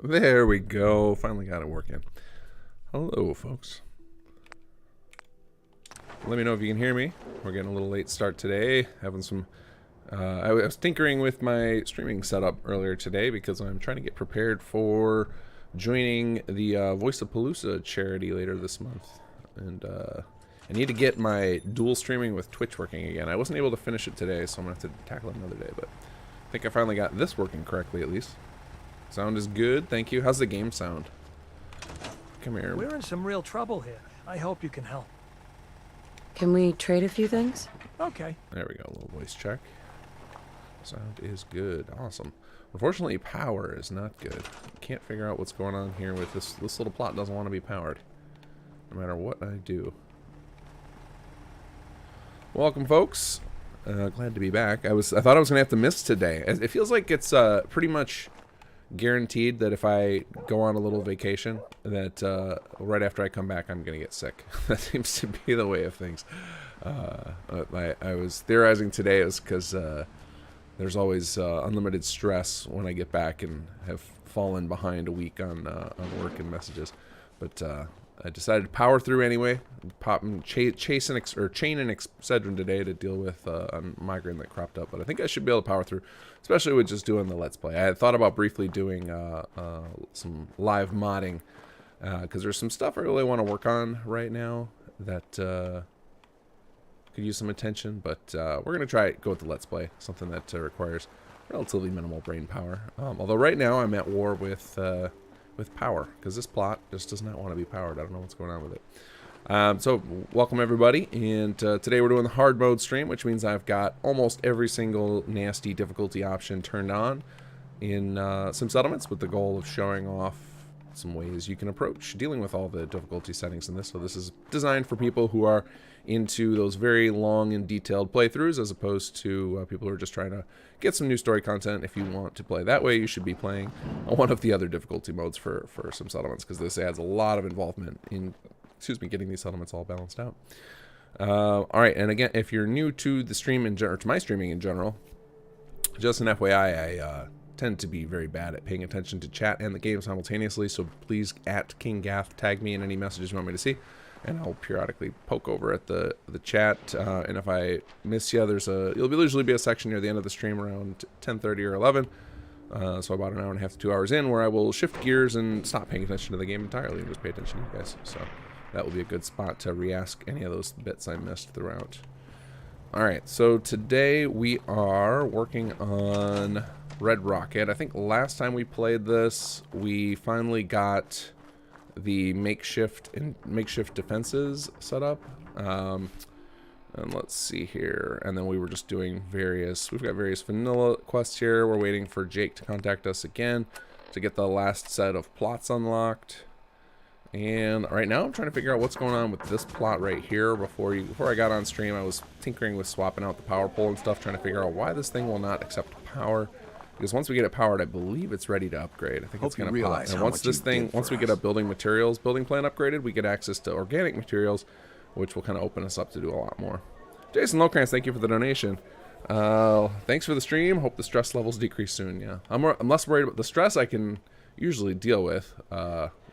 There we go. Finally got it working. Hello, folks. Let me know if you can hear me. We're getting a little late start today. Having some... I was tinkering with my streaming setup earlier today because I'm trying to get prepared for joining the Voice of Palooza charity later this month. And I need to get my dual streaming with Twitch working again. I wasn't able to finish it today, so I'm going to have to tackle it another day. But I think I finally got this working correctly, at least. Sound is good, thank you. How's the game sound? Come here. We're in some real trouble here. I hope you can help. Can we trade a few things? Okay. There we go, a little voice check. Sound is good, awesome. Unfortunately, power is not good. Can't figure out what's going on here with this. This little plot doesn't want to be powered, no matter what I do. Welcome, folks. Glad to be back. I thought I was gonna have to miss today. It feels like it's pretty much guaranteed that if I go on a little vacation, that right after I come back, I'm gonna get sick. That seems to be the way of things. I was theorizing today is because there's always unlimited stress when I get back and have fallen behind a week on work and messages, but I decided to power through anyway. Pop and chain an Excedrin today to deal with a migraine that cropped up. But I think I should be able to power through, especially with just doing the Let's Play. I had thought about briefly doing some live modding because there's some stuff I really want to work on right now that could use some attention. But we're going to try go with the Let's Play, something that requires relatively minimal brain power. Although right now I'm at war with power, because this plot just does not want to be powered. I don't know what's going on with it. So welcome everybody, and today we're doing the hard mode stream, which means I've got almost every single nasty difficulty option turned on in Sim Settlements, with the goal of showing off some ways you can approach dealing with all the difficulty settings in this. So this is designed for people who are into those very long and detailed playthroughs, as opposed to people who are just trying to get some new story content. If you want to play that way, you should be playing one of the other difficulty modes for some settlements, because this adds a lot of involvement in, getting these settlements all balanced out. All right, and again, if you're new to the stream or to my streaming in general, just an FYI, I tend to be very bad at paying attention to chat and the game simultaneously. So please, at kinggath, tag me in any messages you want me to see, and I'll periodically poke over at the chat. And if I miss you, you'll usually be a section near the end of the stream around 10:30 or 11. So about an hour and a half to 2 hours in, where I will shift gears and stop paying attention to the game entirely and just pay attention to you guys. So that will be a good spot to re-ask any of those bits I missed throughout. All right, so today we are working on Red Rocket. I think last time we played this, we finally got the makeshift defenses set up. And let's see here. And then we were just doing we've got various vanilla quests here. We're waiting for Jake to contact us again to get the last set of plots unlocked. And right now I'm trying to figure out what's going on with this plot right here. Before I got on stream, I was tinkering with swapping out the power pole and stuff, trying to figure out why this thing will not accept power. Because once we get it powered, I believe it's ready to upgrade. I think it's going to pop. And once we get a building plan upgraded, we get access to organic materials, which will kind of open us up to do a lot more. Jason Locrance, thank you for the donation. Thanks for the stream. Hope the stress levels decrease soon. Yeah, I'm less worried about the stress. I can usually deal with.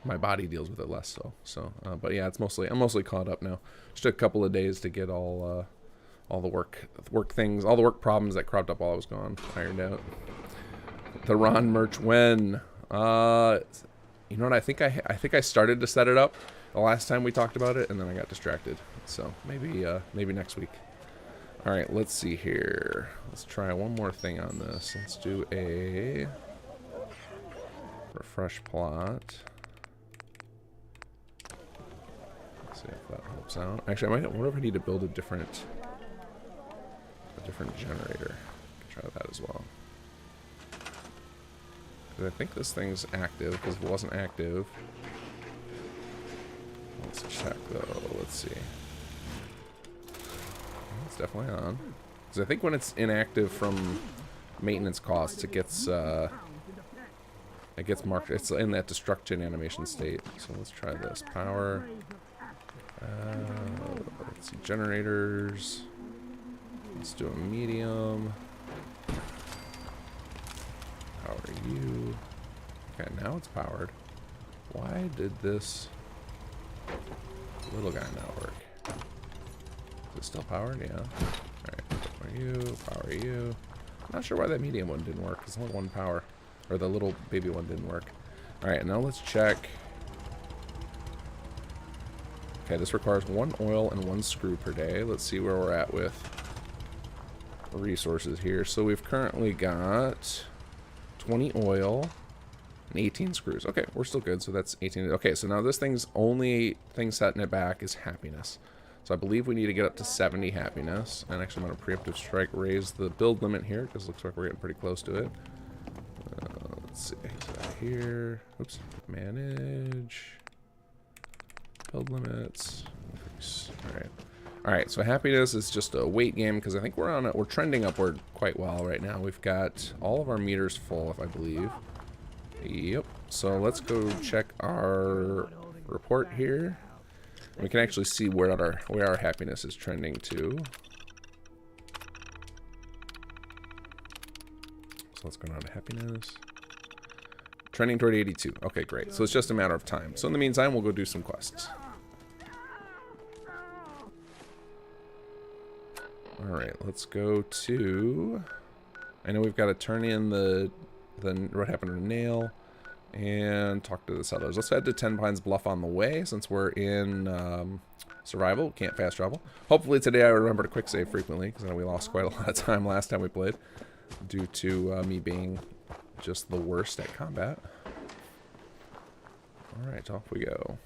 My body deals with it less so. But yeah, I'm mostly caught up now. Just took a couple of days to get all the work problems that cropped up while I was gone ironed out. The Ron merch when? You know what? I think I started to set it up the last time we talked about it, and then I got distracted. So maybe next week. All right, let's see here. Let's try one more thing on this. Let's do a refresh plot. Let's see if that helps out. Actually, I wonder if I need to build a different generator. Try that as well. I think this thing's active, because if it wasn't active... Let's check though, let's see. It's definitely on. Because I think when it's inactive from maintenance costs, it gets marked, it's in that destruction animation state. So let's try this. Power. Let's see, generators. Let's do a medium. How are you? Okay, now it's powered. Why did this little guy not work? Is it still powered? Yeah. Alright, power you. I'm not sure why that medium one didn't work. It's only one power. Or the little baby one didn't work. Alright, now let's check. Okay, this requires 1 oil and 1 screw per day. Let's see where we're at with resources here. So we've currently got 20 oil and 18 screws. Okay, we're still good. So that's 18. Okay, so now this thing's only thing setting it back is happiness. So I believe we need to get up to 70 happiness. And actually, I'm going to preemptive strike raise the build limit here because it looks like we're getting pretty close to it. Let's see. Here. Oops. Manage. Build limits. Alright. Alright, so happiness is just a weight game because I think we're trending upward quite well right now. We've got all of our meters full, if I believe. Yep. So let's go check our report here. We can actually see where our happiness is trending to. So let's go down to happiness. Trending toward 82. Okay, great. So it's just a matter of time. So in the meantime, we'll go do some quests. Alright, let's go to... I know we've got to turn in the what happened to Nail and talk to the settlers. Let's head to 10 Pines Bluff on the way since we're in survival. Can't fast travel. Hopefully today I remember to quick save frequently because I know we lost quite a lot of time last time we played due to me being just the worst at combat. Alright, off we go.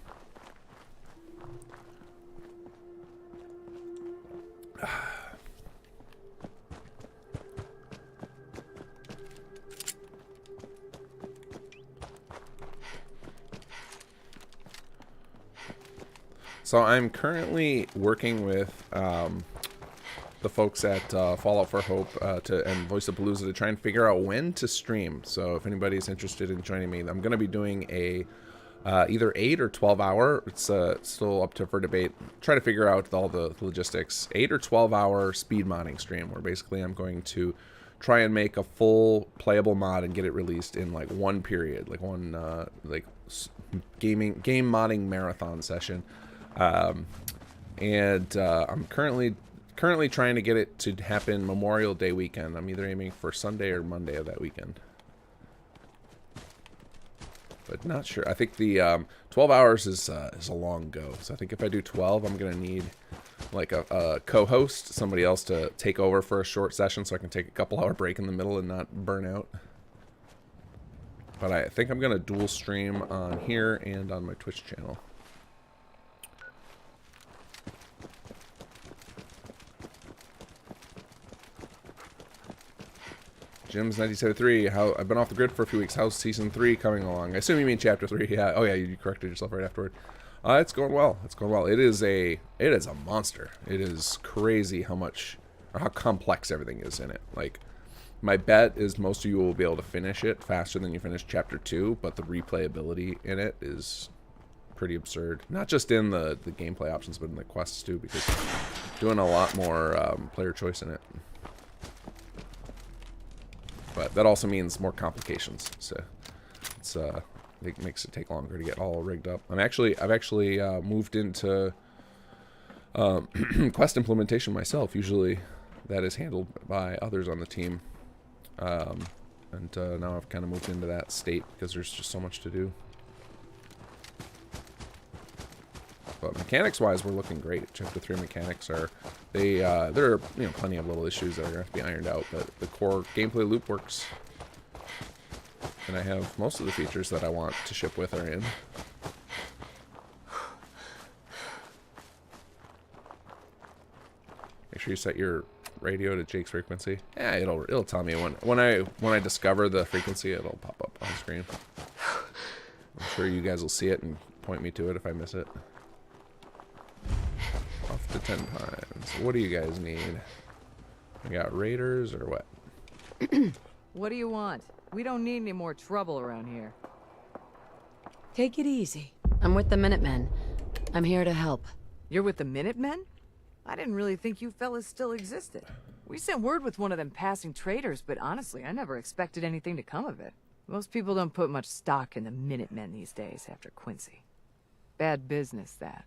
So I'm currently working with the folks at Fallout for Hope and Voice of Palooza to try and figure out when to stream. So if anybody's interested in joining me, I'm going to be doing a either 8 or 12 hour. It's still up for debate. Try to figure out all the logistics. 8 or 12 hour speed modding stream where basically I'm going to try and make a full playable mod and get it released in like one period, like one game modding marathon session. I'm currently trying to get it to happen Memorial Day weekend. I'm either aiming for Sunday or Monday of that weekend. But not sure. I think the 12 hours is a long go. So I think if I do 12, I'm going to need like a co-host, somebody else to take over for a short session so I can take a couple hour break in the middle and not burn out. But I think I'm going to dual stream on here and on my Twitch channel. Jim's 1973. I've been off the grid for a few weeks. How's season 3 coming along? I assume you mean chapter 3. Yeah. Oh yeah, you corrected yourself right afterward. It's going well. It's going well. It is a monster. It is crazy how complex everything is in it. Like, my bet is most of you will be able to finish it faster than you finish chapter 2, but the replayability in it is pretty absurd. Not just in the gameplay options, but in the quests too, because doing a lot more player choice in it. But that also means more complications, so it makes it take longer to get all rigged up. I've actually moved into quest implementation myself. Usually, that is handled by others on the team, and now I've kind of moved into that state because there's just so much to do. But mechanics-wise, we're looking great. Chapter 3 mechanics are there are plenty of little issues that are going to have to be ironed out, but the core gameplay loop works, and I have most of the features that I want to ship with are in. Make sure you set your radio to Jake's frequency. Yeah, it'll tell me when I discover the frequency, it'll pop up on screen. I'm sure you guys will see it and point me to it if I miss it. Off to 10 Pines. What do you guys need? We got raiders or what? What do you want? We don't need any more trouble around here. Take it easy. I'm with the Minutemen. I'm here to help. You're with the Minutemen? I didn't really think you fellas still existed. We sent word with one of them passing traders, but honestly, I never expected anything to come of it. Most people don't put much stock in the Minutemen these days after Quincy. Bad business, that.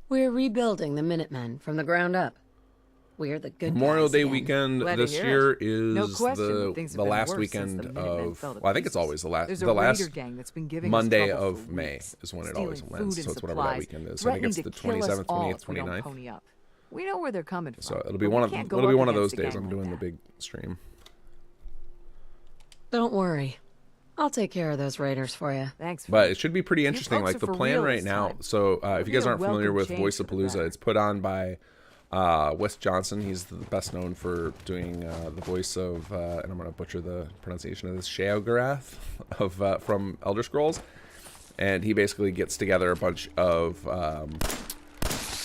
We're rebuilding the Minutemen from the ground up. We're the good Memorial guys Day again. weekend Glad to this hear year it. is No question, things have the been last worse since weekend the Minutemen of. fell to Well, I think it's pieces. always the last. There's The a last raider gang that's been giving Monday us trouble of for May weeks, is when it stealing always food wins. and So it's whatever that supplies, weekend is. So I think it's the threatening to kill us 27th, all 28th, if we don't 29th. pony up. We know where they're coming from. So it'll be but one we of can't go it'll be up one of those against a days. gang I'm like doing the that. big stream. Don't worry. I'll take care of those raiders for you. Thanks. But it should be pretty interesting. folks Like are the for plan real right this now. time. So if you guys a aren't familiar welcome with change Voice for of the Palooza, better. it's put on by Wes Johnson. He's the best known for doing the voice of, and I'm going to butcher the pronunciation of this, Sheogorath of from Elder Scrolls. And he basically gets together a bunch of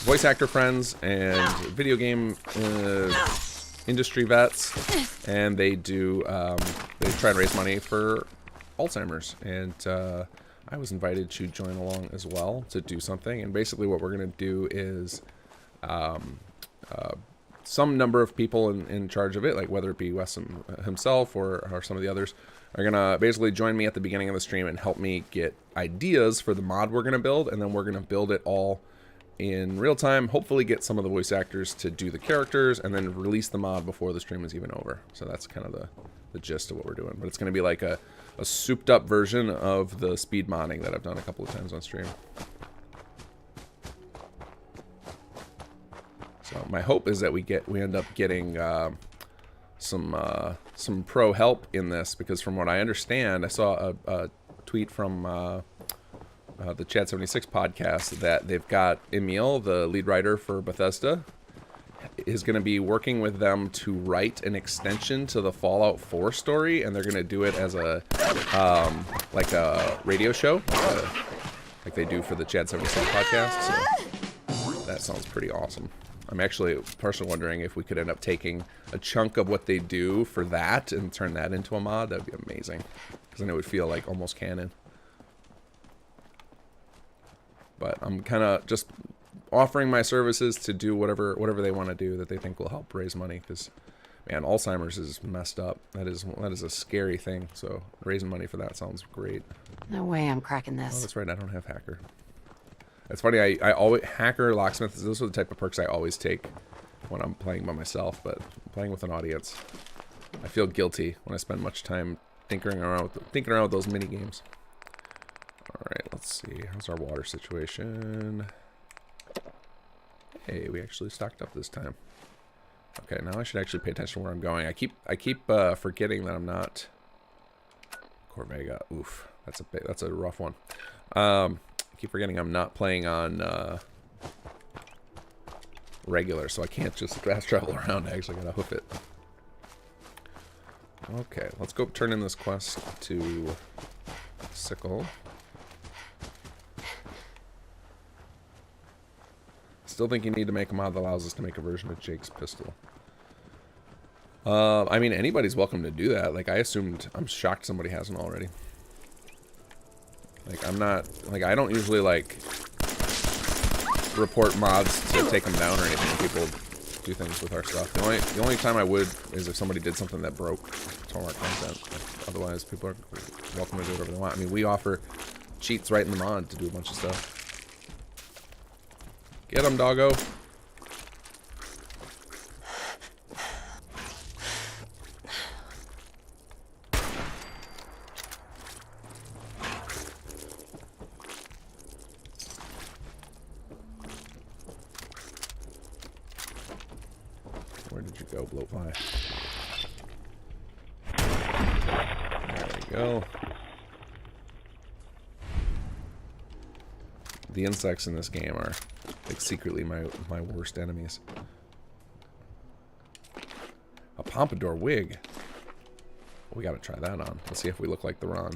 voice actor friends and video game industry vets, and they do they try and raise money for Alzheimer's. And I was invited to join along as well to do something. And basically what we're going to do is some number of people in charge of it, like whether it be Wes himself or some of the others, are going to basically join me at the beginning of the stream and help me get ideas for the mod we're going to build, and then we're going to build it all in real time, hopefully get some of the voice actors to do the characters, and then release the mod before the stream is even over. So that's kind of the gist of what we're doing. But it's going to be like a souped up version of the speed modding that I've done a couple of times on stream. So my hope is that we end up getting some pro help in this, because from what I understand, I saw a tweet from the Chad 76 podcast that they've got Emil, the lead writer for Bethesda, is going to be working with them to write an extension to the Fallout 4 story, and they're going to do it as a like a radio show, like they do for the Chad 76 podcast. So that sounds pretty awesome. I'm actually personally wondering if we could end up taking a chunk of what they do for that and turn that into a mod. That'd be amazing, because then it would feel like almost canon. But I'm kind of just offering my services to do whatever they want to do that they think will help raise money, because man, Alzheimer's is messed up. That is a scary thing. So raising money for that sounds great. No way I'm cracking Oh, this. that's right. I don't have hacker. It's funny. I always hacker, locksmith. Those are the type of perks I always take when I'm playing by myself. But playing with an audience, I feel guilty when I spend much time tinkering around with those mini games. All right, let's see. How's our water situation? Hey, we actually stocked up this time. Okay, now I should actually pay attention to where I'm going. I keep forgetting that I'm not Corvega. Oof, that's a rough one. I keep forgetting I'm not playing on regular, so I can't just fast travel around. I actually gotta hoof it. Okay, let's go turn in this quest to Sickle. Still think you need to make a mod that allows us to make a version of Jake's pistol. I mean, anybody's welcome to do that. Like, I'm shocked somebody hasn't already. Like, I don't usually, like, report mods to take them down or anything when people do things with our stuff. The only time I would is if somebody did something that broke some of our content. Otherwise, people are welcome to do whatever they want. I mean, we offer cheats right in the mod to do a bunch of stuff. Get him, doggo. Where did you go, Bloatfly? There we go. The insects in this game are like secretly my worst enemies. A pompadour wig. We gotta try that on. Let's see if we look like the Ron.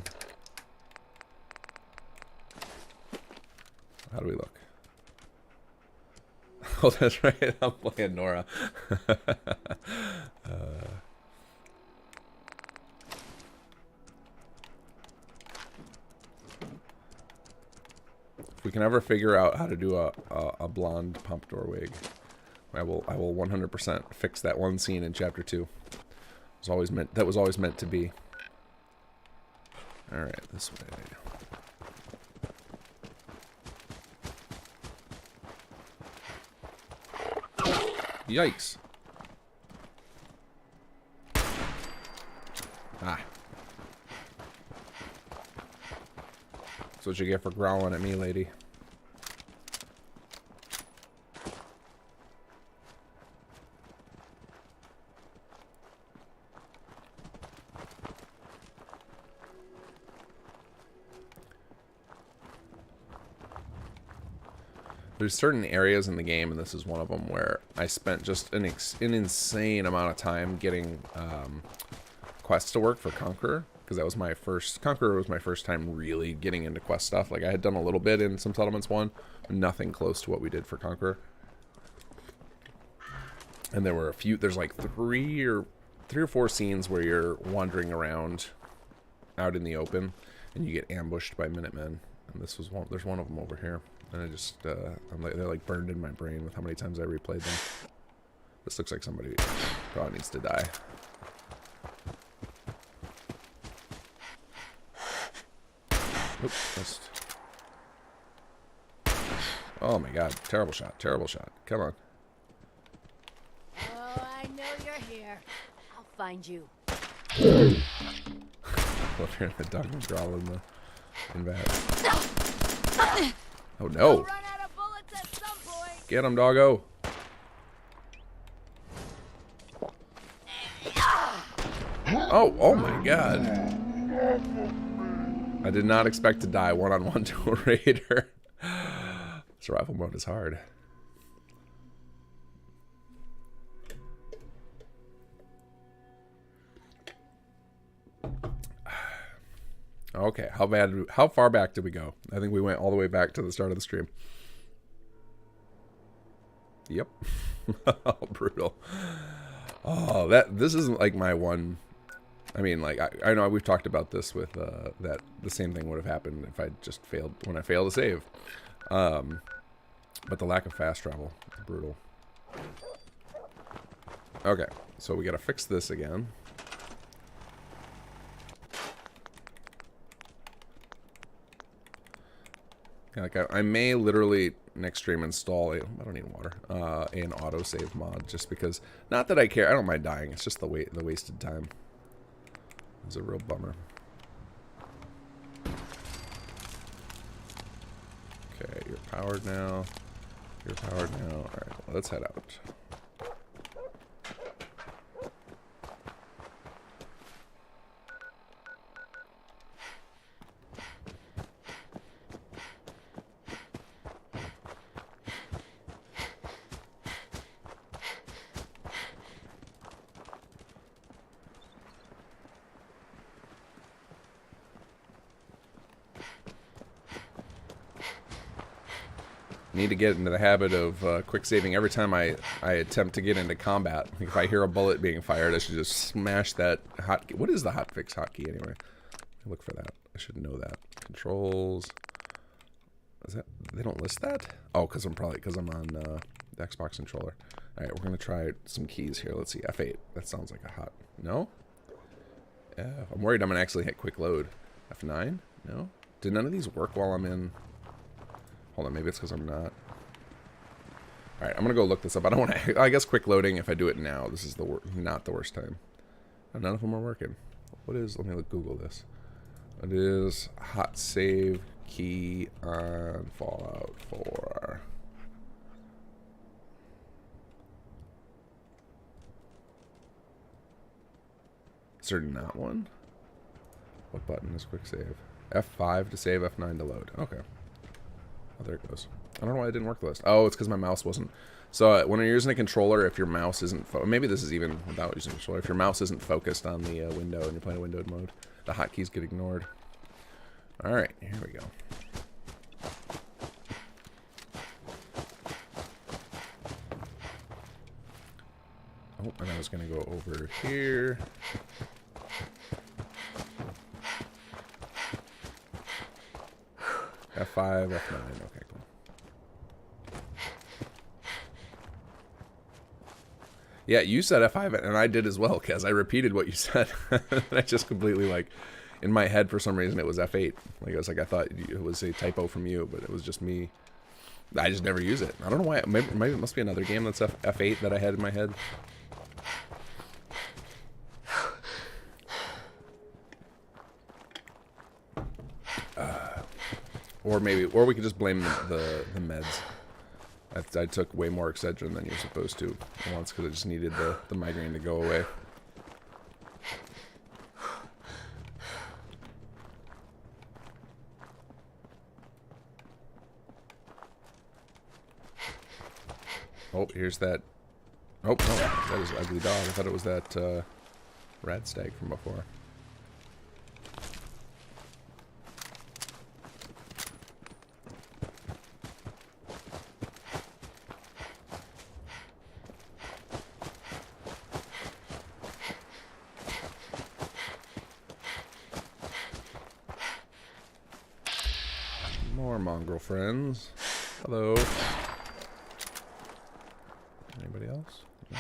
How do we look? Oh, that's right. I'm playing Nora. If we can ever figure out how to do a blonde pompadour wig, I will 100% fix that one scene in chapter 2. was always meant. That was always meant to be. All right, this way. Yikes! Ah. That's what you get for growling at me, lady. There's certain areas in the game, and this is one of them, where I spent just an insane amount of time getting quests to work for Conqueror, because that was my first... Conqueror was my first time really getting into quest stuff. Like, I had done a little bit in some Settlements 1, nothing close to what we did for Conqueror. And there were a few... There's like three or four scenes where you're wandering around out in the open, and you get ambushed by Minutemen. And this was one... There's one of them over here. And I just, I'm like, they're like burned in my brain with how many times I replayed them. This looks like somebody probably needs to die. Oops, missed. Oh my god, terrible shot, terrible shot. Come on. Oh, I know you're here. I'll find you. Love hearing the dog growl in that. Oh no! Run out of bullets at some point. Get him, doggo! Oh my god! I did not expect to die one-on-one to a raider. Survival mode is hard. Okay, how far back did we go? I think we went all the way back to the start of the stream. Yep. Oh, brutal. Oh, this isn't like my one. I mean, like, I know we've talked about this with that the same thing would have happened if I just failed when I failed to save. But the lack of fast travel is brutal. Okay, so we gotta fix this again. Yeah, like I may literally next stream install a, I don't need water, an autosave mod, just because, not that I care, I don't mind dying, it's just the wasted time. It's a real bummer. Okay, you're powered now. You're powered now. Alright, well, let's head out. Need to get into the habit of quick saving every time I attempt to get into combat. If I hear a bullet being fired, I should just smash that hotkey. What is the hotfix hotkey anyway? Look for that. I should know that. Controls. Is that, they don't list that? Oh, because I'm on the Xbox controller. All right, we're gonna try some keys here. Let's see. F8. That sounds like a hot. No. I'm worried I'm gonna actually hit quick load. F9. No. Did none of these work while I'm in? Hold on, maybe it's because I'm not. Alright, I'm going to go look this up. I don't want to... I guess quick loading, if I do it now, this is not the worst time. And none of them are working. What is... Let me Google this. It is hot save key on Fallout 4. Is there not one? What button is quick save? F5 to save, F9 to load. Okay. Oh, there it goes. I don't know why it didn't work the list. Oh, it's because my mouse wasn't... So when you're using a controller, if your mouse isn't... Maybe this is even without using a controller. If your mouse isn't focused on the window and you're playing a windowed mode, the hotkeys get ignored. Alright, here we go. Oh, and I was going to go over here. F5, F9, okay, cool. Yeah, you said F5, and I did as well, Kez. I repeated what you said. I just completely, like, in my head, for some reason, it was F8. Like, I was like, I thought it was a typo from you, but it was just me. I just never use it. I don't know why. Maybe it must be another game that's F8 that I had in my head. Or we could just blame the meds. I took way more Excedrin than you're supposed to once because I just needed the migraine to go away. Oh, here's that. Oh, no, that was Ugly Dog. I thought it was that Rad Stag from before. More mongrel friends. Hello. Anybody else? No.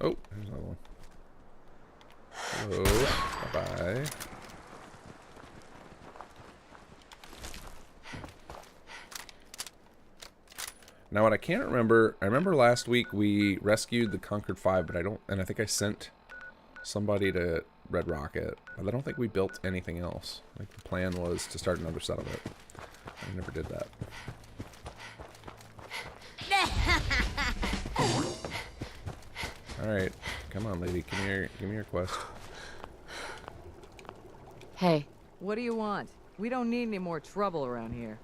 Oh, there's another one. Hello. Bye-bye. Now what I can't remember, I remember last week we rescued the Conquered 5, but I think I sent somebody to Red Rocket, but I don't think we built anything else. Like the plan was to start another settlement. I never did that. Alright, come on lady, give me your quest. Hey, What do you want? We don't need any more trouble around here.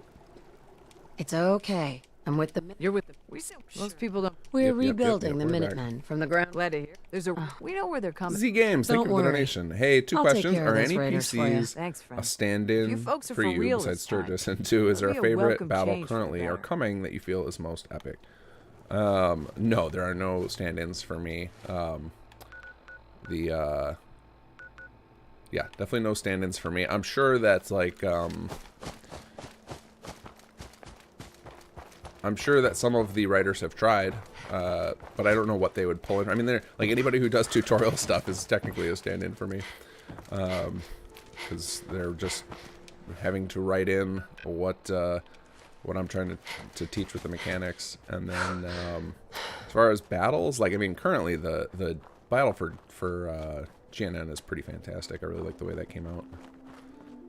it's okay. I'm with the... You're with the... Most people don't... We're Yep, rebuilding the we're back. Minutemen from the ground. Glad to hear. There's a... We know where they're coming. Z Games, thank Don't you for the worry. donation. Hey, two I'll take questions. care of Are those any raiders for ya. PCs Thanks, friend. a stand-in You folks are for for you real besides this time. Sturgis? And two, is there a It'll be a favorite welcome battle change for currently or better. coming that you feel is most epic? No, there are no stand-ins for me. Yeah, definitely no stand-ins for me. I'm sure that's like, I'm sure that some of the writers have tried, but I don't know what they would pull in. I mean, they're like anybody who does tutorial stuff is technically a stand-in for me, because they're just having to write in what I'm trying to teach with the mechanics, and then as far as battles, like I mean, currently the battle for GNN is pretty fantastic. I really like the way that came out.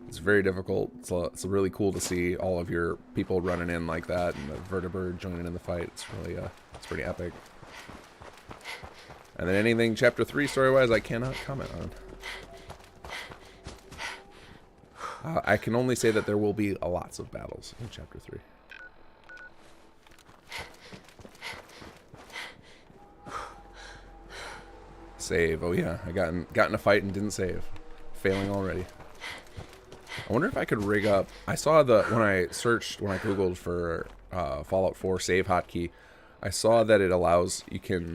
It's very difficult. It's really cool to see all of your people running in like that, and the vertibird joining in the fight. It's really it's pretty epic. And then anything Chapter 3 story-wise, I cannot comment on. I can only say that there will be lots of battles in Chapter 3. Save. Oh yeah, I got in a fight and didn't save. Failing already. I wonder if I could rig up. I saw when I googled for Fallout 4 save hotkey, I saw that it allows you can.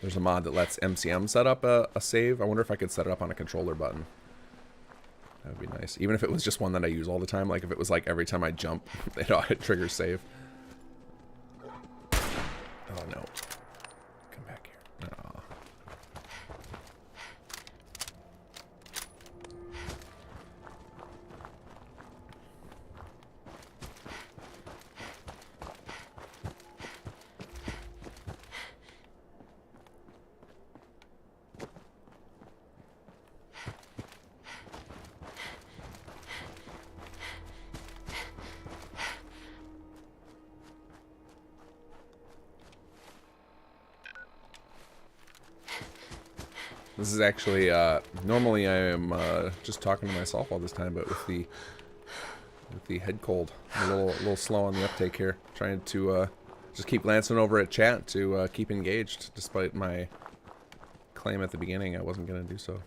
There's a mod that lets MCM set up a save. I wonder if I could set it up on a controller button. That would be nice. Even if it was just one that I use all the time. Like if it was like every time I jump, it triggers save. Oh no. Come back here. No. This is actually, normally I am just talking to myself all this time, but with the head cold, I'm a little slow on the uptake here. Trying to just keep glancing over at chat to keep engaged, despite my claim at the beginning I wasn't going to do so.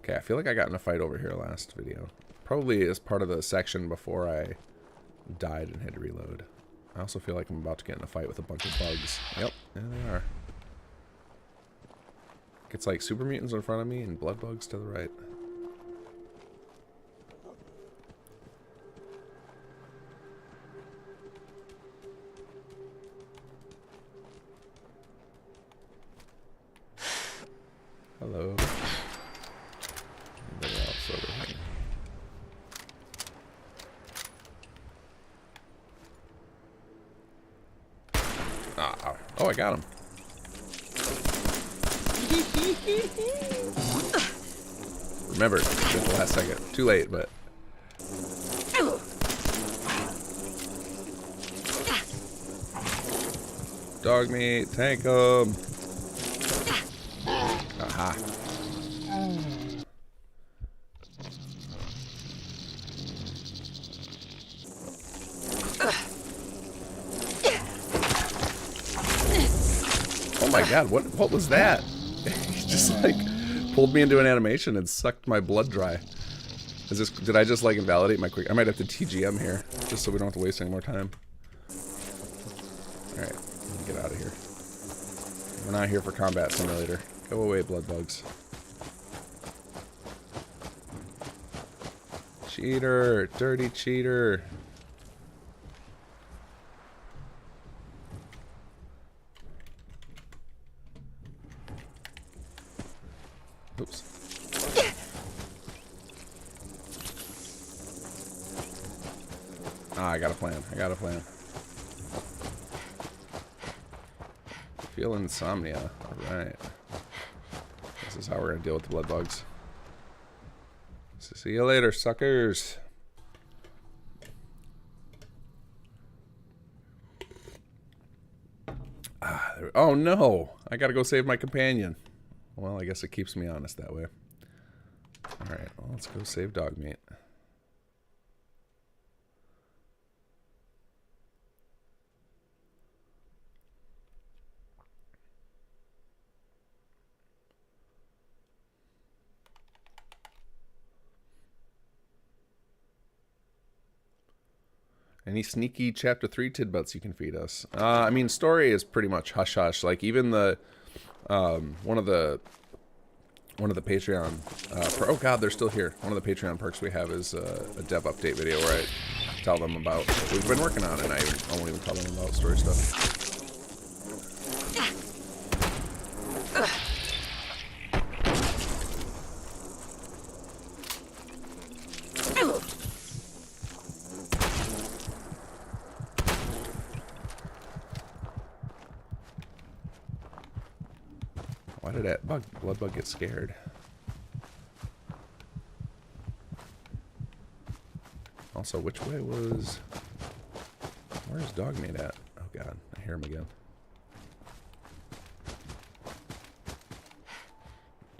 Okay, I feel like I got in a fight over here last video. Probably as part of the section before I died and had to reload. I also feel like I'm about to get in a fight with a bunch of bugs. Yep, there they are. It's like super mutants in front of me and blood bugs to the right. Hello. Anybody else over here? Oh, I got him. Remember, at the last second. Too late, but... Dog meat, tank 'em. Aha. Oh my god, what was that? He just like pulled me into an animation and sucked my blood dry. Did I just like invalidate my quick? I might have to TGM here, just so we don't have to waste any more time. Alright, let me get out of here. We're not here for combat simulator. Go away, blood bugs. Cheater! Dirty cheater! Oops. Ah, I got a plan. I got a plan. Feel insomnia. Alright. This is how we're gonna deal with the blood bugs. So see you later, suckers. Oh no! I gotta go save my companion. Well, I guess it keeps me honest that way. Alright, well, let's go save dog meat. Any sneaky chapter 3 tidbits you can feed us? I mean, story is pretty much hush hush. Like even the one of the Patreon oh god, they're still here. One of the Patreon perks we have is a dev update video where I tell them about what we've been working on, and I won't even tell them about story stuff. Why did that blood bug get scared? Also, which way was... Where's dog meat at? Oh god, I hear him again.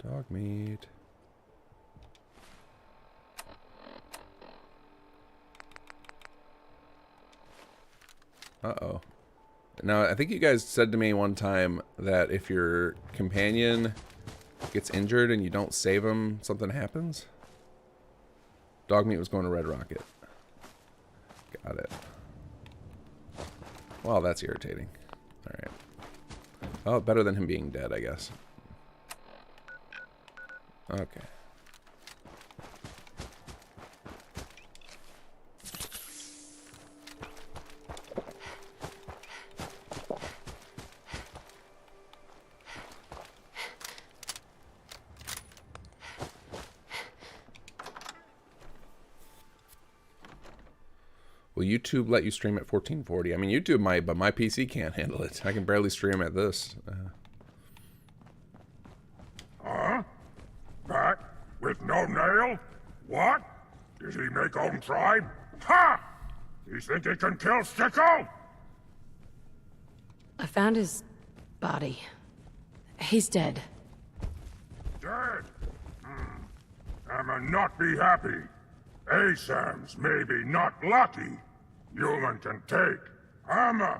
Dog meat. Uh-oh. Now, I think you guys said to me one time that if your companion gets injured and you don't save him, something happens? Dogmeat was going to Red Rocket. Got it. Well, that's irritating. Alright. Oh, better than him being dead, I guess. Okay. Will YouTube let you stream at 1440? I mean, YouTube might, but my PC can't handle it. I can barely stream at this. Huh? Back with no nail? What? Did he make own tribe? Ha! You think he can kill Sicko? I found his body. He's dead. Dead? I'ma not be happy. Asam's maybe not lucky. Human can take. I'ma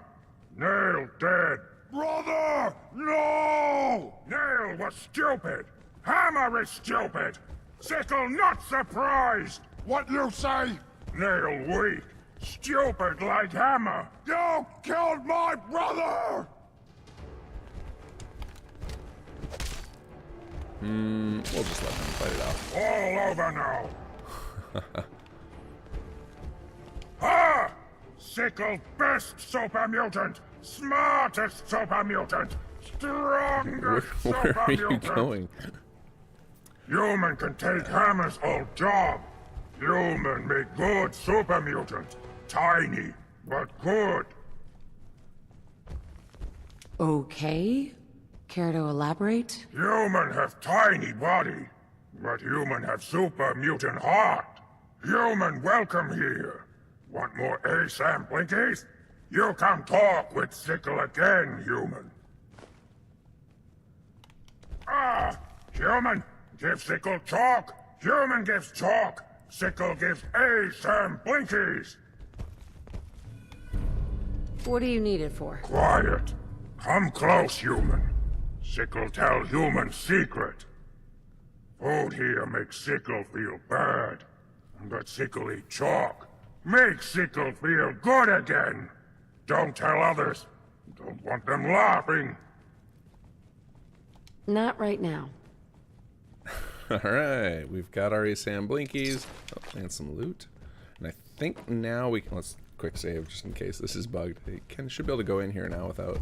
Nail dead. Brother! No! Nail was stupid. Hammer is stupid. Sickle not surprised. What you say? Nail weak. Stupid like Hammer. You killed my brother! We'll just let them fight it out. All over now. Ha! Sickle, best super mutant, smartest super mutant, strongest Where super are you mutant. going? Human can take Hammer's old job. Human make good super mutant. Tiny, but good. Okay. Care to elaborate? Human have tiny body, but human have super mutant heart. Human welcome here. Want more ASAM Blinkies? You come talk with Sickle again, human. Ah, human, give Sickle chalk. Human gives chalk. Sickle gives ASAM Blinkies. What do you need it for? Quiet. Come close, human. Sickle tell human secret. Food here makes Sickle feel bad. But Sickle eat chalk. Make Sickle feel good again. Don't tell others. Don't want them laughing. Not right now. Alright, we've got our ASAM Blinkies. Oh, and some loot. And I think now we can, let's quick save just in case this is bugged. Should be able to go in here now without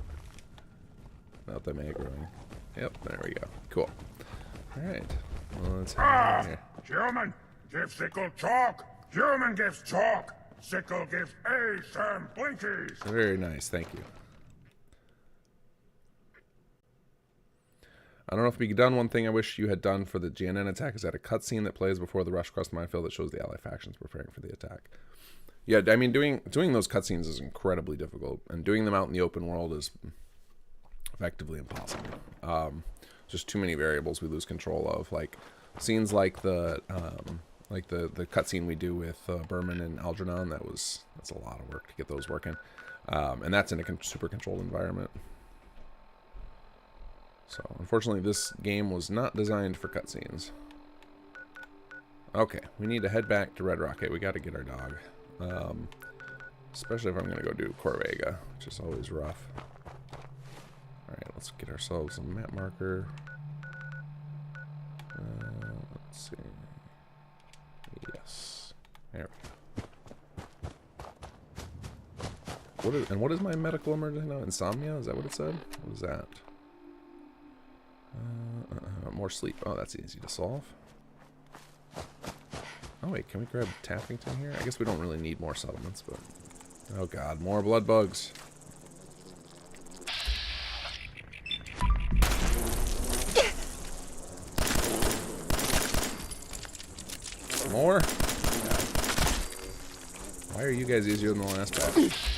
them aggroing. Yep, there we go. Cool. Alright. Well, let's have here. Human, give Sickle chalk. Human gives chalk. Sickle gives ASAM Blinkies. Very nice, thank you. I don't know if we could done one thing I wish you had done for the GNN attack is add a cutscene that plays before the rush across the minefield that shows the ally factions preparing for the attack. Yeah, I mean, doing those cutscenes is incredibly difficult, and doing them out in the open world is effectively impossible. Just too many variables we lose control of, like scenes like the cutscene we do with Berman and Algernon. That's a lot of work to get those working, and that's in a super controlled environment. So, unfortunately, this game was not designed for cutscenes. Okay, we need to head back to Red Rocket. We got to get our dog. Especially if I'm going to go do Corvega, which is always rough. Alright, let's get ourselves a map marker. Let's see. Yes. There we go. What is my medical emergency now? Insomnia? Is that what it said? What is that? More sleep. Oh, that's easy to solve. Oh wait, can we grab Taffington here? I guess we don't really need more settlements, but... Oh god, more blood bugs. More? God. Why are you guys easier than the last batch?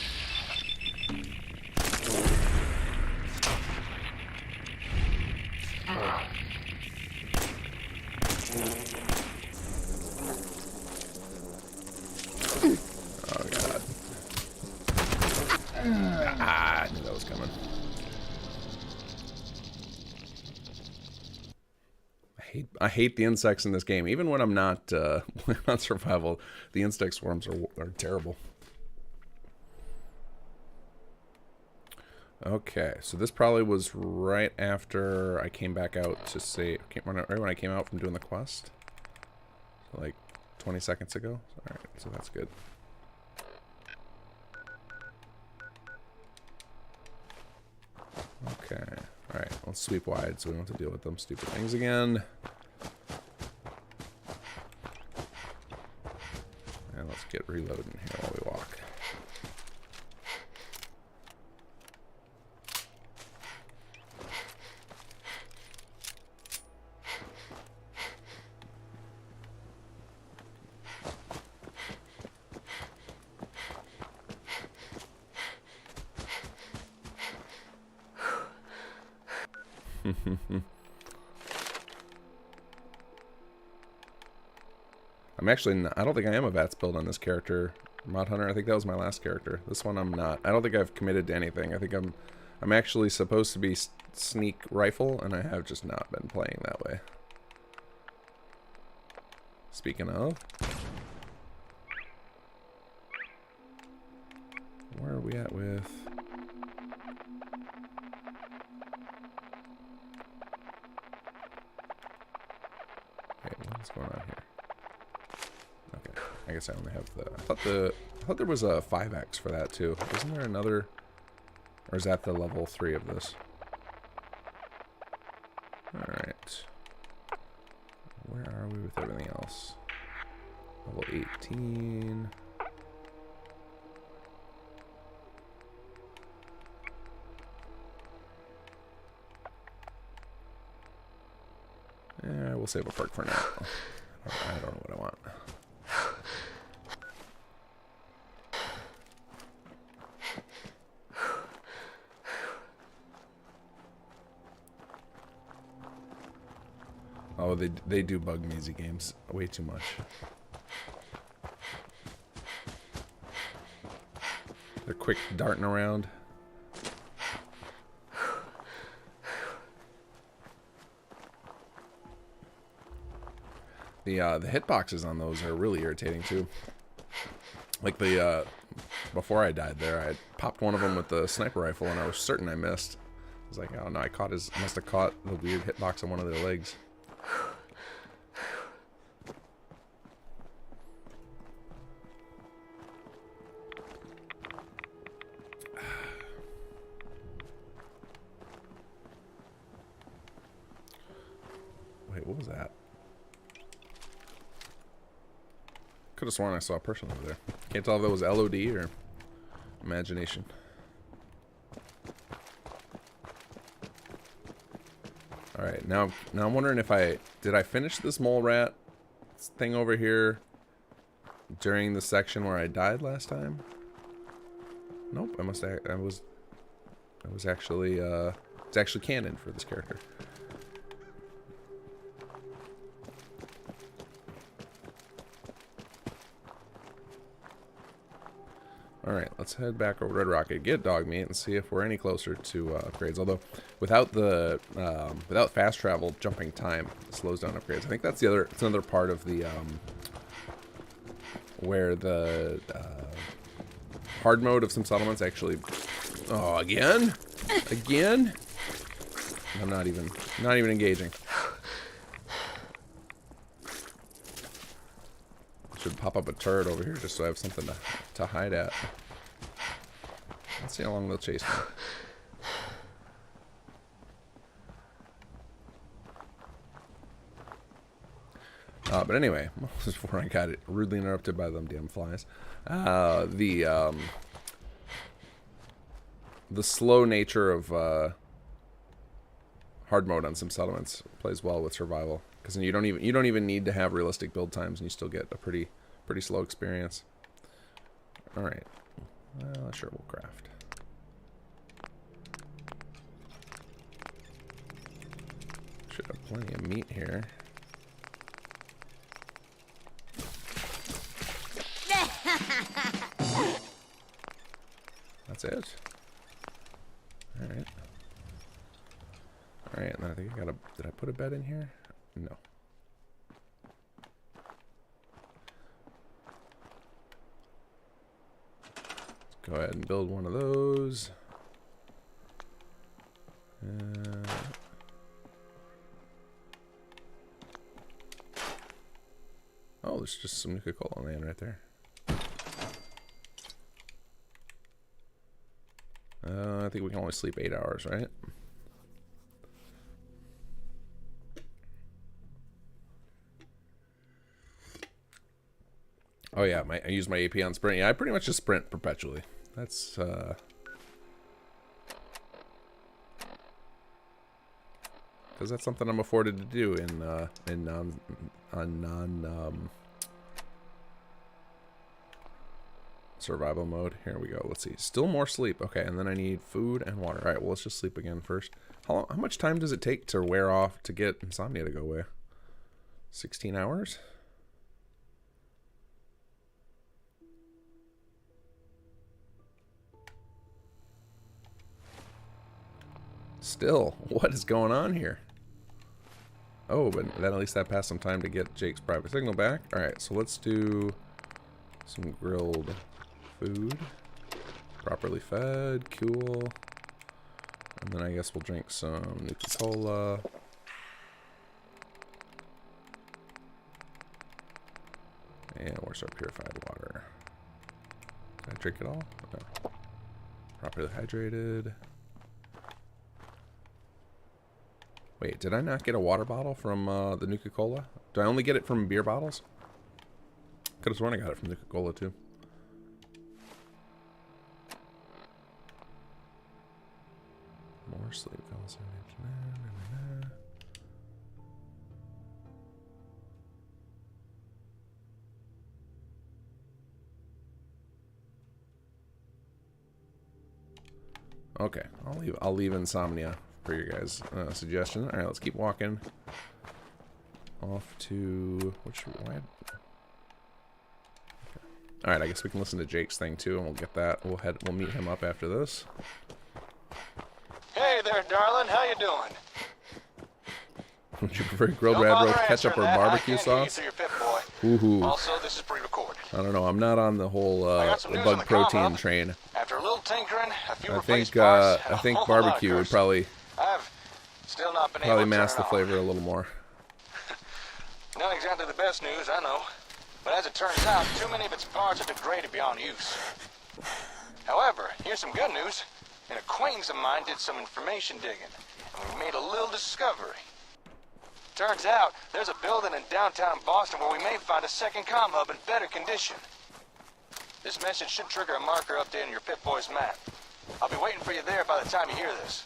I knew that was coming. I hate the insects in this game. Even when I'm not on survival, the insect swarms are terrible. Okay, so this probably was right after I came back out to say, right when I came out from doing the quest. So like 20 seconds ago. All right, so that's good. Okay, alright, let's sweep wide so we don't have to deal with them stupid things again. And let's get reloading here while we walk. I'm actually not, I don't think I am a VATS build on this character. Mod Hunter, I think that was my last character. This one I'm not. I don't think I've committed to anything. I think I'm actually supposed to be sneak rifle, and I have just not been playing that way. Speaking of, where are we at with... What's going on here? Okay, I guess I only have the. I thought there was a 5x for that too. Isn't there another? Or is that the level 3 of this? All right. Where are we with everything else? Level 18. Yeah, we'll save a perk for now. I don't know what I want. Oh, they do bug me, easy games way too much. They're quick darting around. The hitboxes on those are really irritating too. Like before I died there, I popped one of them with the sniper rifle and I was certain I missed. I was like, oh no, must have caught the weird hitbox on one of their legs. Wait, what was that? Could have sworn I saw a person over there. Can't tell if that was LOD or imagination. Alright, now I'm wondering if did I finish this mole rat thing over here during the section where I died last time? Nope, I was actually it's actually canon for this character. Alright, let's head back over to Red Rocket, get dog meat, and see if we're any closer to upgrades. Although, without fast travel, jumping time slows down upgrades. I think that's another part of the, where the hard mode of some settlements actually... Oh, again? Again? I'm not even engaging. Should pop up a turret over here just so I have something to hide at. Let's see how long they'll chase me. But anyway, before I got it rudely interrupted by them damn flies, the slow nature of hard mode on some settlements plays well with survival, because you don't even need to have realistic build times, and you still get a pretty slow experience. All right, sure, we'll craft. Should have plenty of meat here. That's it. All right. All right, and then I think did I put a bed in here? No. Let's go ahead and build one of those. Oh, there's just some Nuka-Cola land right there. I think we can only sleep 8 hours, right? Oh yeah, I use my AP on sprint. Yeah, I pretty much just sprint perpetually. That's because that's something I'm afforded to do in non survival mode. Here we go. Let's see. Still more sleep. Okay, and then I need food and water. All right, well, let's just sleep again first. How much time does it take to wear off to get insomnia to go away? 16 hours? Still, what is going on here? Oh, but then at least that passed some time to get Jake's private signal back. All right, so let's do some grilled food. Properly fed, cool. And then I guess we'll drink some Nuka-Cola. And where's our purified water? Did I drink it all? No. Properly hydrated. Wait, did I not get a water bottle from the Nuka-Cola? Do I only get it from beer bottles? Could have sworn I got it from Nuka-Cola too. More sleep. Okay, I'll leave insomnia for your guys' suggestion. All right, let's keep walking. Off to which way? Okay. All right, I guess we can listen to Jake's thing too, and we'll get that. We'll meet him up after this. Hey there, darling. How you doing? Would you prefer grilled rad roast, ketchup, or barbecue sauce? Ooh. Also, this is pre-recorded. I don't know. I'm not on the whole the bug protein train. After a little tinkering, a few I think barbecue would probably still not been mask the flavor a little more. Not exactly the best news, I know. But as it turns out, too many of its parts are degraded beyond use. However, here's some good news. An acquaintance of mine did some information digging, and we made a little discovery. Turns out, there's a building in downtown Boston where we may find a second comm hub in better condition. This message should trigger a marker update on your Pip-Boy's map. I'll be waiting for you there by the time you hear this.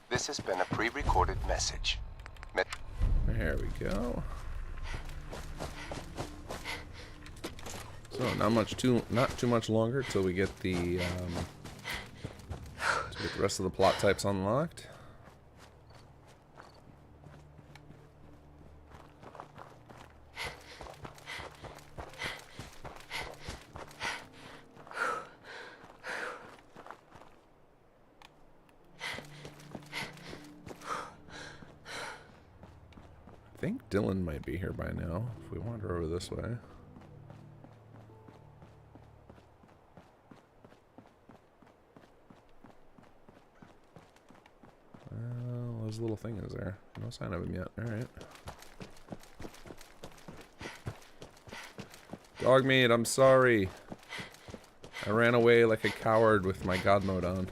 This has been a pre-recorded message. There we go. So not too much longer till we get the rest of the plot types unlocked. I think Dylan might be here by now if we wander over this way. Well, his little thing is there. No sign of him yet. Alright. Dogmeat, I'm sorry. I ran away like a coward with my God mode on.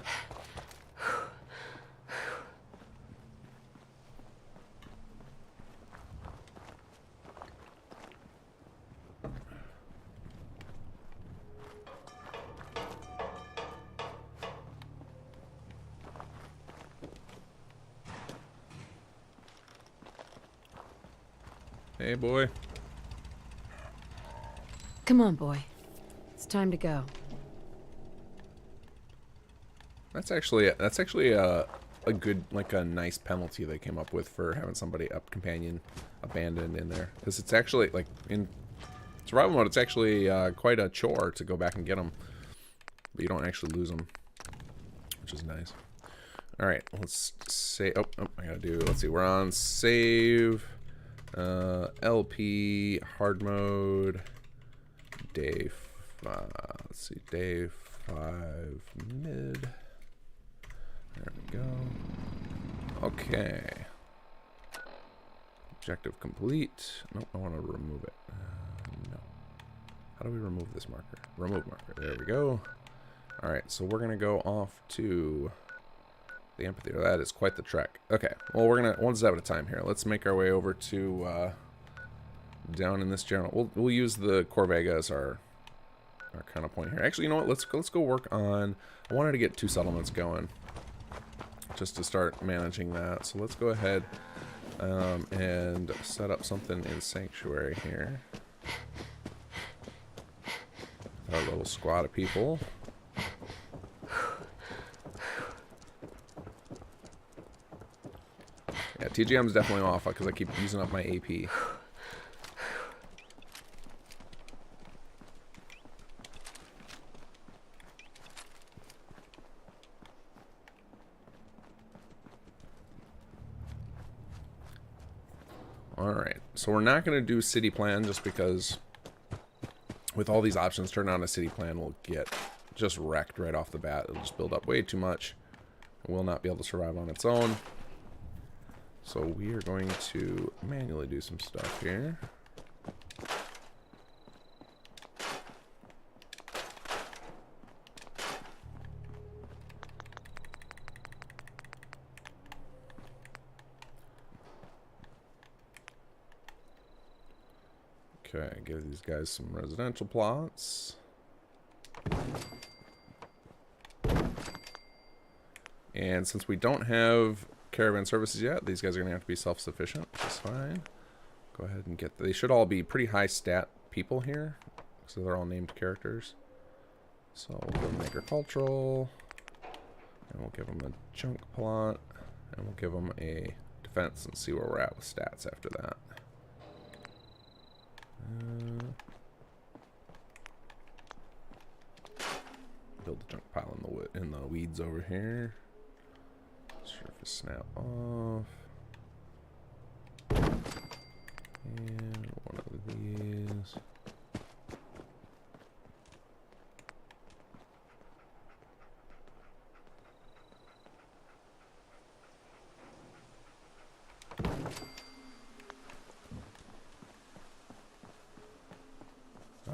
Hey, boy. Come on, boy. It's time to go. That's actually a good, like a nice penalty they came up with for having somebody companion abandoned in there, because it's actually like in survival mode it's actually quite a chore to go back and get them, but you don't actually lose them, which is nice. All right, let's say let's see, we're on save, LP hard mode, day 5. Let's see, day 5 mid. There we go. Okay. Objective complete. Nope, I want to remove it. No. How do we remove this marker? Remove marker. There we go. Alright, so we're going to go off to the amphitheater. That is quite the trek. Okay, well, we're going to one step at a time here. Let's make our way over to down in this general. We'll use the Corvega as our kind of point here. Actually, you know what? Let's go work on. I wanted to get 2 settlements going, just to start managing that. So let's go ahead and set up something in Sanctuary here. Our little squad of people. Yeah, TGM's definitely off because I keep using up my AP. Alright, so we're not going to do city plan just because with all these options turned on, a city plan will get just wrecked right off the bat. It'll just build up way too much. It will not be able to survive on its own. So we are going to manually do some stuff here. Okay, give these guys some residential plots. And since we don't have caravan services yet, these guys are going to have to be self-sufficient, which is fine. Go ahead and get... They should all be pretty high stat people here, so they're all named characters. So we'll give them agricultural, and we'll give them a junk plot, and we'll give them a defense and see where we're at with stats after that. Build a junk pile in the weeds over here. Surface snap off. And one of these.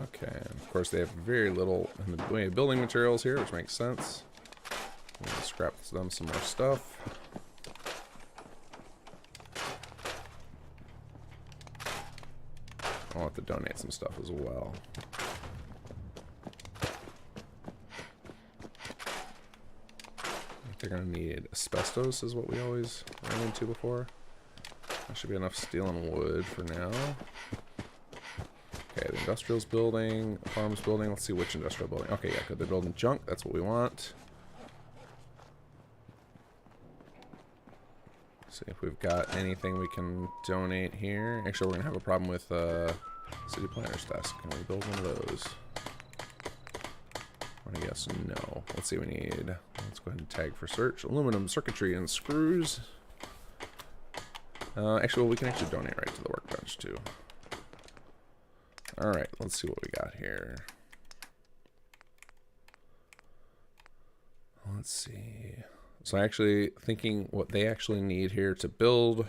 Okay, and of course they have very little in the way of building materials here, which makes sense. We'll scrap them some more stuff. I'll have to donate some stuff as well. They're gonna need asbestos, is what we always ran into before. That should be enough steel and wood for now. Okay, the industrial's building, farm's building. Let's see which industrial building. Okay, yeah, good. They're building junk. That's what we want. See if we've got anything we can donate here. Actually, we're gonna have a problem with city planner's desk. Can we build one of those? I guess no. Let's see. We need. Let's go ahead and tag for search. Aluminum, circuitry, and screws. Actually, well, we can actually donate right to the workbench too. All right. Let's see what we got here. Let's see. So actually thinking what they actually need here to build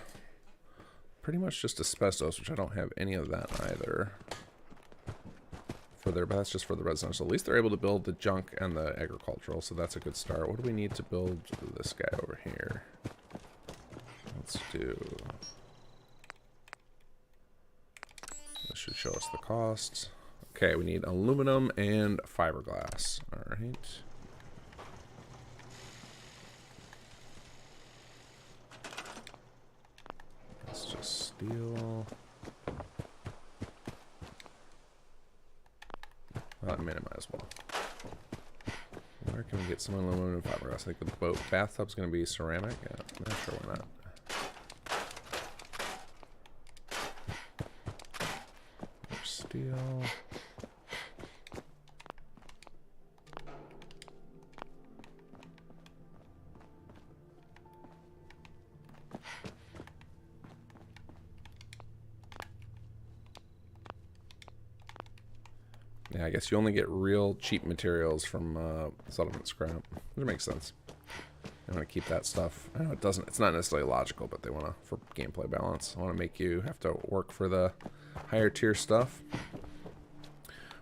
pretty much just asbestos, which I don't have any of that either. For their, but that's just for the residential. At least they're able to build the junk and the agricultural, so that's a good start. What do we need to build this guy over here? Let's do... This should show us the costs. Okay, we need aluminum and fiberglass. All right. Let's just steel. Well, I might as well. Where can we get some aluminum and fiberglass? I think the boat bathtub's going to be ceramic. Yeah, I'm not sure why not. There's steel. Yeah, I guess you only get real cheap materials from settlement scrap, which makes sense. They want to keep that stuff. I know it doesn't. It's not necessarily logical, but they want to, for gameplay balance, want to make you have to work for the higher tier stuff.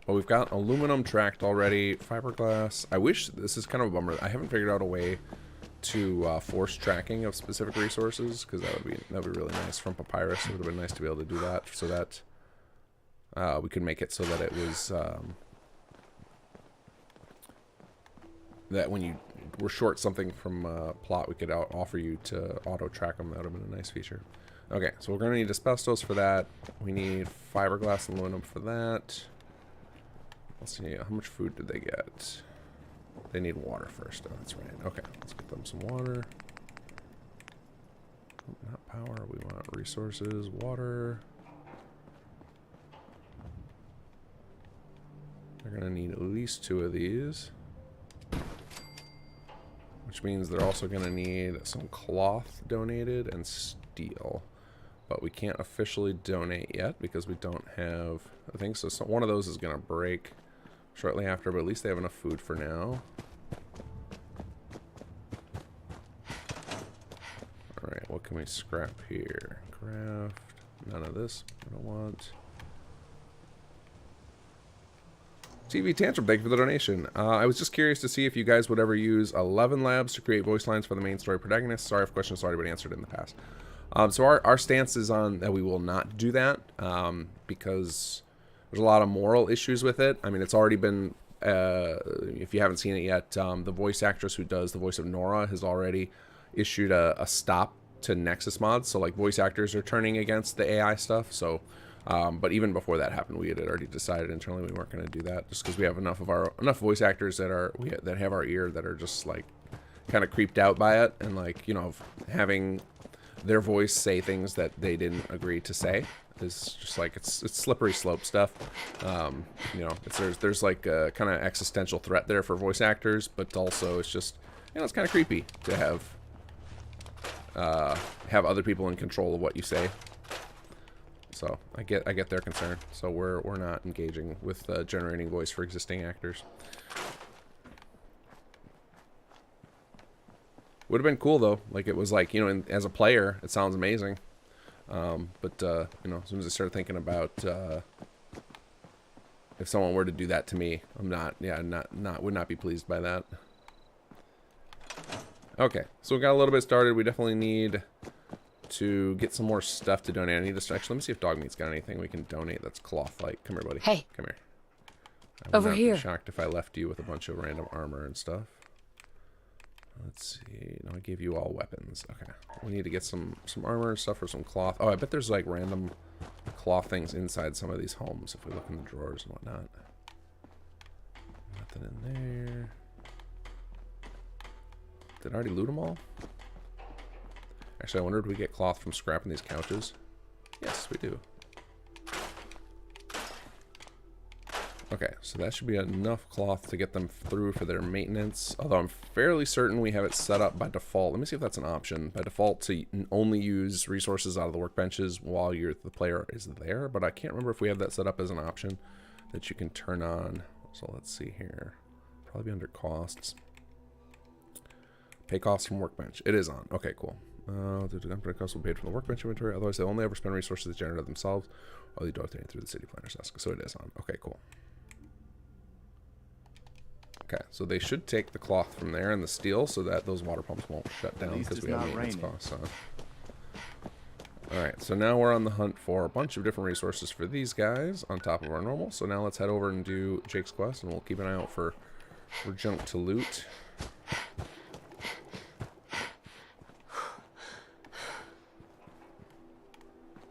But we've got aluminum tracked already, fiberglass. I wish, this is kind of a bummer. I haven't figured out a way to force tracking of specific resources, because that would be really nice from Papyrus. It would have been nice to be able to do that, so that we could make it so that it was that when you were short something from plot, we could offer you to auto track them. That would have been a nice feature. Okay, so we're going to need asbestos for that. We need fiberglass and aluminum for that. Let's see, how much food did they get? They need water first. Oh, that's right. Okay, let's get them some water. Not power. We want resources, water. They're going to need at least 2 of these. Which means they're also going to need some cloth donated and steel. But we can't officially donate yet because we don't have the thing. So one of those is going to break shortly after, but at least they have enough food for now. Alright, what can we scrap here? Craft. None of this. I don't want. TV Tantrum, thank you for the donation. I was just curious to see if you guys would ever use 11 labs to create voice lines for the main story protagonists. Sorry if questions have already been answered in the past. So our stance is on that we will not do that because there's a lot of moral issues with it. I mean, it's already been, if you haven't seen it yet, the voice actress who does the voice of Nora has already issued a stop to Nexus mods. So like voice actors are turning against the AI stuff. So, but even before that happened, we had already decided internally we weren't going to do that, just because we have enough voice actors that have our ear that are just like kind of creeped out by it, and like, you know, having their voice say things that they didn't agree to say is just like, it's slippery slope stuff. You know, there's like a kind of existential threat there for voice actors, but also it's just, you know, it's kind of creepy to have other people in control of what you say. So I get their concern. So we're not engaging with generating voice for existing actors. Would have been cool though. Like, it was like, you know, as a player, it sounds amazing. But you know, as soon as I started thinking about if someone were to do that to me, would not be pleased by that. Okay, so we got a little bit started. We definitely need to get some more stuff to donate. I need to actually, let me see if Dog Meat's got anything we can donate that's cloth-like. Come here, buddy. Hey. Come here. I would Over not here. be shocked if I left you with a bunch of random armor and stuff. Let's see. No, I gave you all weapons. Okay. We need to get some armor and stuff, or some cloth. Oh, I bet there's like random cloth things inside some of these homes if we look in the drawers and whatnot. Nothing in there. Did I already loot them all? Actually, I wonder, did we get cloth from scrapping these couches? Yes, we do. Okay, so that should be enough cloth to get them through for their maintenance. Although I'm fairly certain we have it set up by default. Let me see if that's an option. By default, to only use resources out of the workbenches while the player is there. But I can't remember if we have that set up as an option that you can turn on. So let's see here. Probably be under costs. Pay costs from workbench. It is on. Okay, cool. The costs will be paid from the workbench inventory. Otherwise, they only ever spend resources generated themselves while they do it through the city planner's desk. So it is on. Okay, cool. Okay, so they should take the cloth from there and the steel so that those water pumps won't shut down because we have maintenance costs on. Alright, so now we're on the hunt for a bunch of different resources for these guys on top of our normal. So now let's head over and do Jake's quest, and we'll keep an eye out for junk to loot.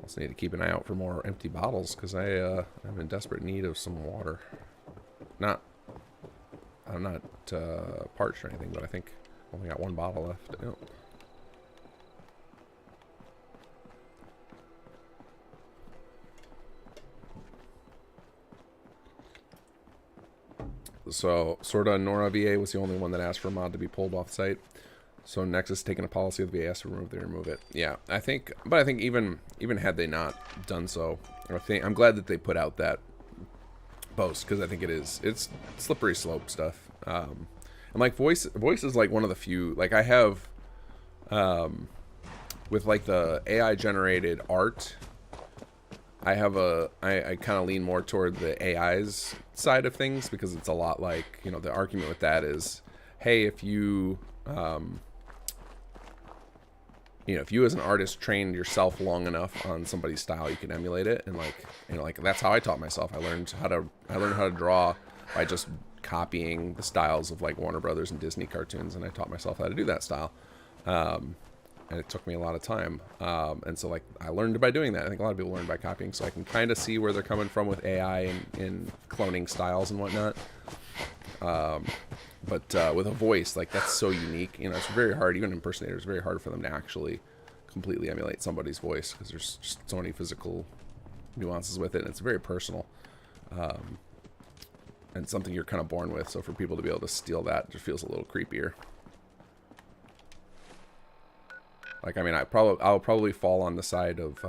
Also need to keep an eye out for more empty bottles because I'm in desperate need of some water. I'm not parched or anything, but I think I only got one bottle left. Yep. So, sorta Nora VA was the only one that asked for a mod to be pulled off site. So Nexus taking a policy of the VA to remove, they remove it. Yeah, I think even had they not done so, I'm glad that they put out that post, because I think it's slippery slope stuff. And like voice is like one of the few, like I have with like the AI generated art, I kind of lean more toward the AI's side of things, because it's a lot like, you know, the argument with that is, hey, if you you know, if you as an artist trained yourself long enough on somebody's style, you can emulate it. And like, you know, like that's how I taught myself. I learned how to draw by just copying the styles of like Warner Brothers and Disney cartoons, and I taught myself how to do that style. And it took me a lot of time. And so like I learned by doing that. I think a lot of people learn by copying, so I can kind of see where they're coming from with AI and cloning styles and whatnot. But with a voice, like that's so unique, you know, it's very hard, even impersonators, it's very hard for them to actually completely emulate somebody's voice, because there's just so many physical nuances with it, and it's very personal, and something you're kind of born with. So for people to be able to steal that just feels a little creepier. Like, I mean, I'll probably fall on the side of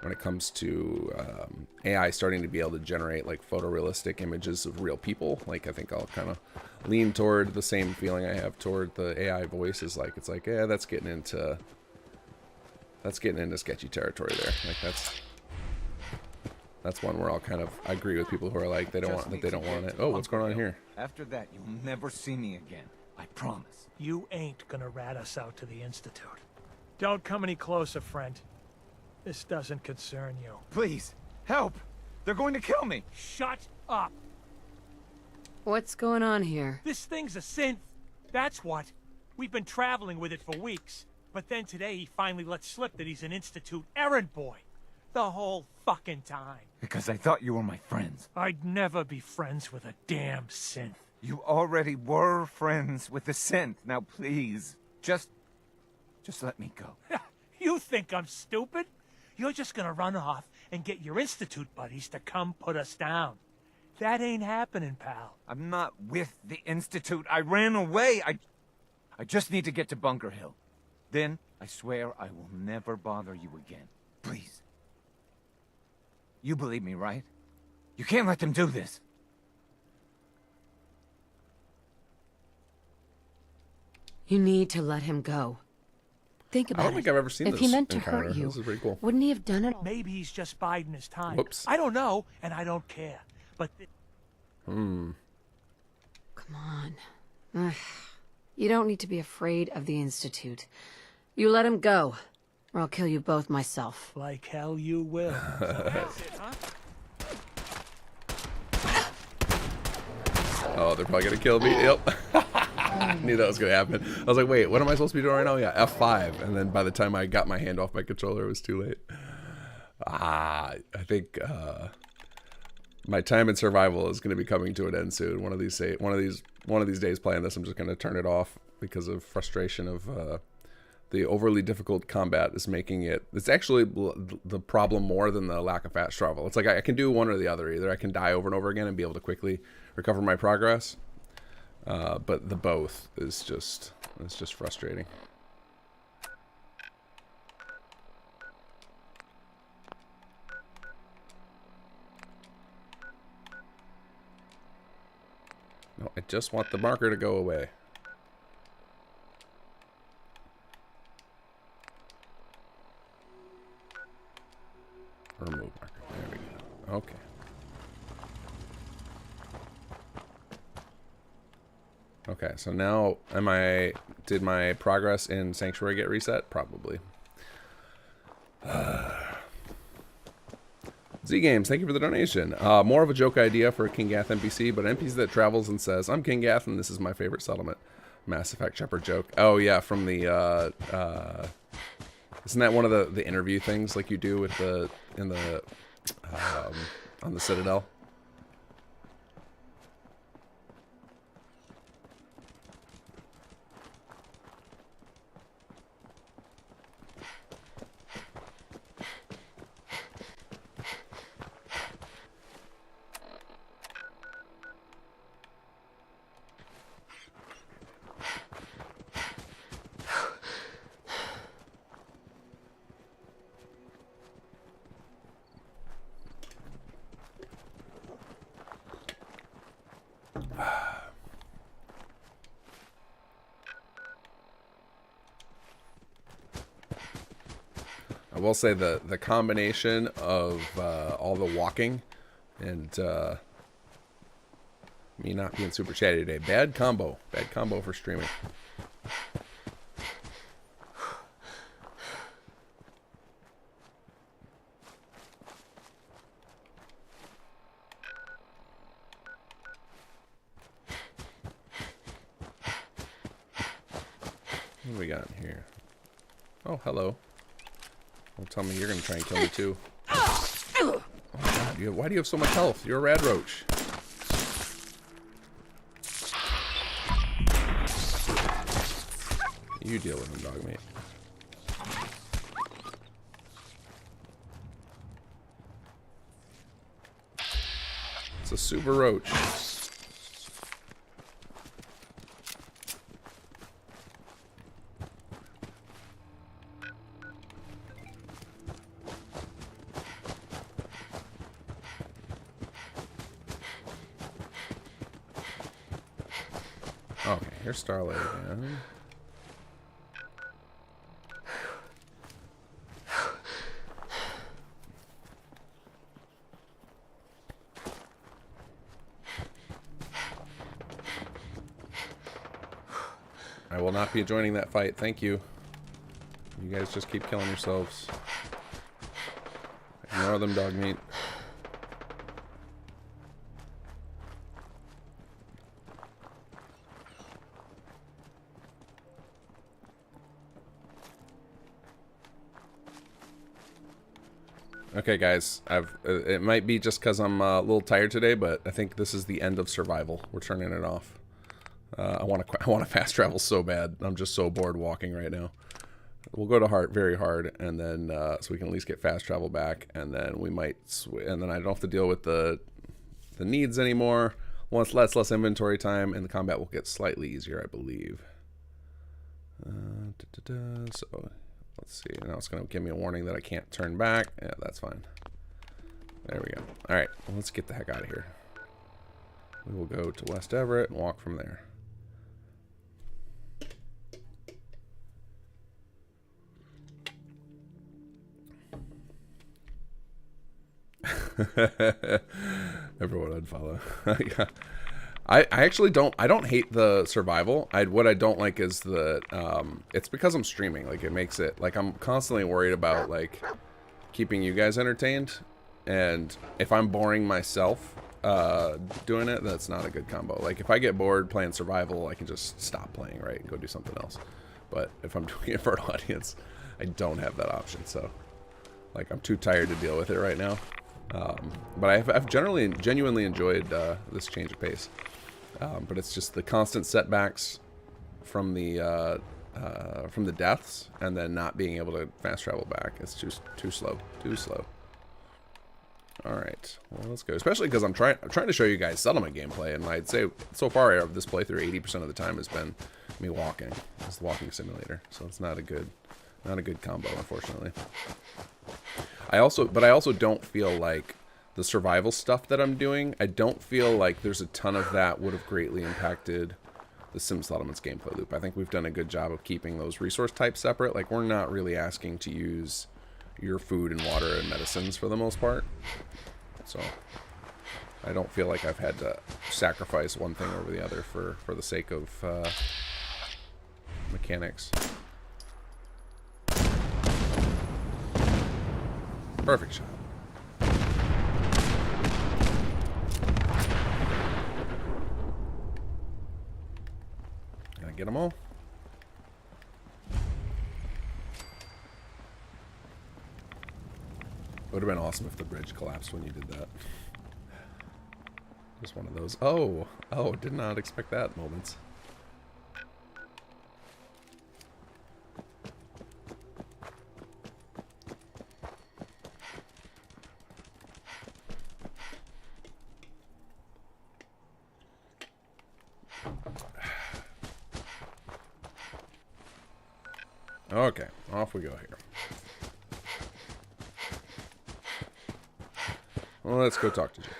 when it comes to AI starting to be able to generate like photorealistic images of real people. Like, I think I'll kind of lean toward the same feeling I have toward the AI voices. Like, it's like, yeah, that's getting into sketchy territory there. Like, that's one where I agree with people who are like, they don't want it. Oh, what's going on here? After that, you'll never see me again. I promise. You ain't gonna rat us out to the Institute. Don't come any closer, friend. This doesn't concern you. Please, help! They're going to kill me. Shut up. What's going on here? This thing's a synth. That's what. We've been traveling with it for weeks. But then today he finally let slip that he's an Institute errand boy. The whole fucking time. Because I thought you were my friends. I'd never be friends with a damn synth. You already were friends with the synth. Now please, just let me go. You think I'm stupid? You're just gonna run off and get your Institute buddies to come put us down. That ain't happening, pal. I'm not with the Institute. I ran away. I just need to get to Bunker Hill. Then, I swear I will never bother you again. Please. You believe me, right? You can't let them do this. You need to let him go. Think about it. I don't think I've ever seen if this he meant to encounter. hurt you, This is pretty cool. wouldn't he have done it? Maybe he's just biding his time. Whoops. I don't know, and I don't care. But Come on. Ugh. You don't need to be afraid of the Institute. You let him go, or I'll kill you both myself. like hell you will. So that's it, huh? Oh, they're probably gonna kill me. Yep. I knew that was gonna happen. I was like, wait, what am I supposed to be doing right now? Yeah, F5. And then by the time I got my hand off my controller, it was too late. I think my time in survival is gonna be coming to an end soon. One of these days playing this, I'm just gonna turn it off because of frustration of the overly difficult combat is making it. It's actually the problem more than the lack of fast travel. It's like I can do one or the other. Either I can die over and over again and be able to quickly recover my progress, but the both is just frustrating. No, I just want the marker to go away. Remove marker. There we go. Okay. Okay, so now did my progress in Sanctuary get reset? Probably. Z Games, thank you for the donation. More of a joke idea for a Kinggath NPC, but an NPC that travels and says, "I'm Kinggath and this is my favorite settlement." Mass Effect Shepard joke. Oh yeah, from the isn't that one of the interview things like you do with on the Citadel? I will say the combination of all the walking and me not being super chatty today. Bad combo for streaming. What do we got in here? Oh, hello. Don't tell me you're gonna try and kill me too. Oh God, why do you have so much health? You're a rad roach. You deal with him, dog mate. It's a super roach. Okay, here's Starlight again. I will not be joining that fight, thank you. You guys just keep killing yourselves. Ignore them, dog meat. Okay, guys. It might be just because I'm a little tired today, but I think this is the end of survival. We're turning it off. I want to fast travel so bad. I'm just so bored walking right now. We'll go to hard, very hard, and then so we can at least get fast travel back, and then we might, and then I don't have to deal with the needs anymore. Once less inventory time, and the combat will get slightly easier, I believe. So let's see. Now it's going to give me a warning that I can't turn back. Yeah, that's fine. There we go. All right, well, let's get the heck out of here. We will go to West Everett and walk from there. Everyone unfollow. Yeah. I actually don't hate the survival. What I don't like is the it's because I'm streaming. Like, it makes it like I'm constantly worried about like keeping you guys entertained, and if I'm boring myself doing it, that's not a good combo. Like, if I get bored playing survival, I can just stop playing, right, and go do something else. But if I'm doing it for an audience, I don't have that option. So like, I'm too tired to deal with it right now. But I've genuinely enjoyed this change of pace. But it's just the constant setbacks from the deaths, and then not being able to fast travel back. It's just too slow. All right, well, let's go. Especially because I'm trying to show you guys settlement gameplay, and I'd say so far of this playthrough, 80% of the time has been me walking. It's the walking simulator, so it's not a good combo, unfortunately. I also don't feel like the survival stuff that I'm doing, I don't feel like there's a ton of that would have greatly impacted the Sim Settlements gameplay loop. I think we've done a good job of keeping those resource types separate. Like, we're not really asking to use your food and water and medicines for the most part. So I don't feel like I've had to sacrifice one thing over the other for the sake of mechanics. Perfect shot. Can I get them all? Would have been awesome if the bridge collapsed when you did that. Just one of those. Oh, did not expect that moments. Okay, off we go here. Well, let's go talk to Jake.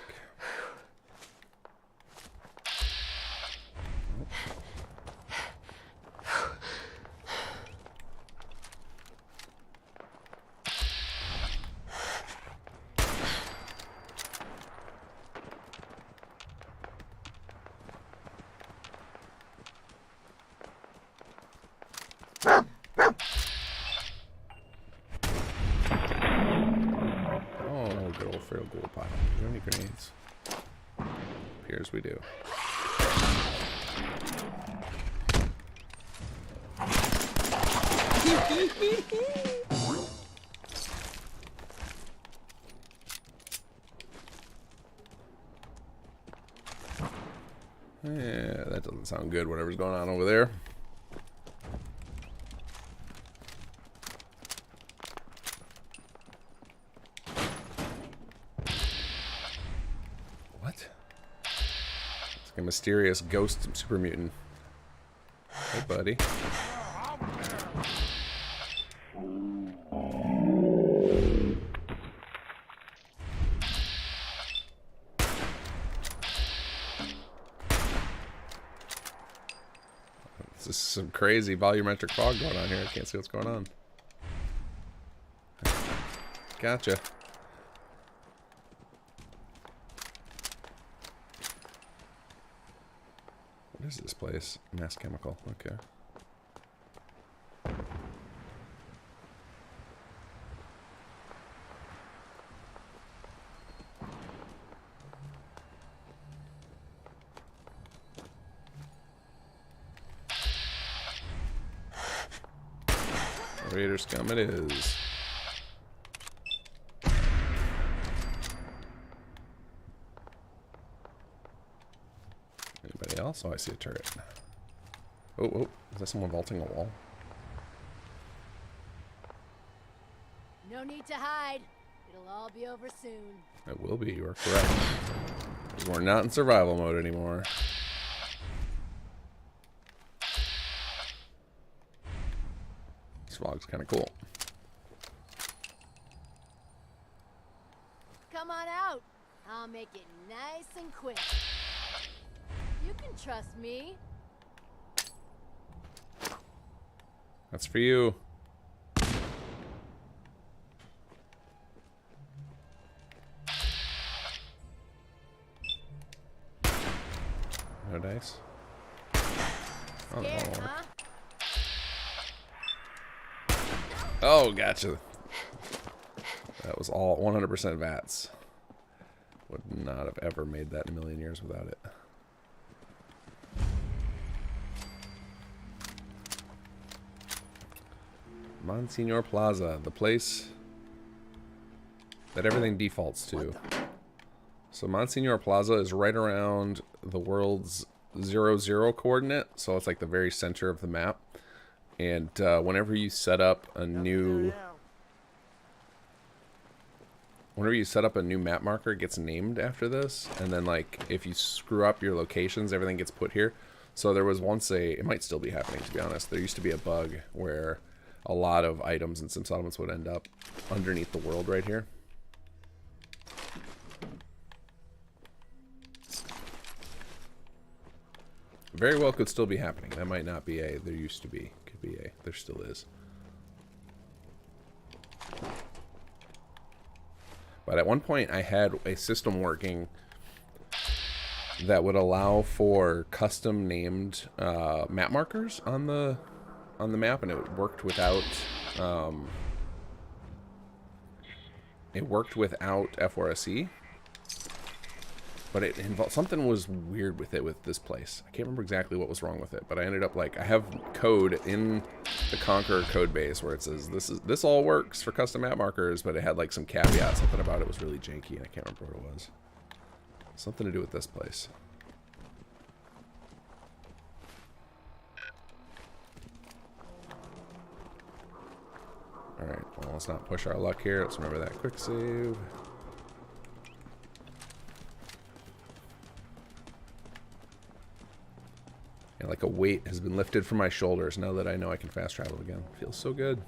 Grenades. Appears we do. Yeah, that doesn't sound good, whatever's going on over there. A mysterious ghost super mutant. Hey, buddy. This is some crazy volumetric fog going on here. I can't see what's going on. Gotcha. What is this place? Mass chemical. Okay. Raider scum it is. else? Oh, I see a turret. Oh, oh, is that someone vaulting a wall? No need to hide. It'll all be over soon. It will be, you are correct. We're not in survival mode anymore. This vlog's kind of cool. Come on out. I'll make it nice and quick. You can trust me. That's for you. No dice. Oh, Scared, no. huh? Oh, gotcha. That was all 100% VATS. Would not have ever made that in a million years without it. Monsignor Plaza, the place that everything defaults to. So Monsignor Plaza is right around the world's 0, coordinate, so it's like the very center of the map. And whenever you set up a new map marker, it gets named after this. And then, like, if you screw up your locations, everything gets put here. So there was once it might still be happening, to be honest. There used to be a bug where a lot of items in Sim Settlements would end up underneath the world right here. Very well could still be happening. That might not be a. There used to be. Could be a. There still is. But at one point, I had a system working that would allow for custom named map markers on the map, and it worked without. It worked without F4SE. But it involved something was weird with it with this place. I can't remember exactly what was wrong with it, but I ended up like I have code in the Conqueror code base where it says this all works for custom map markers, but it had like some caveat, something about it was really janky, and I can't remember what it was. Something to do with this place. All right, well, let's not push our luck here. Let's remember that quick save. Like a weight has been lifted from my shoulders now that I know I can fast travel again. Feels so good.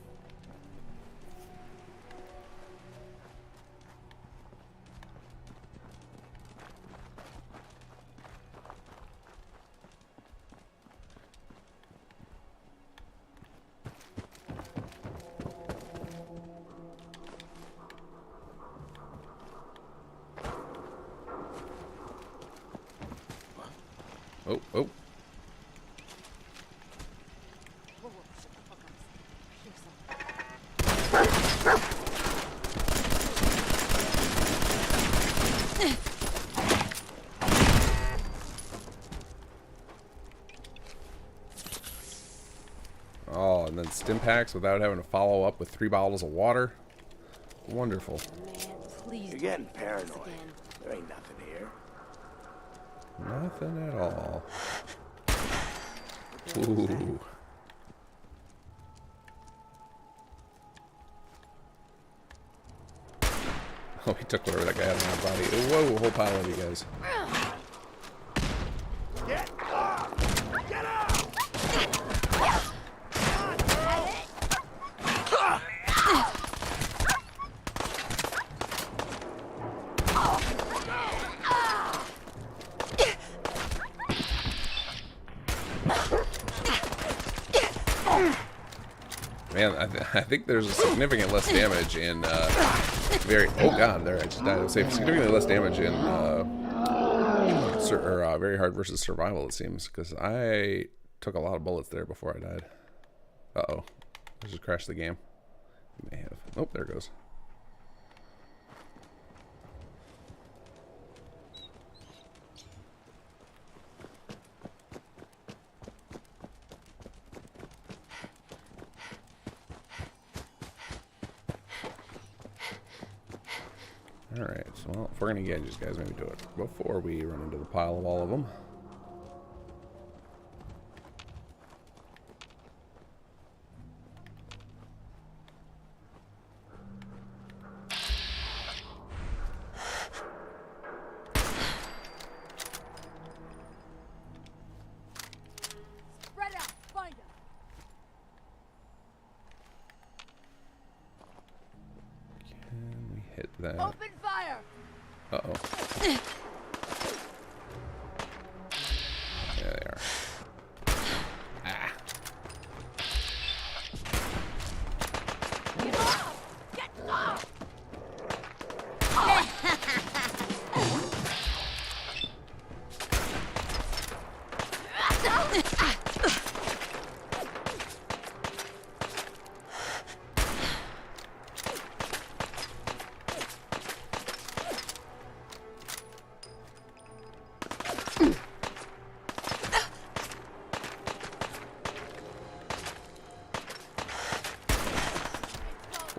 Oh, oh. Oh, and then stim packs without having to follow up with 3 bottles of water. Wonderful. Man, please. You're getting paranoid. There ain't nothing here. Nothing at all. Ooh. Oh, he took whatever that guy had on his body. Whoa, a whole pile of you guys. Get up! Get up! Man, I think there's a significant less damage in very. Oh god, there I just died. I would say significantly less damage in very hard versus survival. It seems because I took a lot of bullets there before I died. Uh-oh, I just crashed the game. May have. Oh, there it goes. Alright, so well, if we're gonna get these guys, maybe do it before we run into the pile of all of them. that. Open fire! Uh-oh. There they are. Ah. Get off!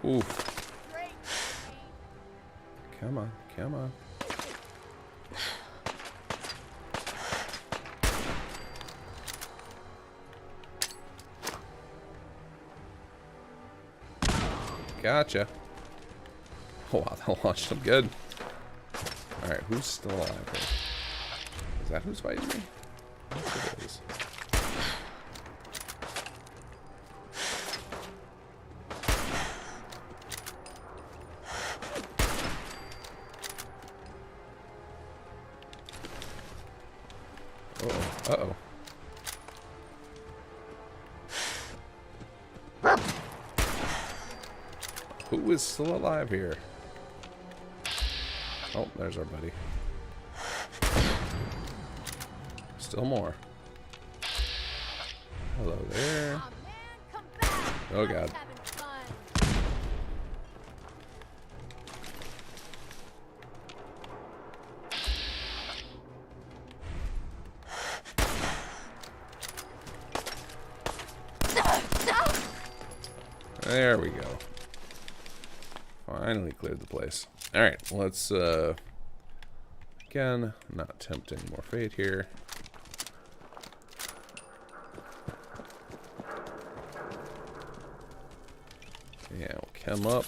Oof. Great. Come on, come on. Gotcha. Oh wow, that launched him good. Alright, who's still alive here? Is that who's fighting me? I think it is. Uh-oh. Uh-oh. Who is still alive here? Oh, there's our buddy. Still more. Hello there. Aw, man, come back! Oh, I was God. having fun. There we go. Finally cleared the place. Alright, let's, again, not tempt any more fate here. Yeah, we'll come up.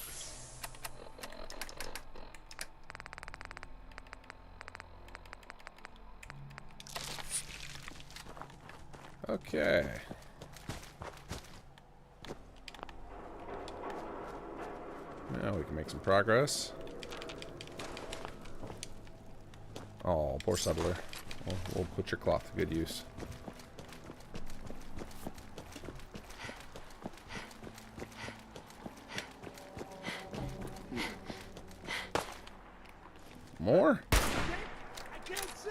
Okay. Now we can make some progress. Oh, poor settler. We'll put your cloth to good use. More? I can't see!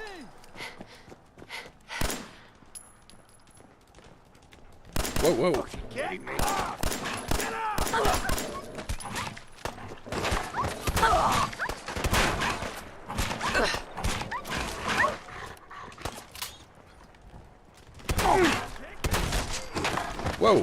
Whoa, whoa. Get off! Get off! Whoa.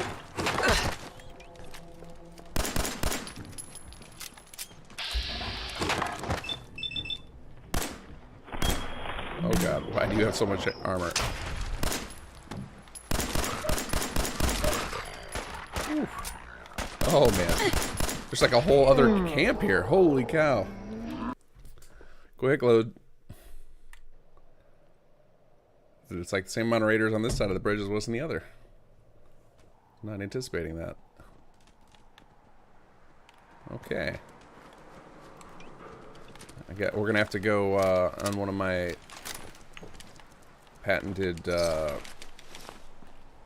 Oh god, why do you have so much armor? Oof. Oh man. There's like a whole other camp here. Holy cow. Quick load. It's like the same amount of raiders on this side of the bridge as was on the other. Not anticipating that. Okay. We're gonna have to go on one of my patented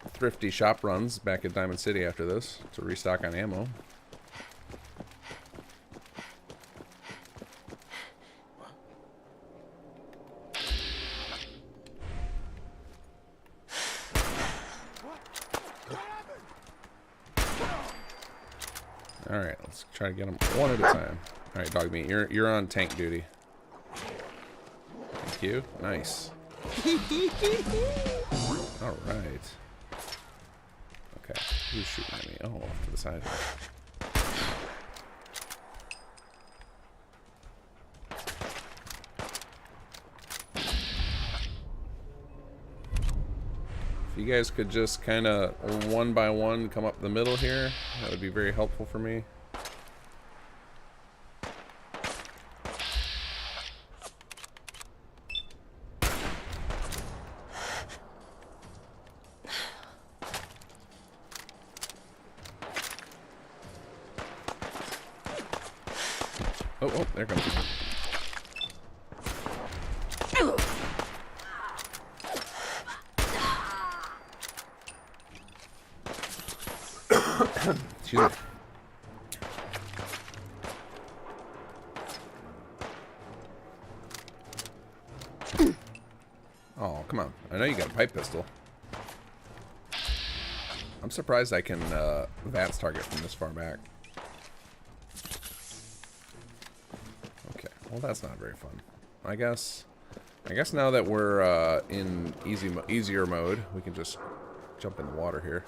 thrifty shop runs back at Diamond City after this to restock on ammo. Alright, let's try to get them one at a time. Alright, dog meat, you're on tank duty. Thank you. Nice. Alright. Okay, who's shooting at me? Oh, off to the side here. If you guys could just kind of one by one come up the middle here, that would be very helpful for me. Oh, oh, there it comes. Excuse me. Oh, come on. I know you got a pipe pistol. I'm surprised I can VATS target from this far back. Okay, well that's not very fun. I guess now that we're in easier mode, we can just jump in the water here.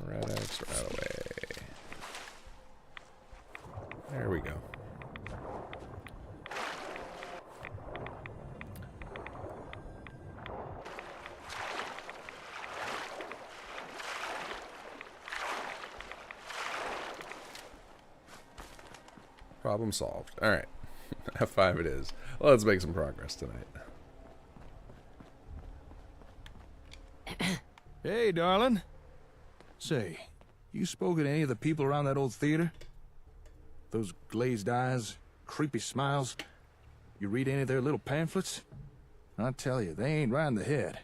Red X right away. There we go. Problem solved. All right. F5 it is. Well, let's make some progress tonight. Hey, darling. Say, you spoken to any of the people around that old theater? Those glazed eyes, creepy smiles. You read any of their little pamphlets? I tell you, they ain't right in the head.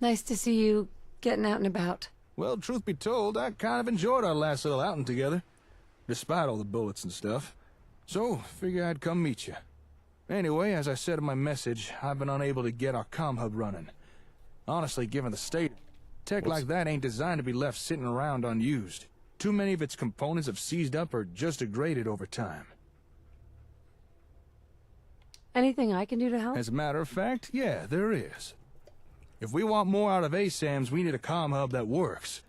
Nice to see you getting out and about. Well, truth be told, I kind of enjoyed our last little outing together, despite all the bullets and stuff. So, figure I'd come meet you. Anyway, as I said in my message, I've been unable to get our comm hub running. Honestly, given the state, tech like that ain't designed to be left sitting around unused. Too many of its components have seized up or just degraded over time. Anything I can do to help? As a matter of fact, yeah, there is. If we want more out of ASAMs, we need a comm hub that works.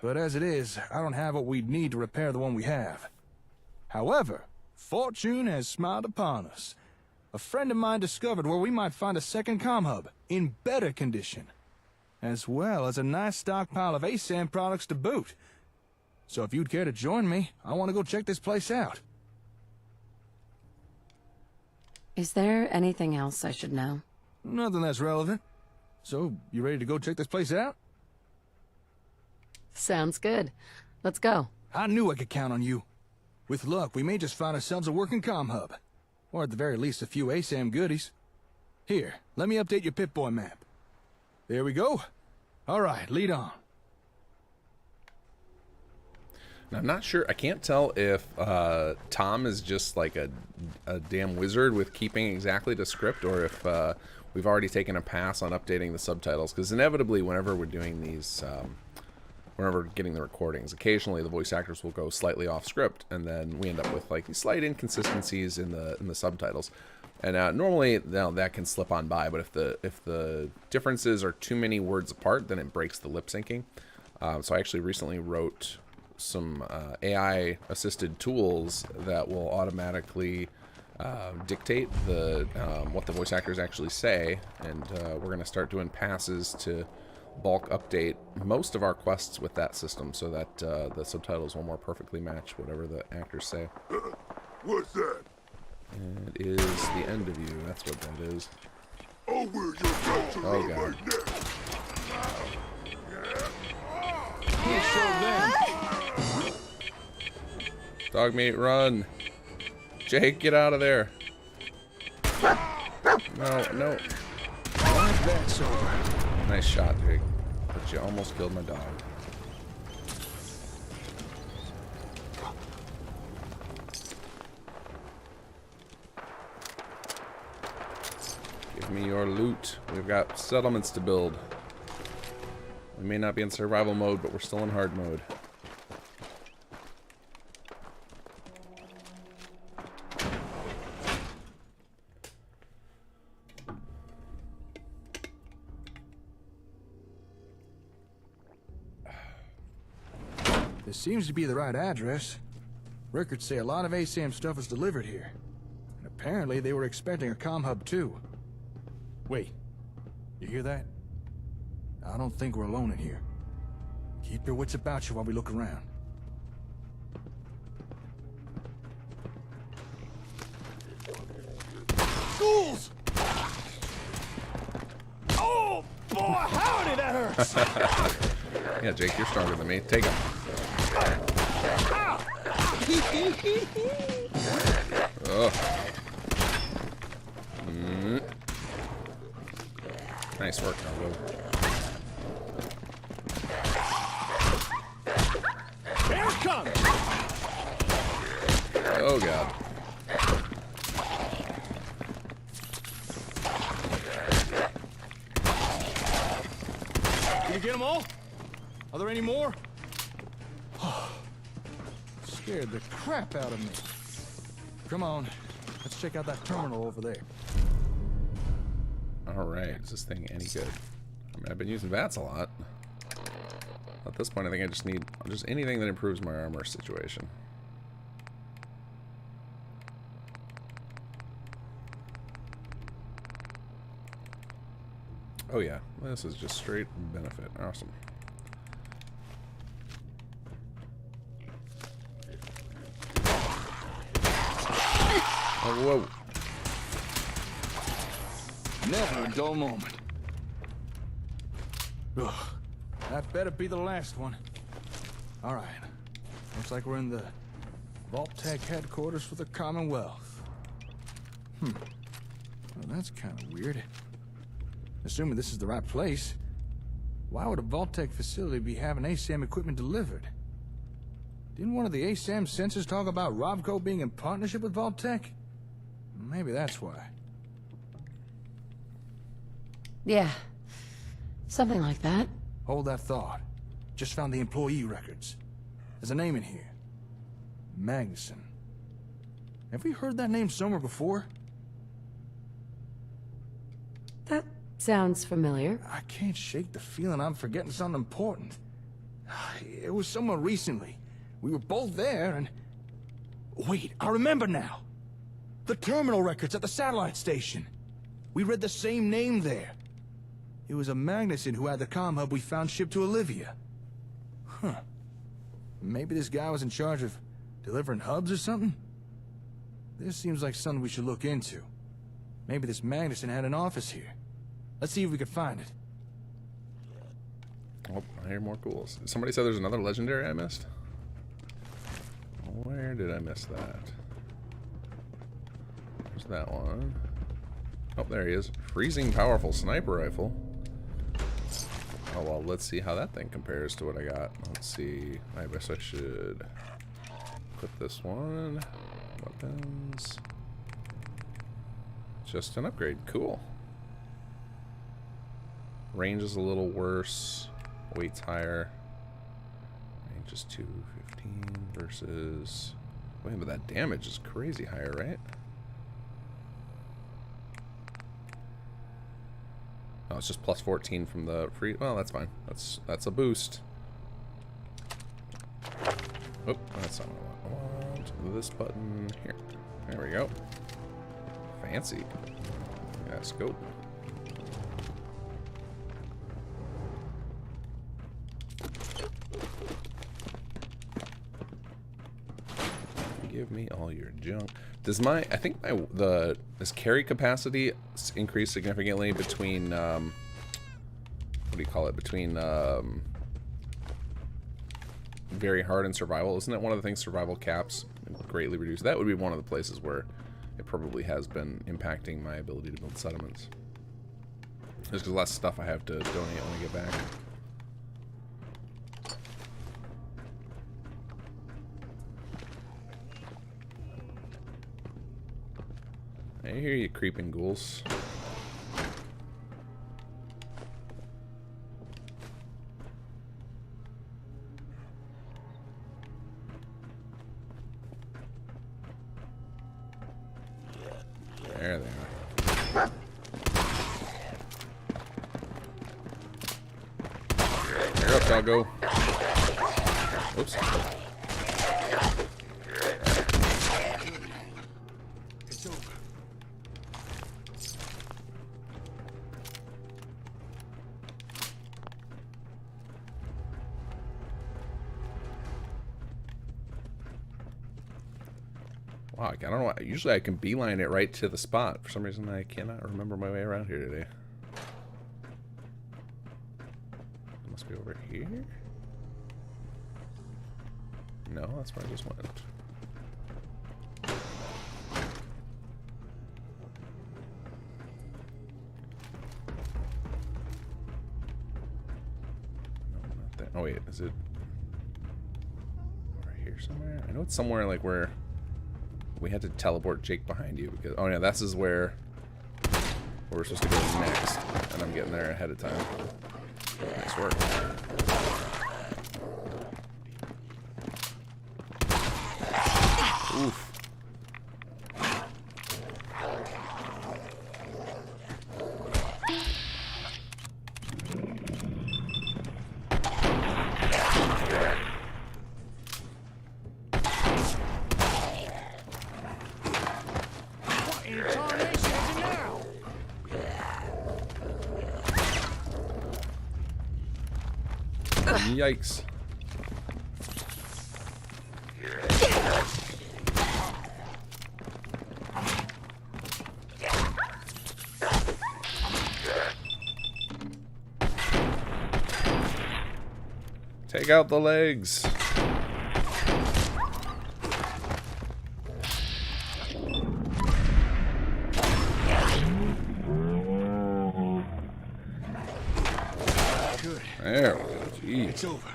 But as it is, I don't have what we'd need to repair the one we have. However, fortune has smiled upon us. A friend of mine discovered where we might find a second comm hub, in better condition. As well as a nice stockpile of ASAM products to boot. So if you'd care to join me, I want to go check this place out. Is there anything else I should know? Nothing that's relevant. So, you ready to go check this place out? Sounds good. Let's go. I knew I could count on you. With luck, we may just find ourselves a working comm hub. Or at the very least, a few ASAM goodies. Here, let me update your Pip-Boy map. There we go. All right, lead on. Now, I'm not sure. I can't tell if Tom is just like a damn wizard with keeping exactly to script, or if we've already taken a pass on updating the subtitles. Because inevitably, whenever we're doing these, whenever we're getting the recordings, occasionally the voice actors will go slightly off script, and then we end up with like these slight inconsistencies in the subtitles. And normally, that can slip on by. But if the differences are too many words apart, then it breaks the lip syncing. So I actually recently wrote some AI assisted tools that will automatically dictate what the voice actors actually say, and we're going to start doing passes to bulk update most of our quests with that system, so that the subtitles will more perfectly match whatever the actors say. What's that? It is the end of you. That's what that is. Over your culture Oh god. Dog meat, run! Jake, get out of there! No. That's over. Nice shot, Jake. But you almost killed my dog. Give me your loot. We've got settlements to build. We may not be in survival mode, but we're still in hard mode. This seems to be the right address. Records say a lot of ASAM stuff was delivered here. And apparently they were expecting a comm hub too. Wait, you hear that? I don't think we're alone in here. Keep your wits about you while we look around. Ghouls! Oh, boy, howdy, that hurts. Yeah, Jake, you're stronger than me. Take him. Oh. Nice work, Congo. Here it comes. Oh, God. Did you get them all? Are there any more? Scared the crap out of me. Come on, let's check out that terminal over there. Alright, is this thing any good? I mean, I've been using VATS a lot. At this point, I think I just need just anything that improves my armor situation. Oh yeah, this is just straight benefit. Awesome. Oh, whoa. Never a dull moment. Ugh, that better be the last one. All right. Looks like we're in the Vault-Tec headquarters for the Commonwealth. Well, that's kind of weird. Assuming this is the right place, why would a Vault-Tec facility be having ASAM equipment delivered? Didn't one of the ASAM sensors talk about Rovco being in partnership with Vault-Tec? Maybe that's why. Yeah. Something like that. Hold that thought. Just found the employee records. There's a name in here. Magnuson. Have we heard that name somewhere before? That sounds familiar. I can't shake the feeling I'm forgetting something important. It was somewhere recently. We were both there and... Wait, I remember now. The terminal records at the satellite station. We read the same name there. It was a Magnuson who had the comm hub we found shipped to Olivia. Huh. Maybe this guy was in charge of delivering hubs or something? This seems like something we should look into. Maybe this Magnuson had an office here. Let's see if we can find it. Oh, I hear more ghouls. Somebody said there's another legendary I missed? Where did I miss that? There's that one. Oh, there he is. Freezing powerful sniper rifle. Oh, well, let's see how that thing compares to what I got. Let's see. I guess I should put this one. Weapons. Just an upgrade. Cool. Range is a little worse. Weight's higher. Range is 215 versus... Wait, but that damage is crazy higher, right? Oh, it's just plus 14 from the free... Well, that's fine. That's a boost. Oh, that's not what I want. This button here. There we go. Fancy. Yeah, scope. Give me all your junk. Does my... I think my... This carry capacity increase significantly between... what do you call it? Between... very hard and survival. Isn't that one of the things survival caps greatly reduced? That would be one of the places where it probably has been impacting my ability to build settlements. Just because less stuff I have to donate when I get back. I hear you, creeping ghouls. There they are. You're up, doggo. Oops. It's over. Wow, I don't know. Usually I can beeline it right to the spot. For some reason, I cannot remember my way around here today. here? No, that's where I just went. No, not there. Oh wait, is it right here somewhere? I know it's somewhere like where we had to teleport Jake behind you because oh yeah, this is where we're supposed to go next, and I'm getting there ahead of time. Nice work. Oof. Yikes. Take out the legs. Good. There we go. Jeez. It's over.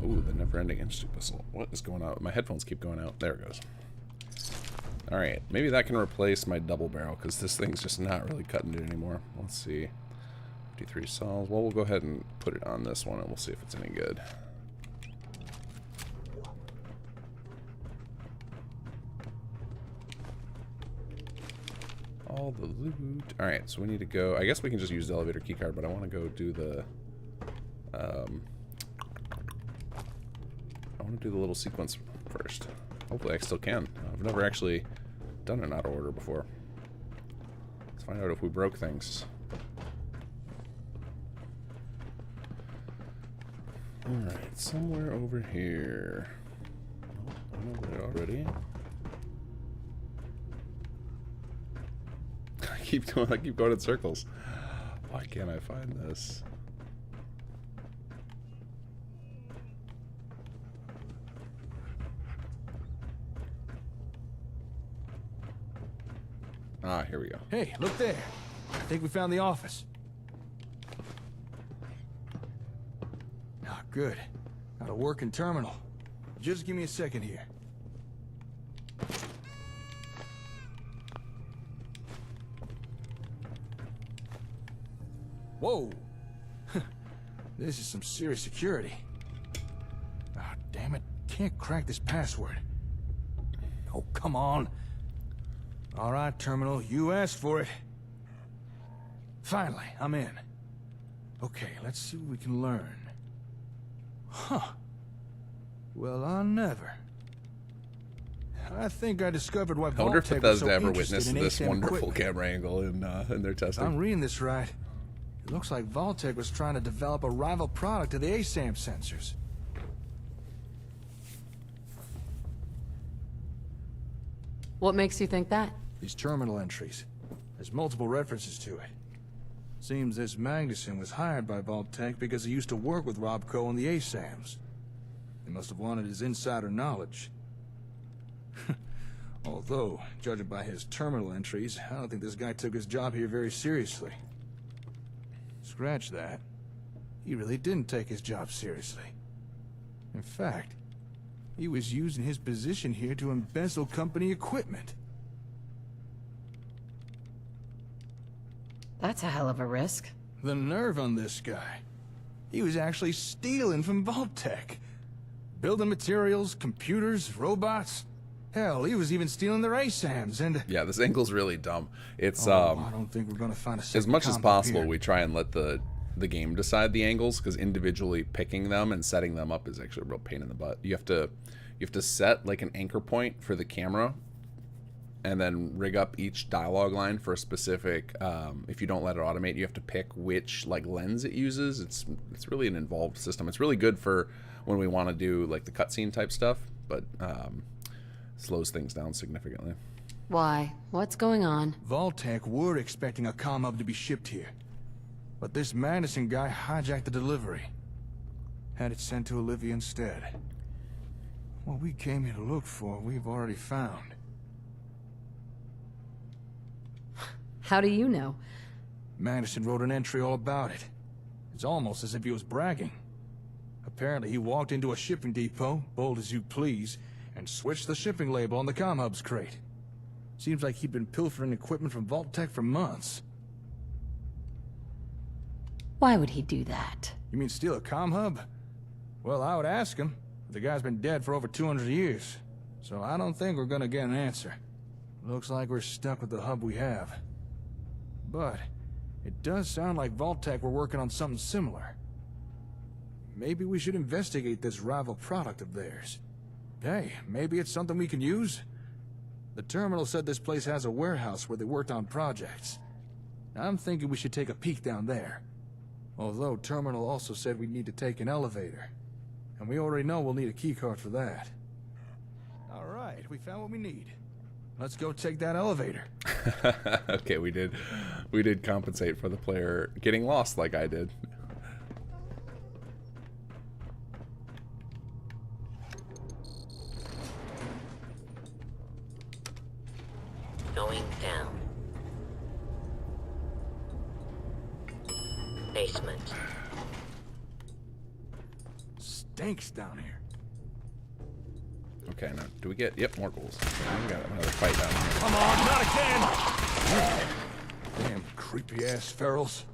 Ooh, the never-ending instant whistle. What is going on? My headphones keep going out. There it goes. Alright, maybe that can replace my double barrel, because this thing's just not really cutting it anymore. Let's see. 53 solves. Well, we'll go ahead and put it on this one, and we'll see if it's any good. All the loot. Alright, so we need to go... I guess we can just use the elevator keycard, but I want to go do the... I want to do the little sequence first. Hopefully I still can. I've never actually done an auto order before. Let's find out if we broke things. Alright, somewhere over here. Oh, I'm over there already. I keep going in circles. Why can't I find this? Ah, here we go. Hey, look there. I think we found the office. Ah, good. Got a working terminal. Just give me a second here. Whoa! This is some serious security. Ah, damn it. Can't crack this password. Oh, come on. All right, terminal. You asked for it. Finally, I'm in. Okay, let's see what we can learn. Huh. Well, I never. I think I discovered why I wonder if Vault-Tec was Bethesda so ever interested witnessed in this ASAM wonderful equipment. camera angle in their If testing. I'm reading this right, it looks like Vault-Tec was trying to develop a rival product to the ASAM sensors. What makes you think that? These terminal entries. There's multiple references to it. Seems this Magnuson was hired by Vault-Tec because he used to work with Robco on the ASAMs. They must have wanted his insider knowledge. Although, judging by his terminal entries, I don't think this guy took his job here very seriously. Scratch that. He really didn't take his job seriously. In fact, he was using his position here to embezzle company equipment. That's a hell of a risk. The nerve on this guy. He was actually stealing from Vault-Tec. Building materials, computers, robots. Hell, he was even stealing their ASAMs and... Yeah, this angle's really dumb. It's I don't think we're gonna find a second as much as combo possible here. we try and let the game decide the angles, because individually picking them and setting them up is actually a real pain in the butt. You have to set like an anchor point for the camera and then rig up each dialogue line for a specific if you don't let it automate, you have to pick which like lens it uses. It's really an involved system. It's really good for when we want to do like the cutscene type stuff, but slows things down significantly. Why? What's going on? Vault-Tec were expecting a comm hub to be shipped here. But this Madison guy hijacked the delivery. Had it sent to Olivia instead. What we came here to look for, we've already found. How do you know? Madison wrote an entry all about it. It's almost as if he was bragging. Apparently he walked into a shipping depot, bold as you please, and switched the shipping label on the comm-hub's crate. Seems like he'd been pilfering equipment from Vault-Tec for months. Why would he do that? You mean steal a comm-hub? Well, I would ask him. The guy's been dead for over 200 years, so I don't think we're gonna get an answer. Looks like we're stuck with the hub we have. But it does sound like Vault-Tec were working on something similar. Maybe we should investigate this rival product of theirs. Hey, maybe it's something we can use? The terminal said this place has a warehouse where they worked on projects. I'm thinking we should take a peek down there. Although terminal also said we'd need to take an elevator. And we already know we'll need a keycard for that. All right, we found what we need. Let's go take that elevator. Okay, we did compensate for the player getting lost like I did. Going down. Basement. Stinks down here. Okay, now do we get? Yep, more ghouls. We got another fight down here. Come on, not again! Damn creepy ass ferals.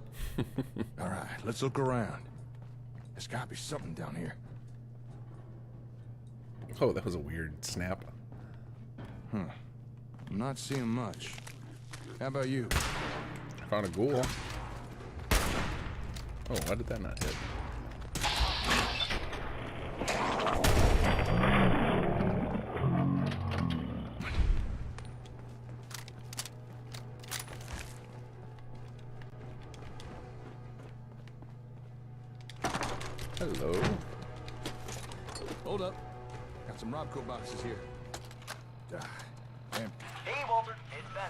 All right, let's look around. There's gotta be something down here. Oh, that was a weird snap. I'm not seeing much. How about you? I found a ghoul. Oh, why did that not hit? Hello. Hold up. Got some Robco boxes here. Damn. Hey, Walter. It's Ben.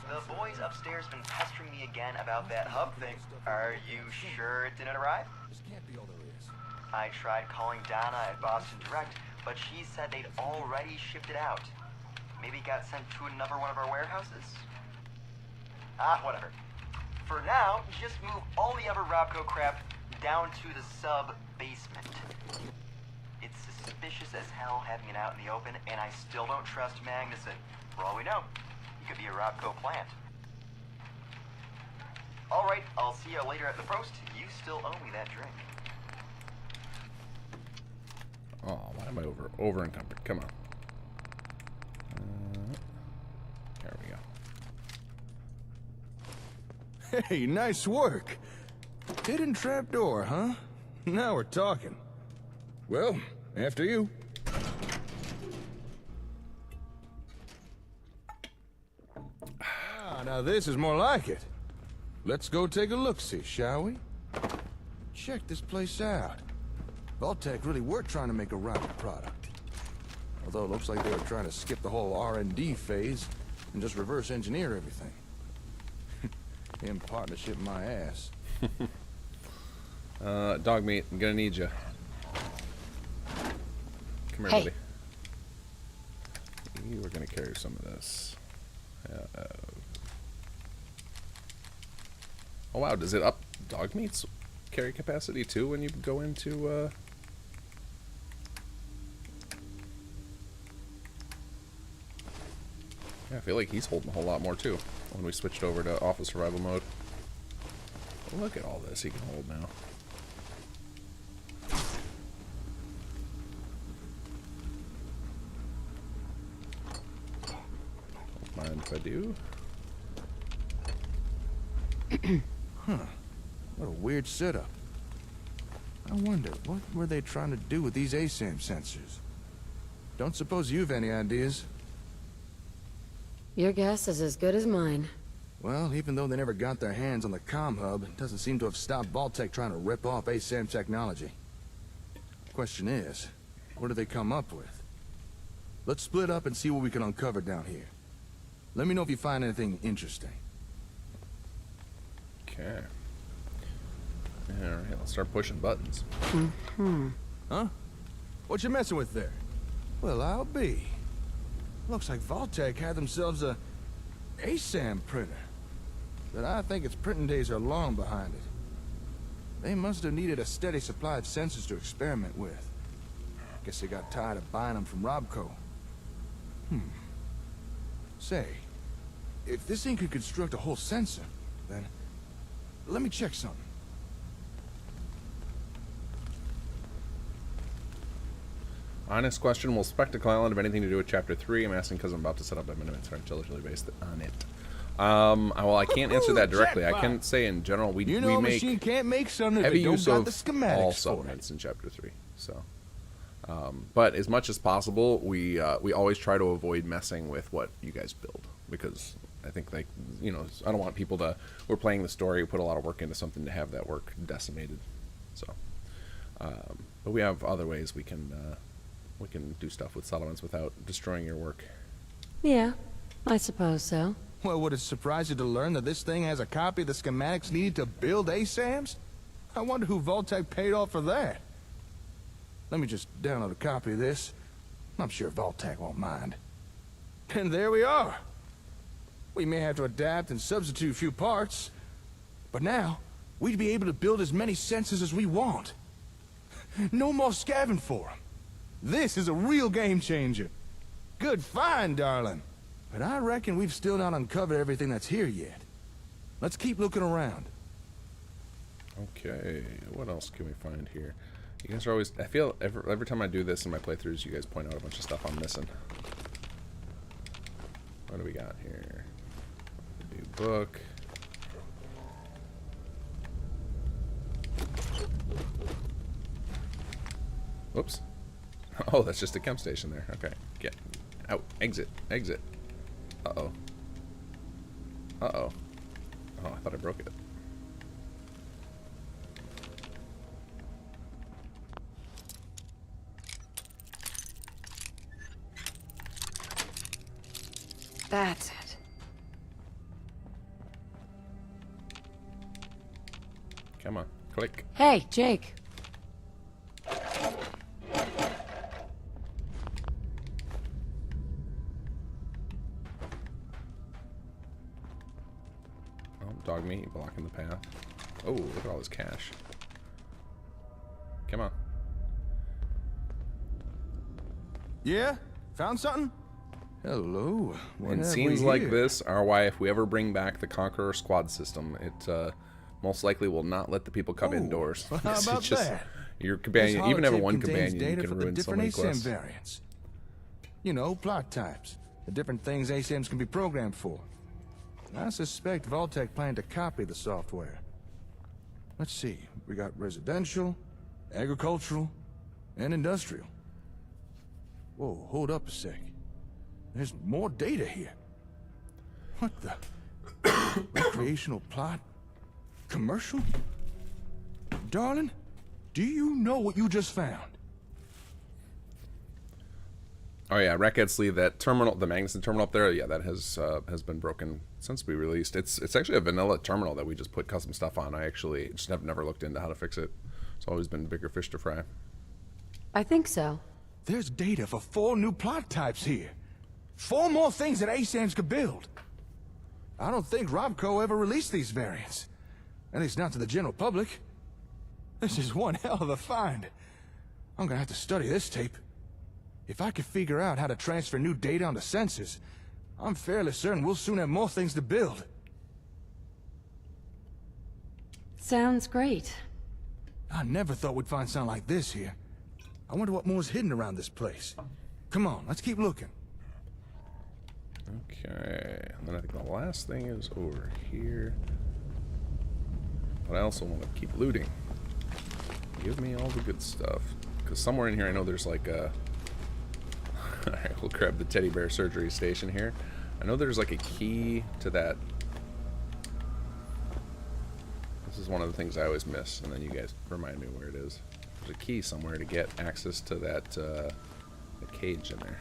The boys upstairs been pestering me again about that hub thing. Are you sure it didn't arrive? This can't be all there is. I tried calling Donna at Boston Direct, but she said they'd already shipped it out. Maybe it got sent to another one of our warehouses? Ah, whatever. For now, just move all the other Robco crap down to the sub-basement. It's suspicious as hell having it out in the open, and I still don't trust Magnuson. For all we know, he could be a Robco plant. Alright, I'll see you later at the Prost. You still owe me that drink. Oh, why am I over encumbered? Come on. There we go. Hey, nice work. Hidden trapdoor, huh? Now we're talking. Well, after you. Ah, now this is more like it. Let's go take a look-see, shall we? Check this place out. Vault-Tec really were trying to make a rival product. Although it looks like they were trying to skip the whole R&D phase and just reverse engineer everything. In partnership, my ass. Dog meat, I'm gonna need you. Come here, Hey. buddy. You are gonna carry some of this. Oh wow, does it up dog meat's carry capacity too when you go into Yeah, I feel like he's holding a whole lot more too when we switched over to Awful Survival mode. Oh, look at all this he can hold now. Don't mind if I do. Huh. What a weird setup. I wonder, what were they trying to do with these ASAM sensors? Don't suppose you've any ideas? Your guess is as good as mine. Well, even though they never got their hands on the comm hub, it doesn't seem to have stopped Vault-Tec trying to rip off ASAM technology. Question is, what do they come up with? Let's split up and see what we can uncover down here. Let me know if you find anything interesting. Okay. Alright, let's start pushing buttons. Huh? What you messing with there? Well, I'll be. Looks like Vault-Tec had themselves a ASAM printer. But I think its printing days are long behind it. They must have needed a steady supply of sensors to experiment with. Guess they got tired of buying them from Robco. Say, if this thing could construct a whole sensor, then let me check something. Honest question, will Spectacle Island have anything to do with Chapter 3? I'm asking because I'm about to set up a minimum intelligently based on it. Well, I can't answer that directly. I can say in general, we make machine can't make something heavy that use don't got of the schematics all for it. supplements in Chapter 3. So, but as much as possible, we always try to avoid messing with what you guys build, because I think, like, you know, I don't want people to, we're playing the story, we put a lot of work into something to have that work decimated. So, but we have other ways we can do stuff with settlements without destroying your work. Yeah, I suppose so. Well, would it surprise you to learn that this thing has a copy of the schematics needed to build ASAMs? I wonder who Vault-Tec paid off for that. Let me just download a copy of this. I'm sure Vault-Tec won't mind. And there we are. We may have to adapt and substitute a few parts, but now we'd be able to build as many sensors as we want. No more scavenging for them. This is a real game changer. Good find, darling. But I reckon we've still not uncovered everything that's here yet. Let's keep looking around. Okay, what else can we find here? You guys are always, I feel every time I do this in my playthroughs, you guys point out a bunch of stuff I'm missing. What do we got here? New book. Whoops. Oh, that's just a chem station there. Okay, get out. Exit. Exit. Uh-oh. Uh-oh. Oh, I thought I broke it. That's it. Come on. Click. Hey, Jake. Dog meat blocking the path. Oh, look at all this cash. Come on. Yeah? Found something? Hello. In scenes like this are why, if we ever bring back the Conqueror squad system, it most likely will not let the people come indoors. Well, how about that? Your companion, even having one companion, you data can for the ruin so different many ASAM quests. variants. You know, plot types. The different things ASAMs can be programmed for. I suspect Vault-Tec planned to copy the software. Let's see. We got residential, agricultural, and industrial. Whoa, hold up a sec. There's more data here. What the? Recreational plot? Commercial? Darling, do you know what you just found? Oh yeah, Rackhead Sleeve, that terminal, the Magnuson terminal up there, yeah, that has been broken since we released. It's actually a vanilla terminal that we just put custom stuff on. I actually just have never looked into how to fix it. It's always been bigger fish to fry. I think so. There's data for 4 new plot types here. 4 more things that ASAMs could build. I don't think Robco ever released these variants. At least not to the general public. This is one hell of a find. I'm gonna have to study this tape. If I could figure out how to transfer new data onto sensors, I'm fairly certain we'll soon have more things to build. Sounds great. I never thought we'd find something like this here. I wonder what more's hidden around this place. Come on, let's keep looking. Okay, and then I think the last thing is over here. But I also want to keep looting. Give me all the good stuff. Because somewhere in here I know there's like a... Alright, we'll grab the teddy bear surgery station here. I know there's like a key to that. This is one of the things I always miss, and then you guys remind me where it is. There's a key somewhere to get access to that the cage in there.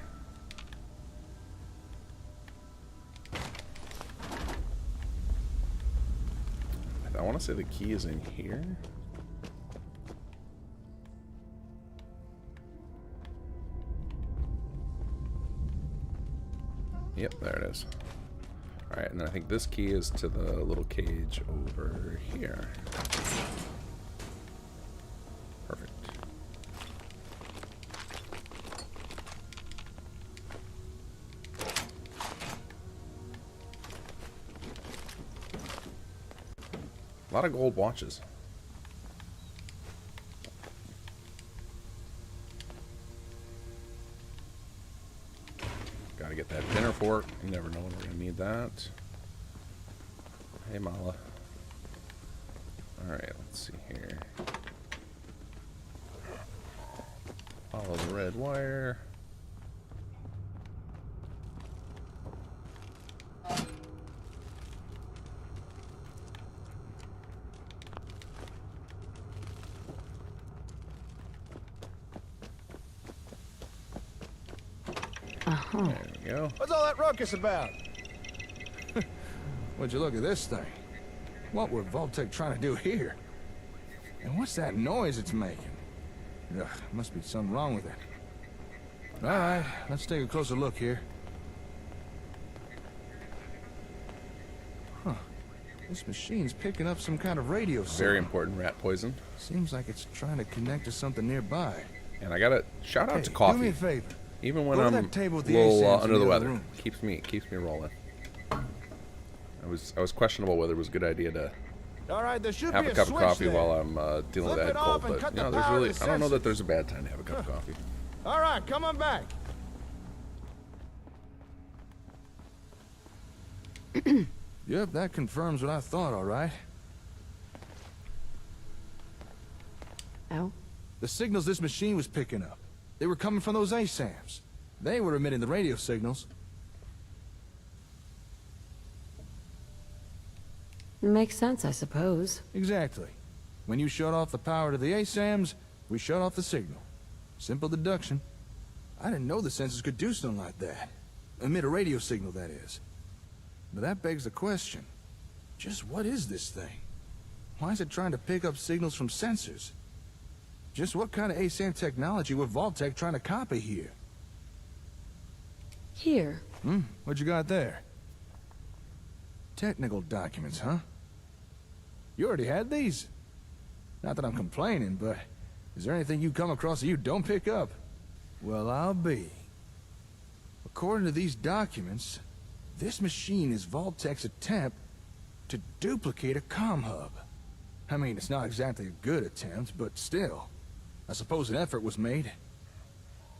I want to say the key is in here. Yep, there it is. Alright, and then I think this key is to the little cage over here. Perfect. A lot of gold watches. Gotta get that dinner fork. You never know when we're gonna need that. Hey, Mala. Alright, let's see here. Follow the red wire. There we go. What's all that ruckus about? Would you look at this thing? What were Vault-Tec trying to do here? And what's that noise it's making? Ugh, must be something wrong with it. All right, let's take a closer look here. Huh. This machine's picking up some kind of radio signal. Very important rat poison. Seems like it's trying to connect to something nearby. And I gotta shout out to coffee. Do me a favor. Even when Go to I'm that table with the a little A-Sams under in the the other weather, room. keeps me rolling. I was questionable whether it was a good idea to All right, there should have be a cup of switch coffee there. while I'm dealing with Flip that it cold, off and but cut you the know, there's power to really the I don't know that sensors. there's a bad time to have a cup of coffee. All right, come on back. Yep, that confirms what I thought, all right. Oh? The signals this machine was picking up, they were coming from those A-Sams. They were emitting the radio signals. Makes sense, I suppose. Exactly. When you shut off the power to the A-Sams, we shut off the signal. Simple deduction. I didn't know the sensors could do something like that. Emit a radio signal, that is. But that begs the question. Just what is this thing? Why is it trying to pick up signals from sensors? Just what kind of A-Sam technology were Vault-Tec trying to copy here? Here. What you got there? Technical documents, huh? You already had these? Not that I'm complaining, but is there anything you come across that you don't pick up? Well, I'll be. According to these documents, this machine is Vault-Tec's attempt to duplicate a comm hub. I mean, it's not exactly a good attempt, but still. I suppose an effort was made.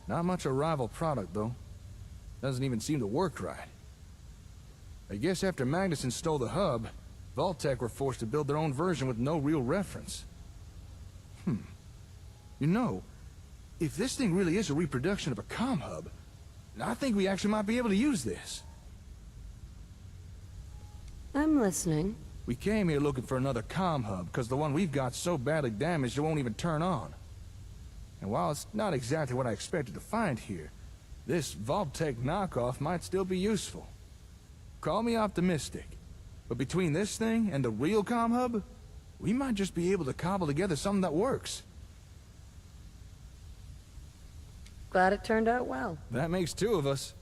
Not much a rival product, though. Doesn't even seem to work right. I guess after Magnuson stole the hub, Vault-Tec were forced to build their own version with no real reference. You know, if this thing really is a reproduction of a comm hub, I think we actually might be able to use this. I'm listening. We came here looking for another comm hub, because the one we've got's so badly damaged it won't even turn on. And while it's not exactly what I expected to find here, this Vault-Tec knockoff might still be useful. Call me optimistic, but between this thing and the real comm hub, we might just be able to cobble together something that works. Glad it turned out well. That makes two of us.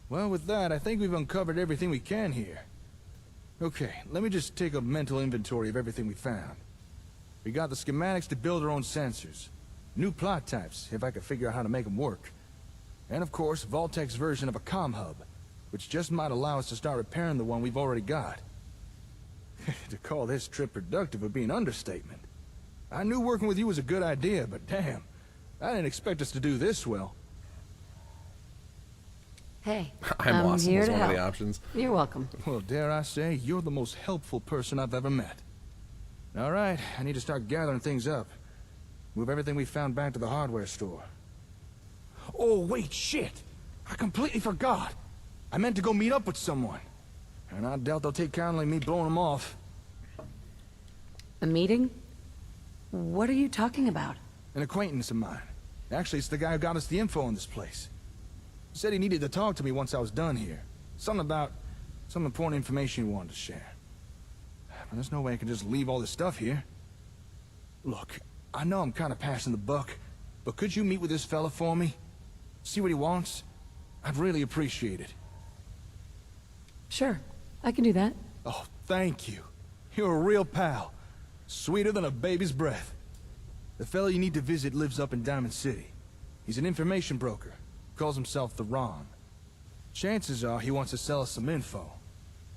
Well, with that, I think we've uncovered everything we can here. Okay, let me just take a mental inventory of everything we found. We got the schematics to build our own sensors. New plot types, if I could figure out how to make them work. And of course, Vault-Tec's version of a comm hub, which just might allow us to start repairing the one we've already got. To call this trip productive would be an understatement. I knew working with you was a good idea, but damn, I didn't expect us to do this well. Hey, I'm lost here was to one of help. the options. You're welcome. Well, dare I say, you're the most helpful person I've ever met. All right, I need to start gathering things up. Move everything we found back to the hardware store. Oh, wait, shit! I completely forgot! I meant to go meet up with someone. And I doubt they'll take kindly me blowing them off. A meeting? What are you talking about? An acquaintance of mine. Actually, it's the guy who got us the info on this place. He said he needed to talk to me once I was done here. Something about some important information he wanted to share. But there's no way I can just leave all this stuff here. Look, I know I'm kind of passing the buck, but could you meet with this fella for me? See what he wants? I'd really appreciate it. Sure, I can do that. Oh, thank you. You're a real pal. Sweeter than a baby's breath. The fellow you need to visit lives up in Diamond City. He's an information broker. Calls himself the Ron. Chances are he wants to sell us some info.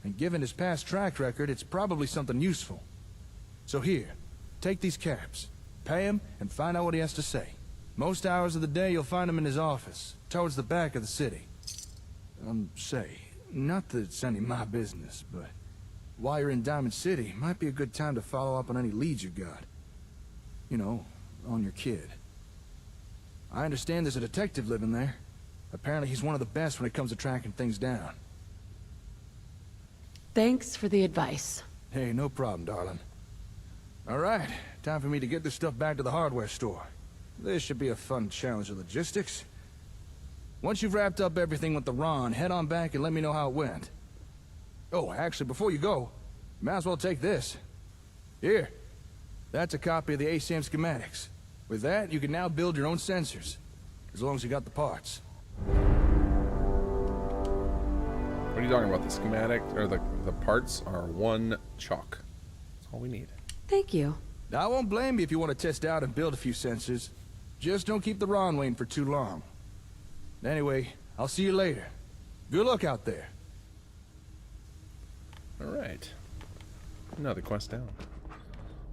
And given his past track record, it's probably something useful. So here, take these caps. Pay him and find out what he has to say. Most hours of the day you'll find him in his office, towards the back of the city. Say, not that it's any of my business, but while you're in Diamond City, might be a good time to follow up on any leads you got. You know, on your kid. I understand there's a detective living there. Apparently he's one of the best when it comes to tracking things down. Thanks for the advice. Hey, no problem, darling. All right, time for me to get this stuff back to the hardware store. This should be a fun challenge of logistics. Once you've wrapped up everything with the Ron, head on back and let me know how it went. Oh, actually, before you go, you might as well take this. Here. That's a copy of the ASAM schematics. With that, you can now build your own sensors. As long as you got the parts. What are you talking about? The schematic, or the parts are one chalk. That's all we need. Thank you. I won't blame you if you want to test out and build a few sensors. Just don't keep the Ron waiting for too long. Anyway, I'll see you later. Good luck out there. Alright. Another quest down.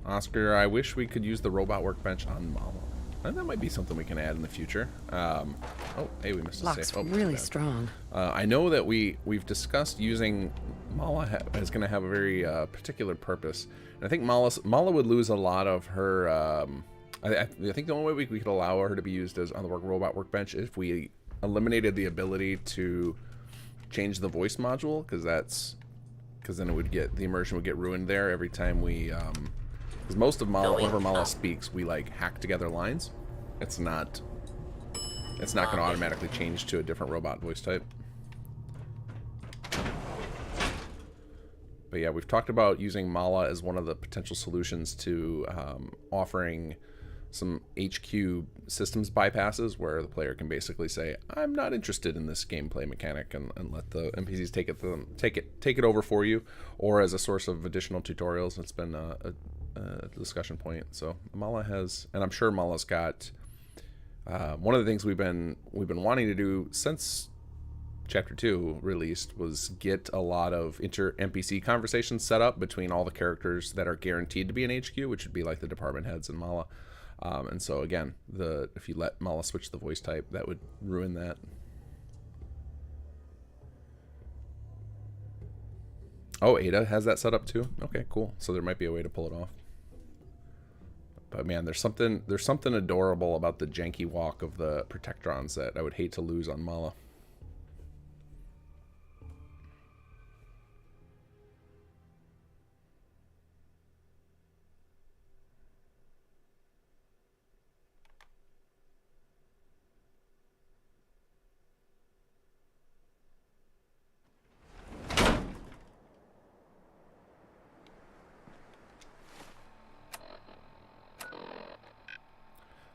Oscar, I wish we could use the robot workbench on Mala. And that might be something we can add in the future. Oh, hey, we missed a Lock's save. Oh, really strong. I know that we've discussed using Mala is going to have a very particular purpose. And I think Mala would lose a lot of her... I think the only way we could allow her to be used as on the robot workbench is if we eliminated the ability to change the voice module, because then it would get, the immersion would get ruined there every time we... Because most of Mala, whenever Mala speaks, we like hack together lines. It's not going to automatically change to a different robot voice type. But yeah, we've talked about using Mala as one of the potential solutions to offering some HQ systems bypasses, where the player can basically say, "I'm not interested in this gameplay mechanic," and let the NPCs take it over for you, or as a source of additional tutorials. It's been a discussion point. So Mala has, and I'm sure Mala's got one of the things we've been wanting to do since Chapter 2 released was get a lot of inter-NPC conversations set up between all the characters that are guaranteed to be in HQ, which would be like the department heads in Mala. And so again, if you let Mala switch the voice type, that would ruin that. Oh, Ada has that set up too? Okay, cool. So there might be a way to pull it off. But man, there's something adorable about the janky walk of the Protectrons that I would hate to lose on Mala.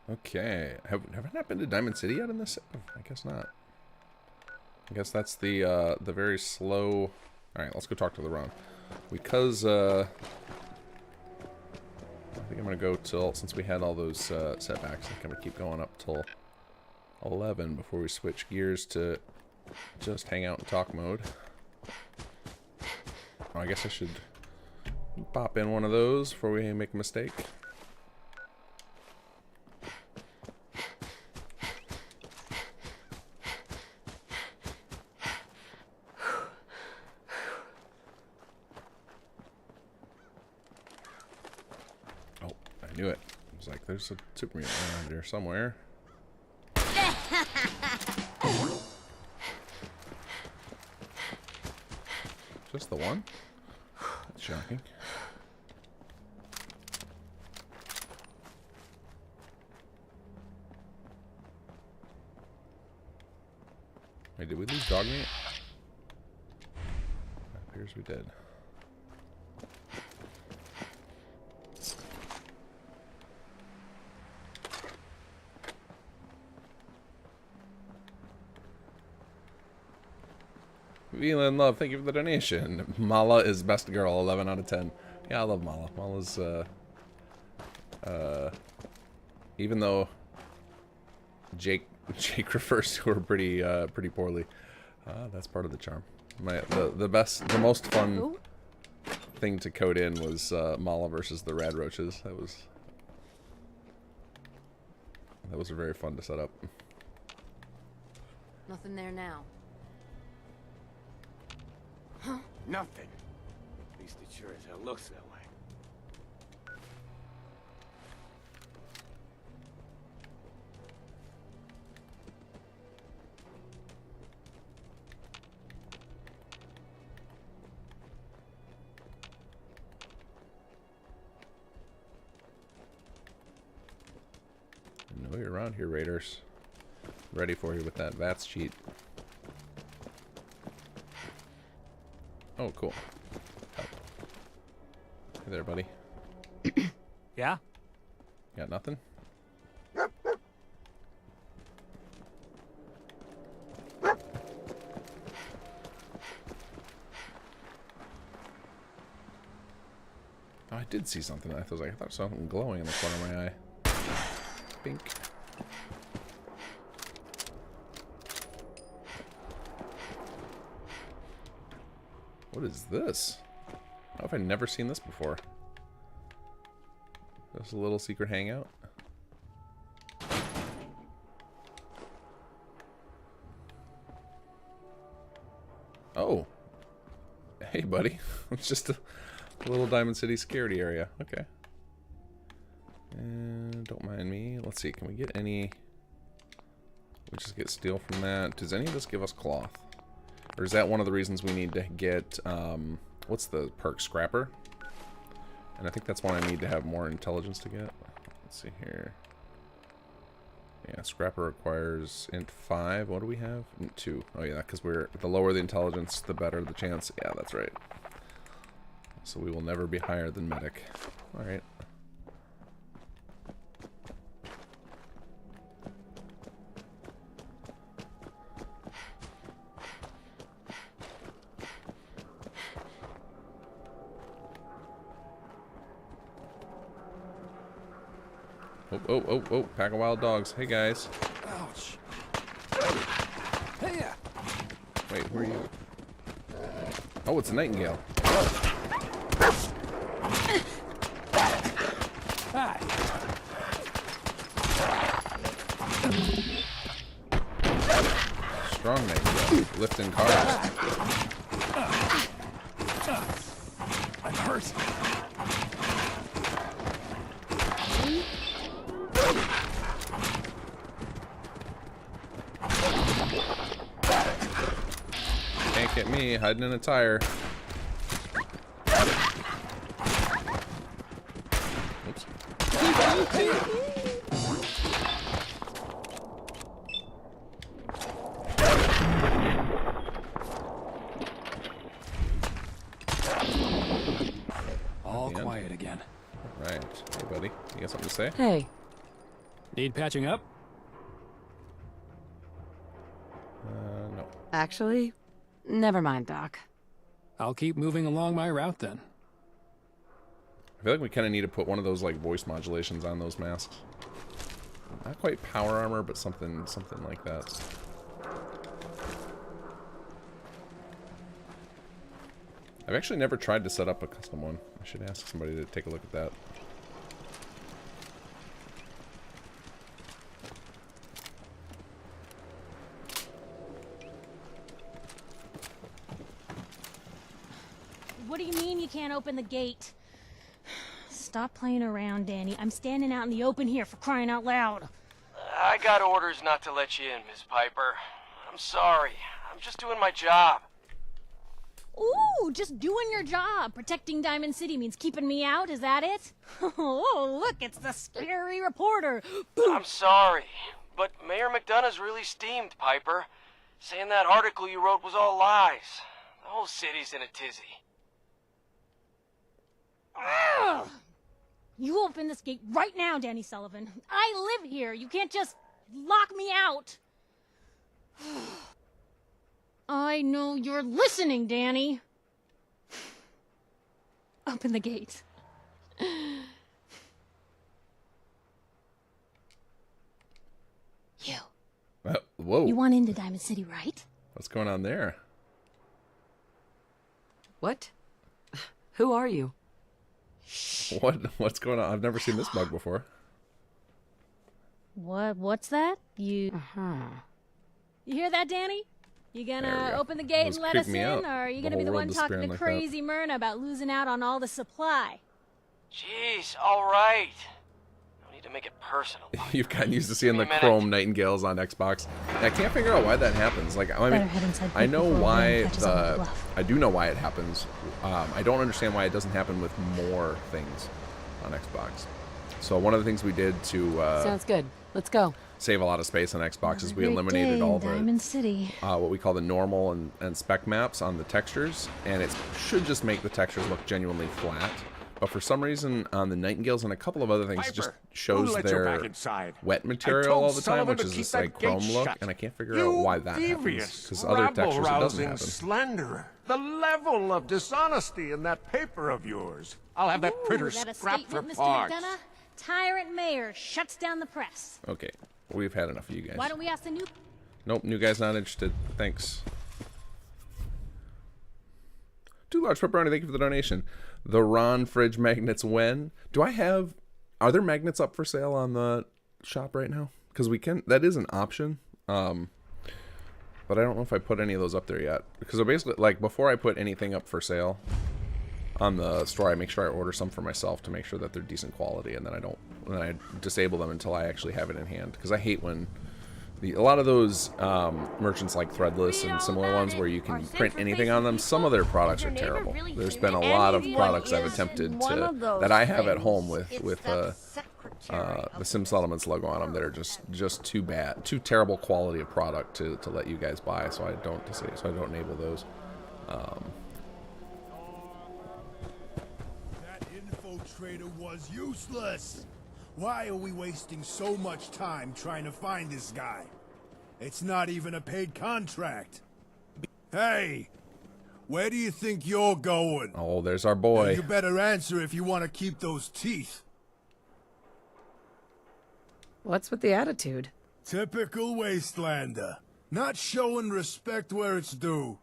Okay, have I not been to Diamond City yet in this? Oh, I guess not. I guess that's the very slow. All right, let's go talk to the Ron, because I think I'm gonna go till, since we had all those setbacks, I think I'm gonna keep going up till 11 before we switch gears to just hang out and talk mode. Oh, I guess I should pop in one of those before we make a mistake. Knew it. I was like, there's a Superman around here somewhere. Just the one? That's shocking. Wait, did we lose dog meat? It appears we did. Velan Love, thank you for the donation. Mala is best girl, 11 out of 10. Yeah, I love Mala. Mala's, even though Jake refers to her pretty poorly, that's part of the charm. The most fun thing to code in was Mala versus the Rad Roaches. That was very fun to set up. Nothing there now. Huh? Nothing. At least it sure as hell looks that way. I know you're around here, Raiders. Ready for you with that VATS cheat. Oh, cool. Oh. Hey there, buddy. Yeah? Got nothing? Oh, I did see something. I thought something glowing in the corner of my eye. Pink. What is this? How have I never seen this before? There's a little secret hangout. Oh. Hey, buddy. It's just a little Diamond City security area. Okay. Don't mind me. Let's see. Can we get any... We just get steel from that. Does any of this give us cloth? Or is that one of the reasons we need to get... what's the perk? Scrapper? And I think that's one I need to have more intelligence to get. Let's see here. Yeah, Scrapper requires int 5. What do we have? Int 2. Oh yeah, because the lower the intelligence, the better the chance. Yeah, that's right. So we will never be higher than medic. Alright. Oh, pack of wild dogs. Hey, guys. Ouch. Hey, yeah. Wait, who are you? Oh, it's a nightingale. Hi. Strong nightingale. Lifting cars. I'm hurt. Can't get me hiding in a tire. Oops. All quiet again. Right. Hey, buddy. You got something to say? Hey. Need patching up? No. Actually, never mind, Doc. I'll keep moving along my route then. I feel like we kind of need to put one of those like voice modulations on those masks. Not quite power armor, but something like that. I've actually never tried to set up a custom one. I should ask somebody to take a look at that. What do you mean you can't open the gate? Stop playing around, Danny. I'm standing out in the open here, for crying out loud. I got orders not to let you in, Miss Piper. I'm sorry. I'm just doing my job. Ooh, just doing your job. Protecting Diamond City means keeping me out, is that it? Oh, look, it's the scary reporter. I'm sorry, but Mayor McDonough's really steamed, Piper. Saying that article you wrote was all lies. The whole city's in a tizzy. Ugh. You open this gate right now, Danny Sullivan. I live here. You can't just lock me out. I know you're listening, Danny. Open the gate. You. Whoa. You want into Diamond City, right? What's going on there? What? Who are you? What's going on? I've never seen this mug before. What's that? You hear that, Danny? You gonna open the gate and let us in, or are you gonna be the one talking to crazy Myrna about losing out on all the supply? Jeez, all right. No need to make it personal. You've gotten used to seeing the chrome nightingales on Xbox. I can't figure out why that happens. Like, I mean, I know why I do know why it happens. I don't understand why it doesn't happen with more things on Xbox. So one of the things we did to sounds good. Let's go. Save a lot of space on Xbox is we eliminated all the Diamond City. what we call the normal and spec maps on the textures, and it should just make the textures look genuinely flat. But for some reason, on the Nightingales and a couple of other things, it just shows their wet material all the time, which is this like chrome look, and I can't figure out why that happens. Because other textures, it doesn't happen. Slenderer. The level of dishonesty in that paper of yours. I'll have that printer scrapped for parts. McDonough? Tyrant mayor shuts down the press. Okay, we've had enough of you guys. Why don't we ask the new... Nope, new guy's not interested. Thanks. 2 large pepperoni, thank you for the donation. The Ron fridge magnets when? Do I have... Are there magnets up for sale on the shop right now? Because we can... That is an option. But I don't know if I put any of those up there yet. Because basically, like, before I put anything up for sale on the store, I make sure I order some for myself to make sure that they're decent quality, and then I disable them until I actually have it in hand. Because I hate when... A lot of those merchants like Threadless and similar ones where you can print anything on them, some of their products are terrible. There's been a lot of products I've attempted to that I have at home with the Sim Settlements logo on them that are just too bad, too terrible quality of product to let you guys buy. So I don't enable those. That infiltrator was useless. Why are we wasting so much time trying to find this guy? It's not even a paid contract. Hey, where do you think you're going? Oh, there's our boy. You better answer if you want to keep those teeth. What's with the attitude? Typical wastelander. Not showing respect where it's due.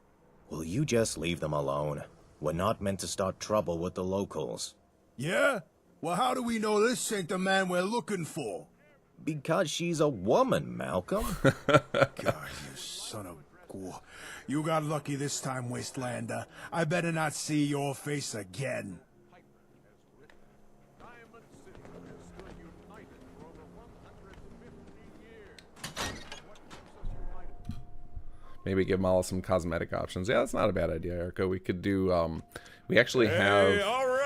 Will you just leave them alone? We're not meant to start trouble with the locals. Yeah? Well, how do we know this ain't the man we're looking for? Because she's a woman, Malcolm. God, you son of... You got lucky this time, Wastelander. I better not see your face again. Maybe give Mala some cosmetic options. Yeah, that's not a bad idea, Erica. We could do, we actually have... Hey, all right!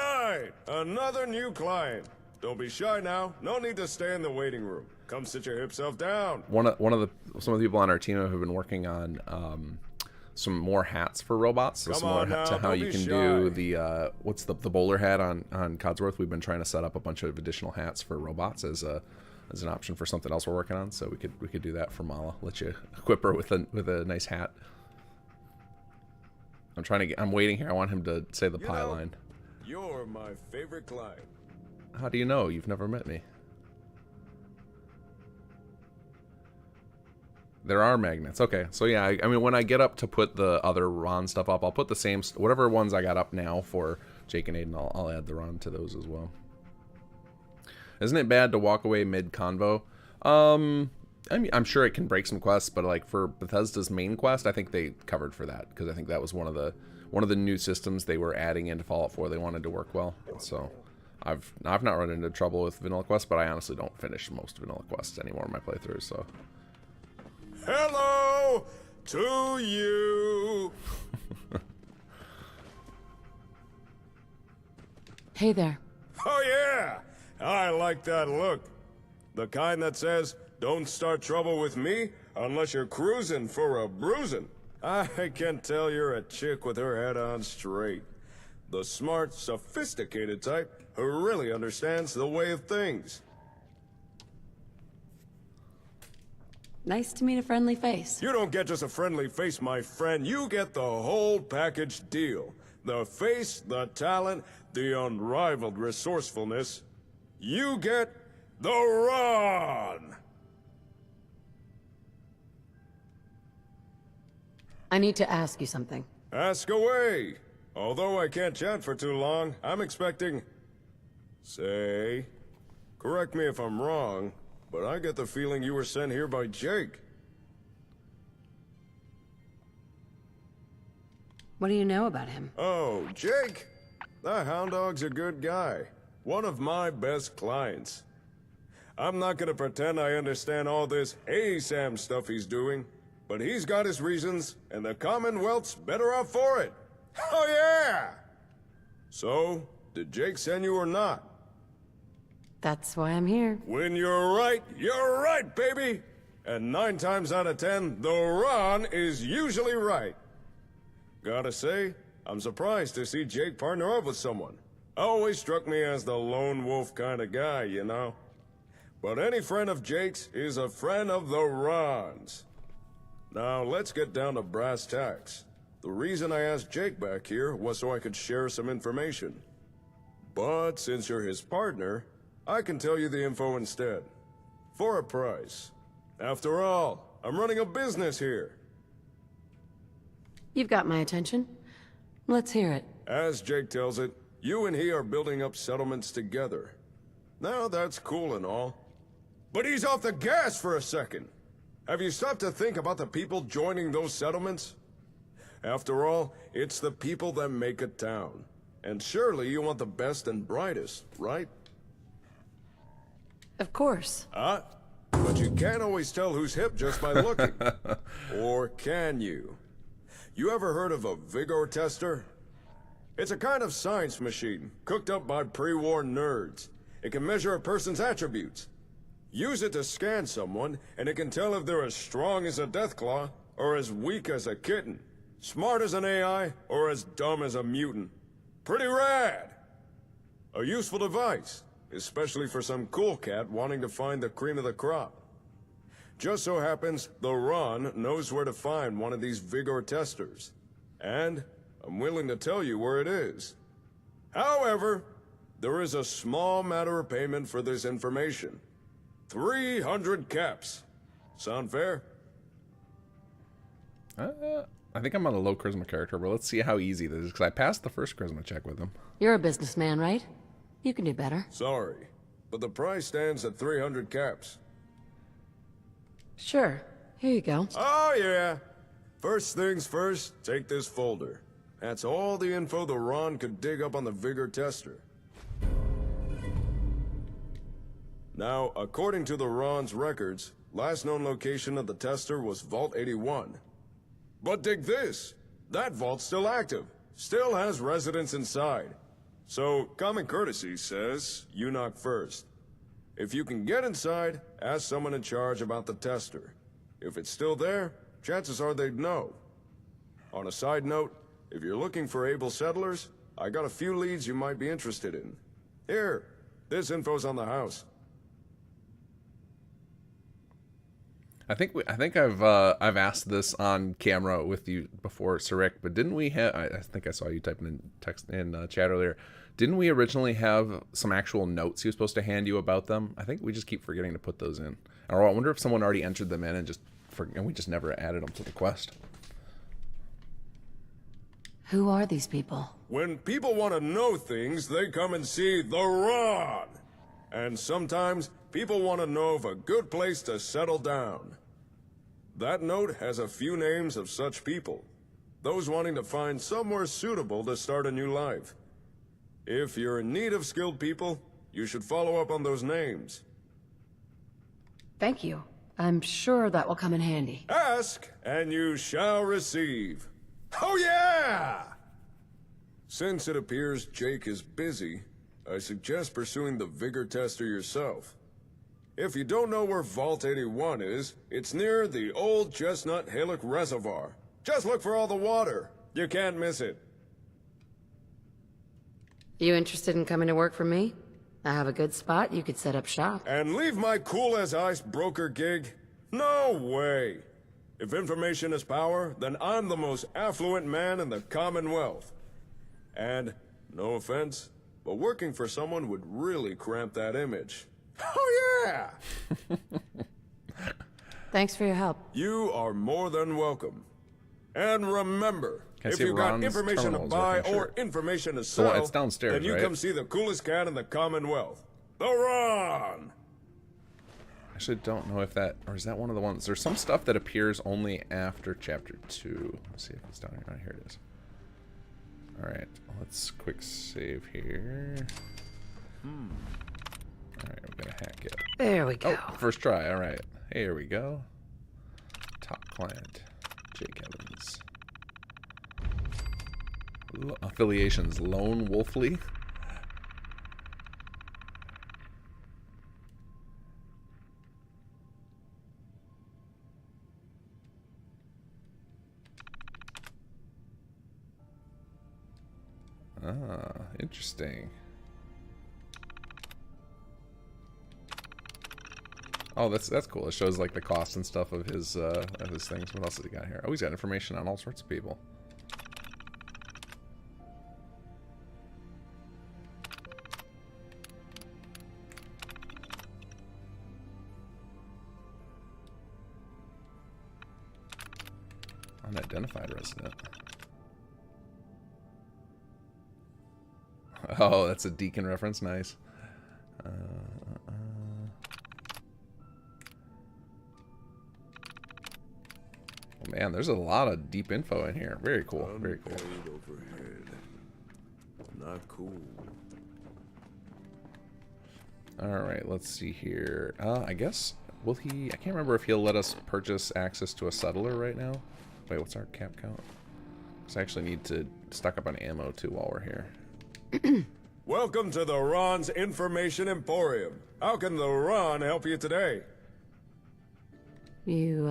Another new client. Don't be shy now. No need to stay in the waiting room. Come sit your hip self down. Some of the people on our team have been working on some more hats for robots. So similar to how you can do the what's the bowler hat on Codsworth. We've been trying to set up a bunch of additional hats for robots as an option for something else we're working on. So we could do that for Mala. Let you equip her with a nice hat. I'm waiting here. I want him to say the pie line. You're my favorite client. How do you know? You've never met me. There are magnets. Okay, so yeah, I mean, when I get up to put the other Ron stuff up, I'll put the same, whatever ones I got up now for Jake and Aiden, I'll add the Ron to those as well. Isn't it bad to walk away mid-convo? I mean, I'm sure it can break some quests, but like for Bethesda's main quest, I think they covered for that, because I think that was one of the new systems they were adding into Fallout 4 they wanted to work well. So I've not run into trouble with vanilla quests, but I honestly don't finish most vanilla quests anymore in my playthroughs, so... Hello to you. Hey there. Oh yeah, I like that look. The kind that says, don't start trouble with me unless you're cruising for a bruising. I can tell you're a chick with her head on straight. The smart, sophisticated type who really understands the way of things. Nice to meet a friendly face. You don't get just a friendly face, my friend. You get the whole package deal. The face, the talent, the unrivaled resourcefulness. You get the Ron! I need to ask you something. Ask away. Although I can't chat for too long, I'm expecting... Say... Correct me if I'm wrong, but I get the feeling you were sent here by Jake. What do you know about him? Oh, Jake? The Hound Dog's a good guy. One of my best clients. I'm not gonna pretend I understand all this ASAM stuff he's doing, but he's got his reasons, and the Commonwealth's better off for it. Oh yeah! So, did Jake send you or not? That's why I'm here. When you're right, baby! And 9 times out of 10, the Ron is usually right. Gotta say, I'm surprised to see Jake partner up with someone. Always struck me as the lone wolf kind of guy, you know? But any friend of Jake's is a friend of the Ron's. Now, let's get down to brass tacks. The reason I asked Jake back here was so I could share some information. But since you're his partner, I can tell you the info instead. For a price. After all, I'm running a business here. You've got my attention. Let's hear it. As Jake tells it, you and he are building up settlements together. Now that's cool and all. But ease off the gas for a second. Have you stopped to think about the people joining those settlements? After all, it's the people that make a town. And surely you want the best and brightest, right? Of course. But you can't always tell who's hip just by looking. Or can you? You ever heard of a vigor tester? It's a kind of science machine, cooked up by pre-war nerds. It can measure a person's attributes. Use it to scan someone, and it can tell if they're as strong as a deathclaw, or as weak as a kitten. Smart as an AI, or as dumb as a mutant. Pretty rad! A useful device, especially for some cool cat wanting to find the cream of the crop. Just so happens, the Ron knows where to find one of these vigor testers. And I'm willing to tell you where it is. However, there is a small matter of payment for this information. 300 caps. Sound fair? I think I'm on a low charisma character, but let's see how easy this is, because I passed the first charisma check with him. You're a businessman, right? You can do better. Sorry, but the price stands at 300 caps. Sure. Here you go. Oh, yeah. First things first, take this folder. That's all the info the Ron could dig up on the Vigor tester. Now, according to the Ron's records, last known location of the tester was Vault 81. But dig this! That vault's still active. Still has residents inside. So, common courtesy says, you knock first. If you can get inside, ask someone in charge about the tester. If it's still there, chances are they'd know. On a side note, if you're looking for able settlers, I got a few leads you might be interested in. Here, this info's on the house. I think I've asked this on camera with you before, Sarik, but didn't we have? I think I saw you typing in text in chat earlier. Didn't we originally have some actual notes he was supposed to hand you about them? I think we just keep forgetting to put those in. Or I wonder if someone already entered them in and we just never added them to the quest. Who are these people? When people want to know things, they come and see the Ron. And sometimes people want to know of a good place to settle down. That note has a few names of such people. Those wanting to find somewhere suitable to start a new life. If you're in need of skilled people, you should follow up on those names. Thank you. I'm sure that will come in handy. Ask, and you shall receive. Oh yeah! Since it appears Jake is busy, I suggest pursuing the Vigor tester yourself. If you don't know where Vault 81 is, it's near the old Chestnut Hillock Reservoir. Just look for all the water. You can't miss it. You interested in coming to work for me? I have a good spot you could set up shop. And leave my cool-as-ice broker gig. No way. If information is power, then I'm the most affluent man in the Commonwealth. And, no offense, but working for someone would really cramp that image. Oh yeah! Thanks for your help. You are more than welcome. And remember, Can I if see you've got Ron's information to terminals buy working? or Sure. information to The sell, one- it's downstairs, then you right? come see the coolest cat in the Commonwealth, the Ron! I actually don't know if that, or is that one of the ones? There's some stuff that appears only after chapter 2. Let's see if it's down here. Oh, here it is. Alright, let's quick save here. Alright, we're gonna hack it. There we go. Oh, first try, alright. Here we go. Top client, Jake Evans. Affiliations, Lone Wolfly. Ah, interesting. Oh, that's cool. It shows like the cost and stuff of his things. What else has he got here? Oh, he's got information on all sorts of people. Unidentified resident. Oh, that's a Deacon reference. Nice. Oh, man, there's a lot of deep info in here. Very cool. Very cool. Overhead. Not cool. All right, let's see here. I guess, will he... I can't remember if he'll let us purchase access to a settler right now. Wait, what's our cap count? Because I actually need to stock up on ammo, too, while we're here. Welcome to the Ron's Information Emporium. How can the Ron help you today? You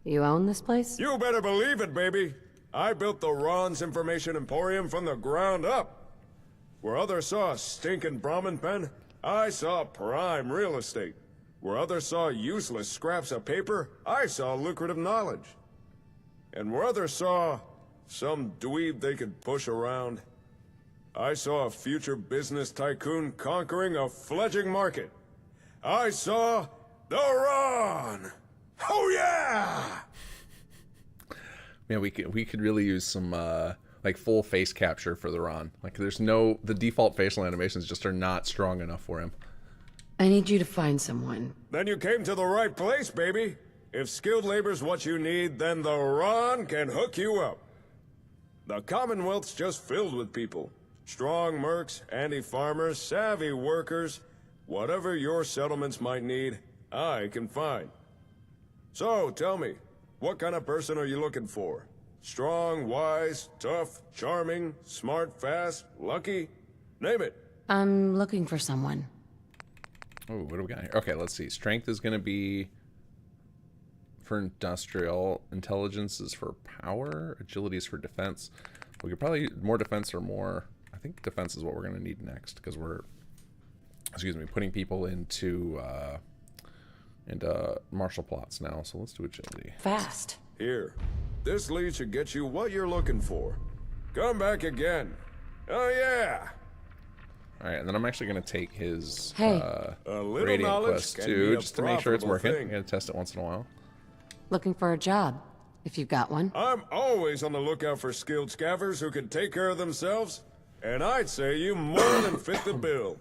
own this place? You better believe it, baby. I built the Ron's Information Emporium from the ground up. Where others saw a stinking Brahmin pen, I saw prime real estate. Where others saw useless scraps of paper, I saw lucrative knowledge. And where others saw some dweeb they could push around, I saw a future business tycoon conquering a fledgling market. I saw the Ron! Oh yeah! Man, we could really use some like full face capture for the Ron. Like the default facial animations just are not strong enough for him. I need you to find someone. Then you came to the right place, baby. If skilled labor's what you need, then the Ron can hook you up. The Commonwealth's just filled with people. Strong mercs, anti-farmers, savvy workers. Whatever your settlements might need, I can find. So, tell me, what kind of person are you looking for? Strong, wise, tough, charming, smart, fast, lucky? Name it. I'm looking for someone. Oh, what do we got here? Okay, let's see. Strength is going to be for industrial. Intelligence is for power. Agility is for defense. We could probably more defense or more. I think defense is what we're going to need next because we're, putting people into martial plots now. So let's do agility. Fast. Here, this lead should get you what you're looking for. Come back again. Oh yeah. All right, and then I'm actually going to take his A little Radiant knowledge Quest can too, be a just to make sure it's profitable working. thing. I'm going to test it once in a while. Looking for a job, if you've got one. I'm always on the lookout for skilled scaffers who can take care of themselves, and I'd say you more than fit the bill.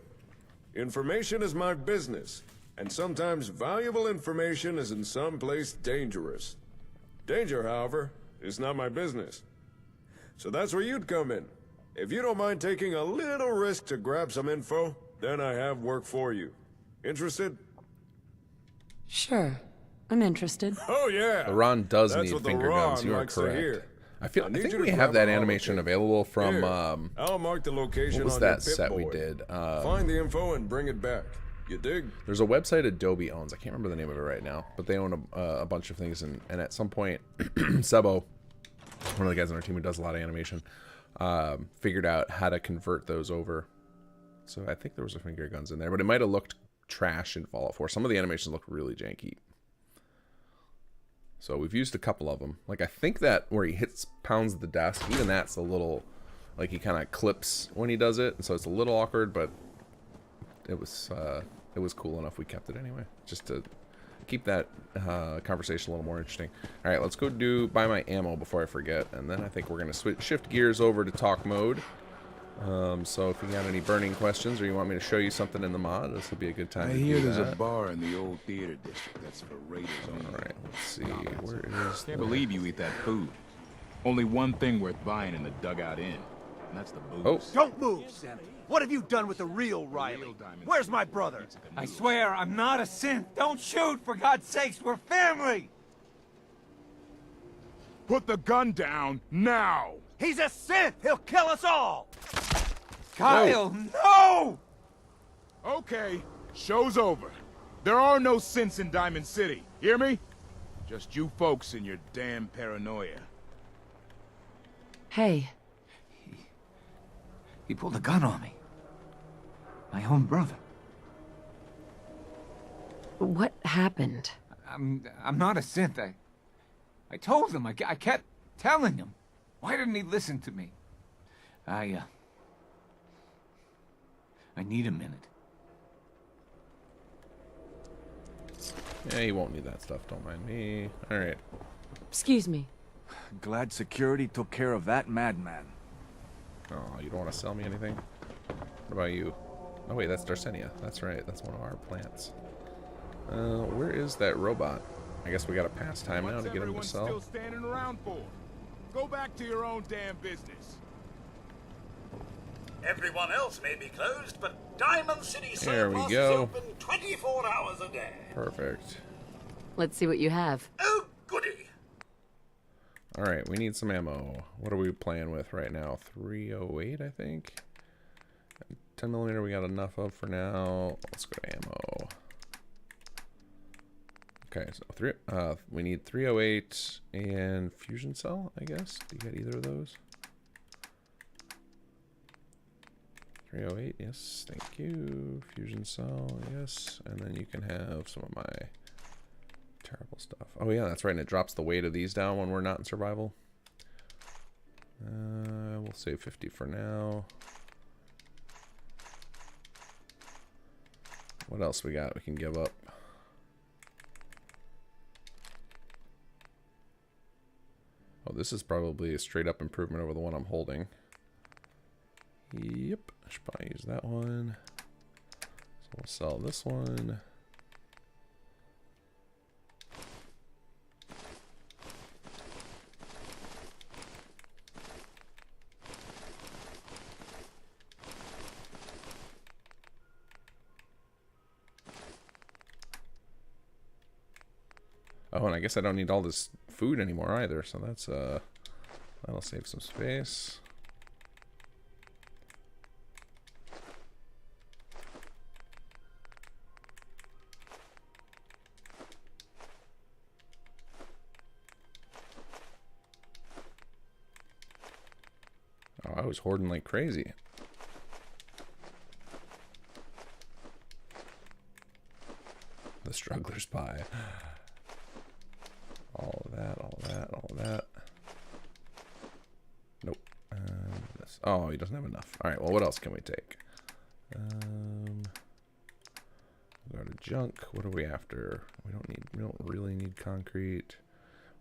Information is my business, and sometimes valuable information is in some place dangerous. Danger, however, is not my business. So that's where you'd come in. If you don't mind taking a little risk to grab some info, then I have work for you. Interested? Sure. I'm interested. Oh yeah. The Ron does That's need what the finger Ron guns. You are likes to correct. hear. I I need think you to we have grab that a animation holotape. available from Here, I'll mark the location what was on that your set Pip-Boy. we did? Find the info and bring it back. You dig? There's a website Adobe owns. I can't remember the name of it right now, but they own a bunch of things. And at some point, Sebo, one of the guys on our team who does a lot of animation, figured out how to convert those over. So I think there was a finger guns in there, but it might have looked trash in Fallout 4. Some of the animations look really janky. So we've used a couple of them. Like, I think that where he pounds the desk, even that's a little, like, he kind of clips when he does it. And so it's a little awkward, but it was cool enough we kept it anyway. Just to keep that conversation a little more interesting. All right, let's go buy my ammo before I forget. And then I think we're going to shift gears over to talk mode. So if you got any burning questions or you want me to show you something in the mod, this will be a good time to do that. I hear there's a bar in the old theater district that's for raiders only. Alright, let's see. Where is Can't believe you eat that food. Only one thing worth buying in the dugout inn, and that's the booze. Oh. Don't move, Sam. What have you done with the real Riley? Where's my brother? I swear I'm not a synth. Don't shoot, for God's sakes. We're family. Put the gun down now. He's a synth. He'll kill us all. Kyle, no! Okay, show's over. There are no synths in Diamond City. Hear me? Just you folks and your damn paranoia. Hey. He pulled a gun on me. My own brother. What happened? I'm not a synth. I told him. I kept telling him. Why didn't he listen to me? I need a minute. Yeah, you won't need that stuff. Don't mind me. All right. Excuse me. Glad security took care of that madman. Oh, you don't want to sell me anything? What about you? Oh wait, that's Darsenia. That's right. That's one of our plants. Where is that robot? I guess we got to pass time now to get him to sell. Still standing around for? Go back to your own damn business. Everyone else may be closed, but Diamond City There we Surplus is go. open 24 hours a day. Perfect. Let's see what you have. Oh, goody. All right, we need some ammo. What are we playing with right now? 308, I think. 10mm we got enough of for now. Let's go to ammo. Okay, so we need 308 and fusion cell, I guess. Do you get either of those? 308, yes, thank you. Fusion cell, yes. And then you can have some of my terrible stuff. Oh yeah, that's right, and it drops the weight of these down when we're not in survival. We'll save 50 for now. What else we got we can give up? Oh, this is probably a straight up improvement over the one I'm holding. Yep, I should probably use that one. So we'll sell this one. Oh, and I guess I don't need all this food anymore either, so that's that'll save some space. Oh, I was hoarding like crazy. The struggler's pie. All of that, all of that, all of that. Nope. This. Oh, he doesn't have enough. All right. Well, what else can we take? Go to junk. What are we after? We don't really need concrete.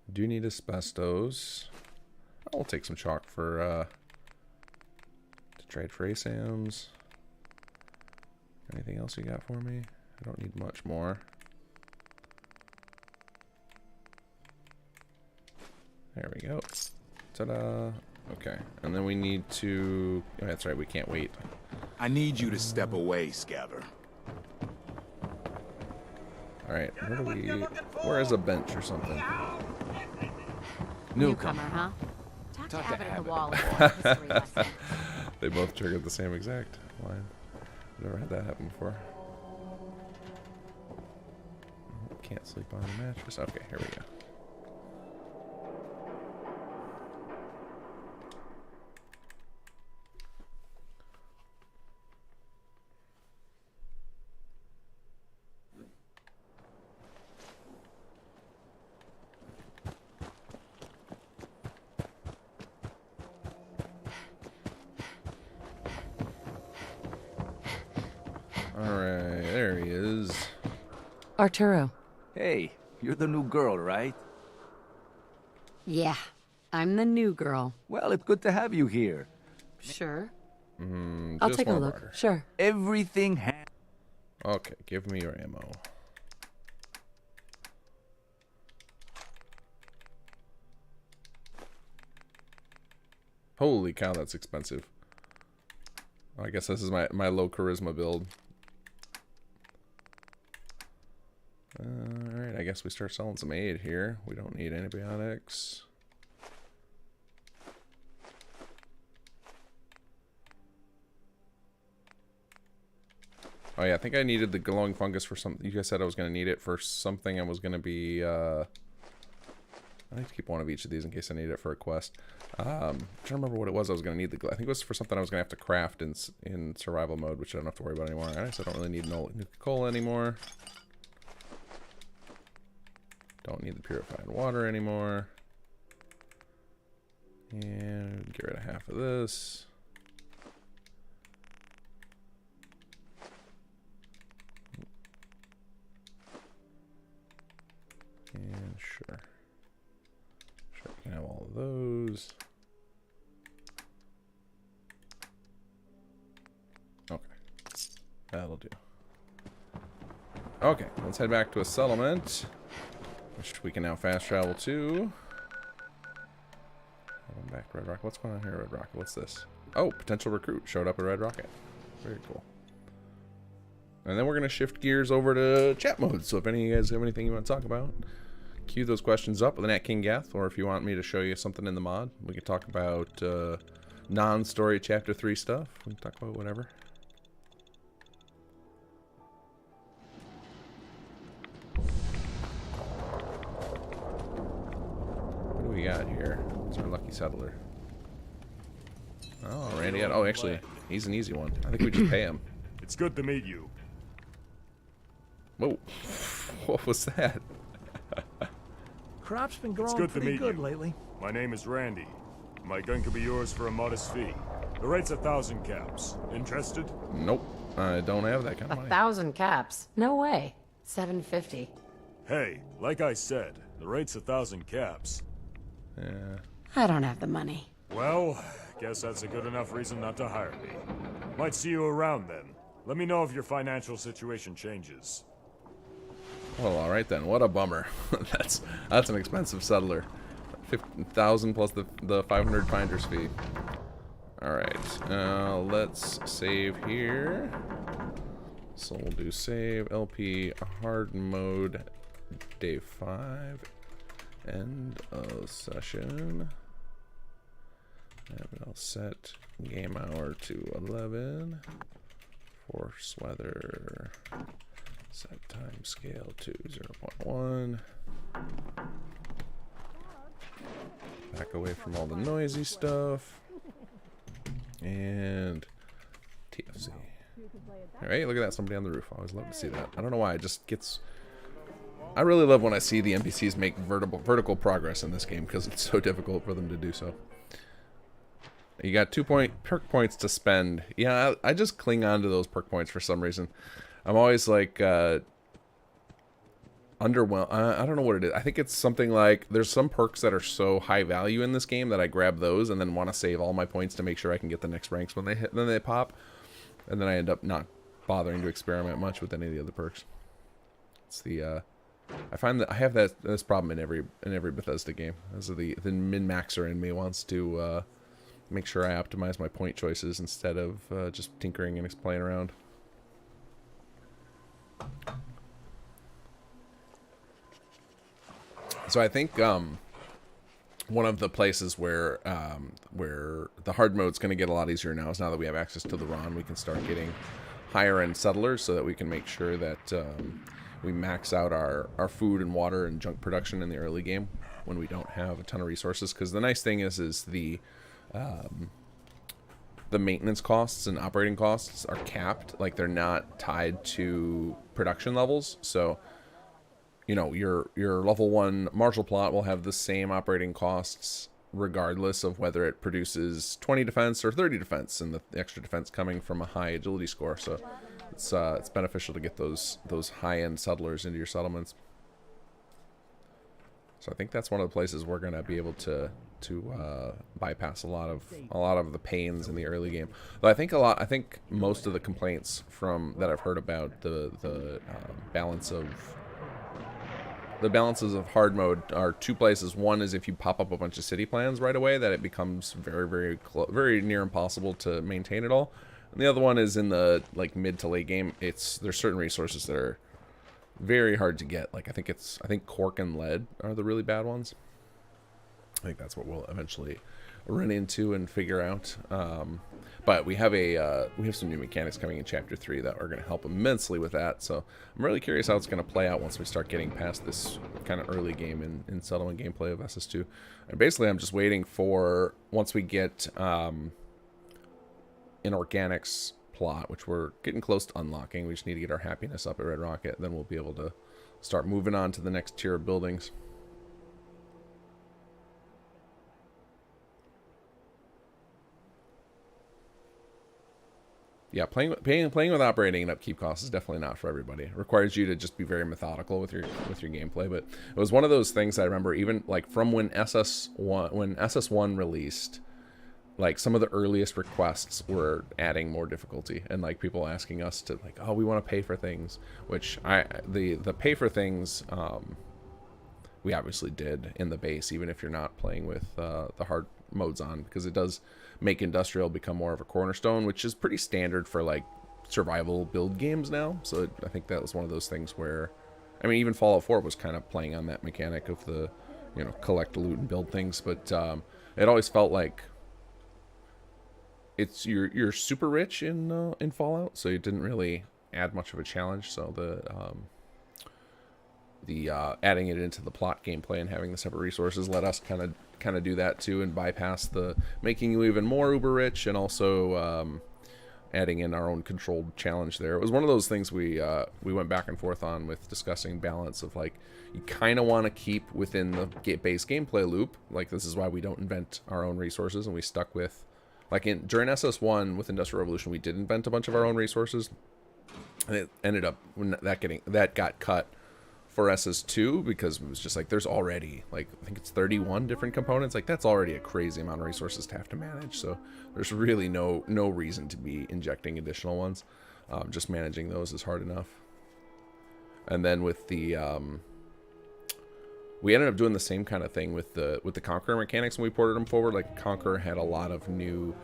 We do need asbestos. Oh, we'll take some chalk for to trade for ASAMs. Anything else you got for me? I don't need much more. There we go. Ta-da. Okay, and then we need to... Oh, that's right, we can't wait. I need you to step away, Scabber. Alright, where do we... Where is a bench or something? Newcomer, huh? Talk to Abbott at the wall. They both triggered the same exact line. I've never had that happen before. Can't sleep on the mattress. Okay, here we go. Arturo. Hey, you're the new girl, right? Yeah, I'm the new girl. Well, it's good to have you here. Sure. Just I'll take a more look. barter. Sure. Everything Okay, give me your ammo. Holy cow, that's expensive. I guess this is my low charisma build. Alright, I guess we start selling some aid here. We don't need antibiotics. Oh yeah, I think I needed the glowing fungus for something. You guys said I was going to need it for something. I was going to be, I need to keep one of each of these in case I need it for a quest. I'm trying to remember what it was I was going to need. I think it was for something I was going to have to craft in survival mode, which I don't have to worry about anymore. I don't really need Nuka-Cola anymore. Don't need the purified water anymore. And get rid of half of this. And sure, we can have all of those. Okay, that'll do. Okay, let's head back to a settlement, which we can now fast travel to. I'm back to Red Rocket. What's going on here, Red Rocket? What's this? Oh, potential recruit showed up at Red Rocket. Very cool. And then we're going to shift gears over to chat mode. So if any of you guys have anything you want to talk about, queue those questions up with an @kinggath, or if you want me to show you something in the mod, we can talk about non-story chapter 3 stuff. We can talk about whatever. What do we got here? It's our lucky settler. Oh, Randy. Oh, actually, he's an easy one. I think we just pay him. It's good to meet you. Whoa. What was that? Crop's been It's growing good to pretty meet good you. lately. My name is Randy. My gun could be yours for a modest fee. The rate's 1,000 caps. Interested? Nope. I don't have that kind of money. 1,000 caps? No way. 750. Hey, like I said, the rate's 1,000 caps. Yeah. I don't have the money. Well, guess that's a good enough reason not to hire me. Might see you around then. Let me know if your financial situation changes. Well, all right then. What a bummer. that's an expensive settler. 50,000 plus the 500 finder's fee. All right. Let's save here. So we'll do save LP hard mode day 5. End of session. And I'll set game hour to 11. Force weather. Set time scale to 0.1. Back away from all the noisy stuff. And TFC. Alright, look at that. Somebody on the roof. I always love to see that. I don't know why. It just gets... I really love when I see the NPCs make vertical progress in this game because it's so difficult for them to do so. You got 2 perk points to spend. Yeah, I just cling on to those perk points for some reason. I'm always like underwhelmed. I don't know what it is. I think it's something like there's some perks that are so high value in this game that I grab those and then want to save all my points to make sure I can get the next ranks when they pop, and then I end up not bothering to experiment much with any of the other perks. It's the I find that I have this problem in every Bethesda game. As the min-maxer in me wants to make sure I optimize my point choices instead of just tinkering and playing around. So I think one of the places where the hard mode's going to get a lot easier now is now that we have access to the RON, we can start getting higher end settlers so that we can make sure that we max out our food and water and junk production in the early game when we don't have a ton of resources. Because the nice thing is the maintenance costs and operating costs are capped. Like, they're not tied to production levels. So, you know, your level 1 martial plot will have the same operating costs regardless of whether it produces 20 defense or 30 defense, and the extra defense coming from a high agility score. So It's beneficial to get those high-end settlers into your settlements. So I think that's one of the places we're going to be able to bypass a lot of the pains in the early game. Though I think most of the complaints that I've heard about the balances of hard mode are two places. One is if you pop up a bunch of city plans right away, that it becomes very near impossible to maintain it all. And the other one is in the mid to late game. There's certain resources that are very hard to get. Like I think cork and lead are the really bad ones. I think that's what we'll eventually run into and figure out. But we have some new mechanics coming in Chapter 3 that are going to help immensely with that. So I'm really curious how it's going to play out once we start getting past this kind of early game in settlement gameplay of SS2. And basically, I'm just waiting for once we get an organics plot, which we're getting close to unlocking. We just need to get our happiness up at Red Rocket, then we'll be able to start moving on to the next tier of buildings. Yeah, playing with operating and upkeep costs is definitely not for everybody. It requires you to just be very methodical with your gameplay. But it was one of those things I remember, even like from when SS1 released, like some of the earliest requests were adding more difficulty, and like people asking us to like, oh, we want to pay for things, which the pay for things we obviously did in the base, even if you're not playing with the hard modes on, because it does make industrial become more of a cornerstone, which is pretty standard for like survival build games now. So I think that was one of those things where, I mean, even Fallout 4 was kind of playing on that mechanic of the, collect, loot, and build things. But it always felt like you're super rich in Fallout, so it didn't really add much of a challenge. So the adding it into the plot gameplay and having the separate resources let us kind of do that too, and bypass the making you even more uber rich, and also adding in our own controlled challenge there. It was one of those things we went back and forth on with discussing balance of like, you kind of want to keep within the base gameplay loop. Like, this is why we don't invent our own resources, and we stuck with like during SS1 with Industrial Revolution, we did invent a bunch of our own resources, and it ended up when that got cut for SS2, because it was just like, there's already like, I think it's 31 different components. Like, that's already a crazy amount of resources to have to manage. So there's really no reason to be injecting additional ones. Just managing those is hard enough. And then with the we ended up doing the same kind of thing with the Conqueror mechanics when we ported them forward. Like, Conqueror had a lot of new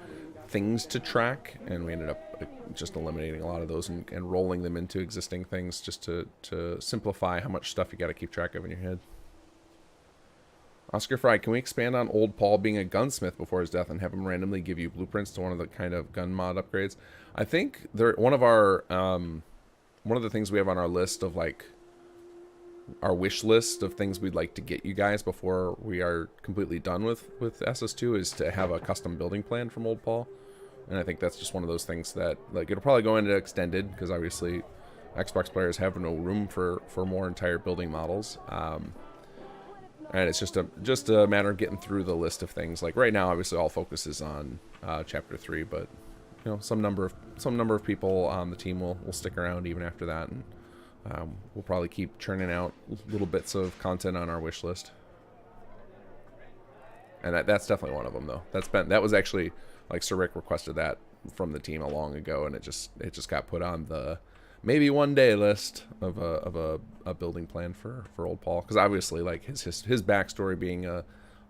things to track, and we ended up just eliminating a lot of those and rolling them into existing things, just to simplify how much stuff you got to keep track of in your head. Oscar Fry, can we expand on Old Paul being a gunsmith before his death and have him randomly give you blueprints to one of the kind of gun mod upgrades? I think one of the things we have on our list of like our wish list of things we'd like to get you guys before we are completely done with SS2 is to have a custom building plan from Old Paul. And I think that's just one of those things that, like, it'll probably go into extended, because obviously Xbox players have no room for more entire building models. And it's just a matter of getting through the list of things. Like right now, obviously all focus is on Chapter 3, but some number of people on the team will stick around even after that, and we'll probably keep churning out little bits of content on our wish list. And that's definitely one of them, though. That was actually, like, Sir Rick requested that from the team a long ago, and it just got put on the maybe one day list of a building plan for Old Paul, because obviously, like, his backstory being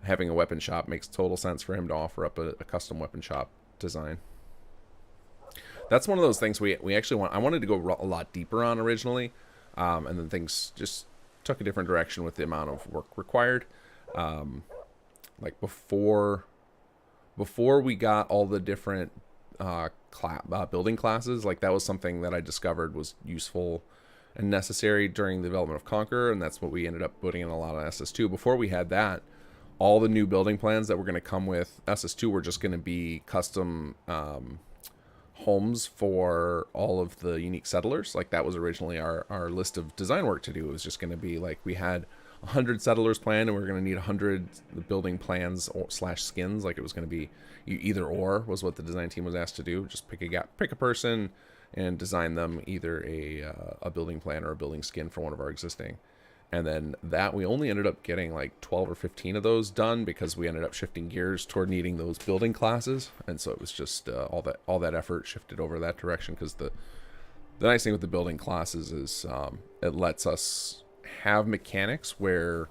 having a weapon shop makes total sense for him to offer up a custom weapon shop design. That's one of those things we actually I wanted to go a lot deeper on originally, and then things just took a different direction with the amount of work required. Like before we got all the different building classes, like that was something that I discovered was useful and necessary during the development of Conqueror, and that's what we ended up putting in a lot of SS2. Before we had that, all the new building plans that were going to come with SS2 were just going to be custom homes for all of the unique settlers. Like that was originally our list of design work to do. It was just going to be like, we had 100 settlers planned, and we were going to need 100 building plans / skins. Like it was going to be either or was what the design team was asked to do. Just pick a person, and design them either a building plan or a building skin for one of our existing. And then that we only ended up getting like 12 or 15 of those done because we ended up shifting gears toward needing those building classes. And so it was just all that effort shifted over that direction, because the nice thing with the building classes is it lets us have mechanics where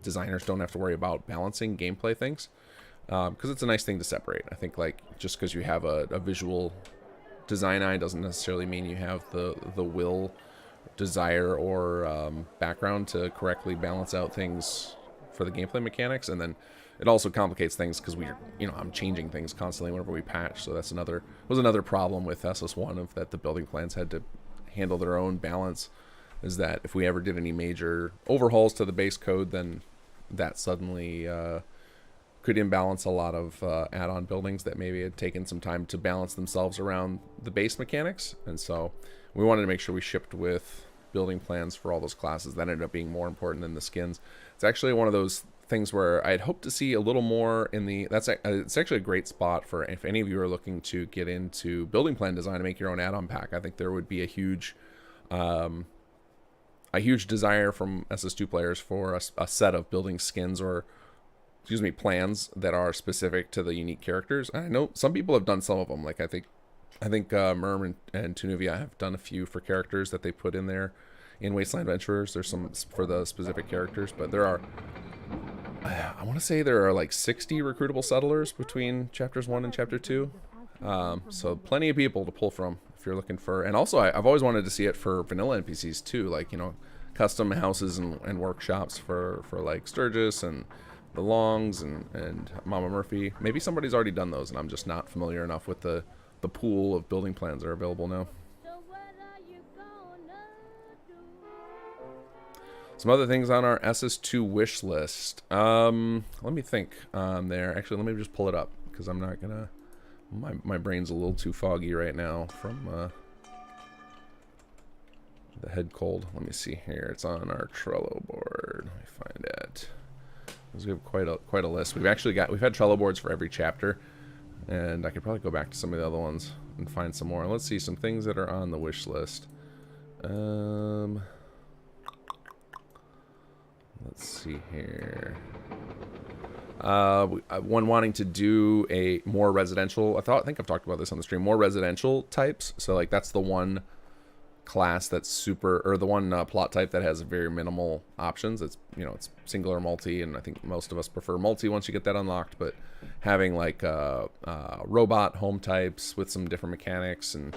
designers don't have to worry about balancing gameplay things, because it's a nice thing to separate. I think like just because you have a visual design eye doesn't necessarily mean you have the will, desire, or background to correctly balance out things for the gameplay mechanics. And then it also complicates things because I'm changing things constantly whenever we patch. So that's another problem with SS1, of that the building plans had to handle their own balance, is that if we ever did any major overhauls to the base code, then that suddenly could imbalance a lot of add-on buildings that maybe had taken some time to balance themselves around the base mechanics. And so we wanted to make sure we shipped with building plans for all those classes. That ended up being more important than the skins. It's actually one of those things where I'd hoped to see a little more in the... It's actually a great spot for if any of you are looking to get into building plan design to make your own add-on pack. I think there would be a huge desire from SS2 players for a set of building skins, or plans that are specific to the unique characters. And I know some people have done some of them. Like I think Merm and Tunuvia have done a few for characters that they put in there. In Wasteland Adventurers, there's some for the specific characters, but there are, I want to say there are like 60 recruitable settlers between chapters 1 and chapter 2. So plenty of people to pull from if you're looking for. And also I've always wanted to see it for vanilla NPCs too, like, custom houses and workshops for like Sturgis and the Longs and Mama Murphy. Maybe somebody's already done those and I'm just not familiar enough with the pool of building plans that are available now. Some other things on our SS2 wish list. Let me think there. Actually, let me just pull it up, because I'm not gonna... My brain's a little too foggy right now from the head cold. Let me see here. It's on our Trello board. Let me find it. We have quite a list. We've had Trello boards for every chapter, and I could probably go back to some of the other ones and find some more. Let's see some things that are on the wish list. Let's see here. One wanting to do a more residential. I think I've talked about this on the stream. More residential types. So like that's the one class that's super, or the one plot type that has very minimal options. It's it's single or multi, and I think most of us prefer multi once you get that unlocked. But having like robot home types with some different mechanics, and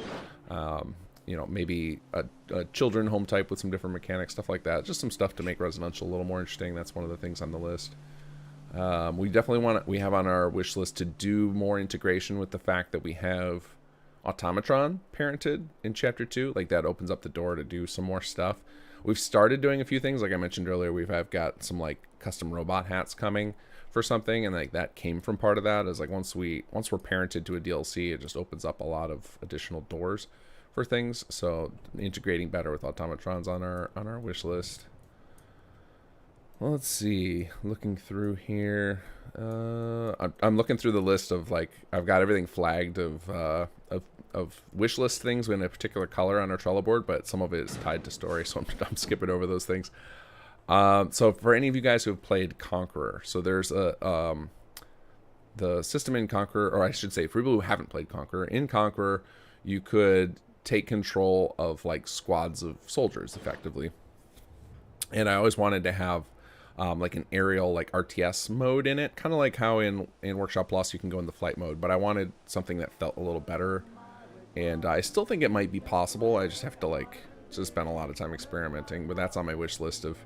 maybe a children home type with some different mechanics, stuff like that. Just some stuff to make residential a little more interesting. That's one of the things on the list. We definitely we have on our wish list to do more integration with the fact that we have Automatron parented in chapter 2. Like that opens up the door to do some more stuff. We've started doing a few things, like I mentioned earlier. I've got some like custom robot hats coming for something, and like that came from part of that. Is like once we're parented to a DLC, it just opens up a lot of additional doors for things. So integrating better with Automatrons on our wish list. Well, let's see. Looking through here, I'm looking through the list of like I've got everything flagged of wish list things in a particular color on our Trello board, but some of it is tied to story, so I'm skipping over those things. So for any of you guys who have played Conqueror, so there's the system in Conqueror, or I should say for people who haven't played Conqueror, in Conqueror you could take control of like squads of soldiers effectively, and I always wanted to have like an aerial like RTS mode in it, kind of like how in Workshop Plus you can go in the flight mode, but I wanted something that felt a little better, and I still think it might be possible. I just have to spend a lot of time experimenting, but that's on my wish list of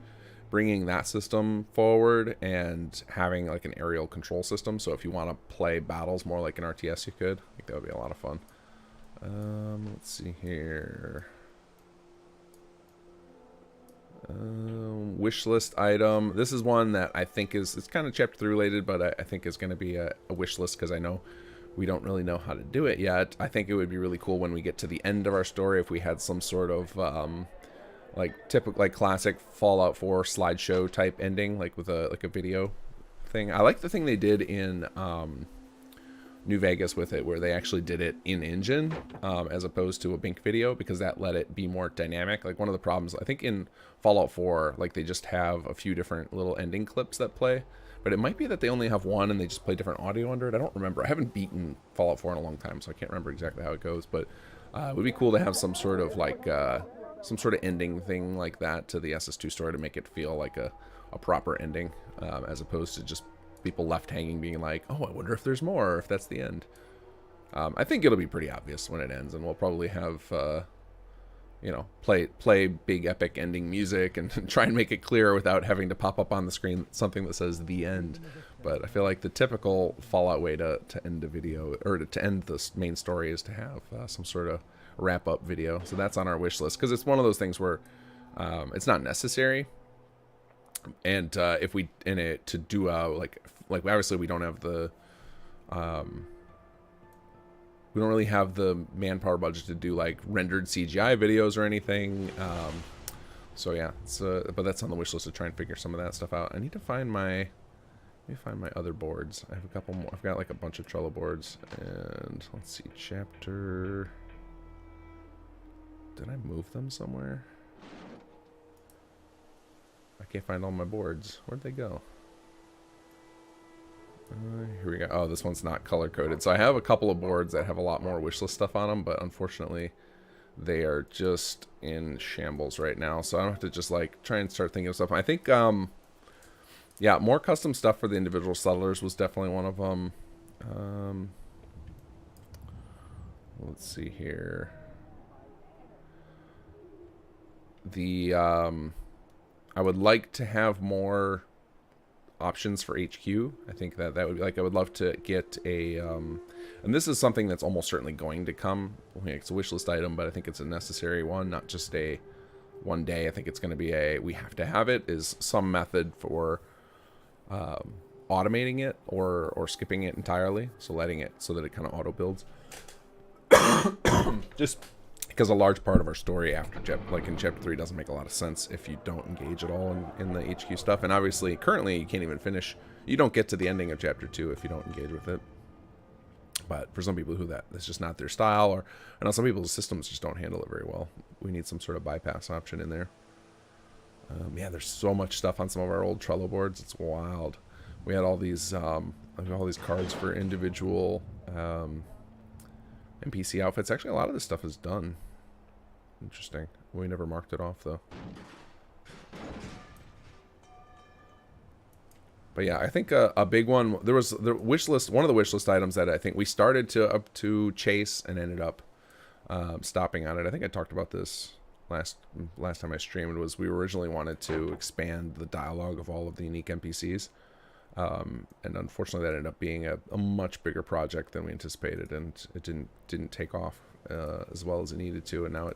bringing that system forward and having like an aerial control system. So if you want to play battles more like an RTS, you could. I think that would be a lot of fun. Let's see here. Wish list item. This is one that I think it's kind of chapter 3 related, but I think is going to be a wish list because I know we don't really know how to do it yet. I think it would be really cool when we get to the end of our story if we had some sort of like classic Fallout 4 slideshow type ending, like with a video thing. I like the thing they did in New Vegas with it, where they actually did it in engine as opposed to a Bink video, because that let it be more dynamic. Like one of the problems I think in Fallout 4, like they just have a few different little ending clips that play, but it might be that they only have one and they just play different audio under it. I don't remember. I haven't beaten Fallout 4 in a long time, so I can't remember exactly how it goes, but it would be cool to have some sort of like some sort of ending thing like that to the SS2 story to make it feel like a proper ending, as opposed to just people left hanging being like, oh, I wonder if there's more, or if that's the end. I think it'll be pretty obvious when it ends, and we'll probably have you know, play big epic ending music and try and make it clear without having to pop up on the screen something that says the end. But I feel like the typical Fallout way to end a video, or to end the main story, is to have some sort of wrap up video. So that's on our wish list, because it's one of those things where it's not necessary. And if we in it to do like obviously we don't have the we don't really have the manpower budget to do like rendered CGI videos or anything. So yeah, it's but that's on the wish list to try and figure some of that stuff out. I need to find my other boards. I have a couple more. I've got like a bunch of Trello boards, and let's see, chapter. Did I move them somewhere? I can't find all my boards. Where'd they go? Here we go. Oh, this one's not color coded. So I have a couple of boards that have a lot more wishlist stuff on them, but unfortunately they are just in shambles right now. So I don't have to just like try and start thinking of stuff. I think, yeah, more custom stuff for the individual settlers was definitely one of them. Let's see here. I would like to have more options for HQ. I think that would be like, I would love to get a and this is something that's almost certainly going to come. It's a wish list item, but I think it's a necessary one, not just a one day. I think it's going to be a we have to have it, is some method for automating it or skipping it entirely, so letting it so that it kind of auto builds. Just because a large part of our story after like in chapter 3 doesn't make a lot of sense if you don't engage at all in the HQ stuff. And obviously currently you can't even finish, you don't get to the ending of chapter 2 if you don't engage with it. But for some people who that's just not their style, or I know some people's systems just don't handle it very well. We need some sort of bypass option in there. Yeah, there's so much stuff on some of our old Trello boards. It's wild. We had all these cards for individual NPC outfits. Actually, a lot of this stuff is done. Interesting. We never marked it off though. But yeah, I think a big one. There was the wish list. One of the wish list items that I think we started to chase and ended up stopping on it. I think I talked about this last time I streamed. Was we originally wanted to expand the dialogue of all of the unique NPCs. And unfortunately that ended up being a much bigger project than we anticipated, and it didn't take off as well as it needed to, and now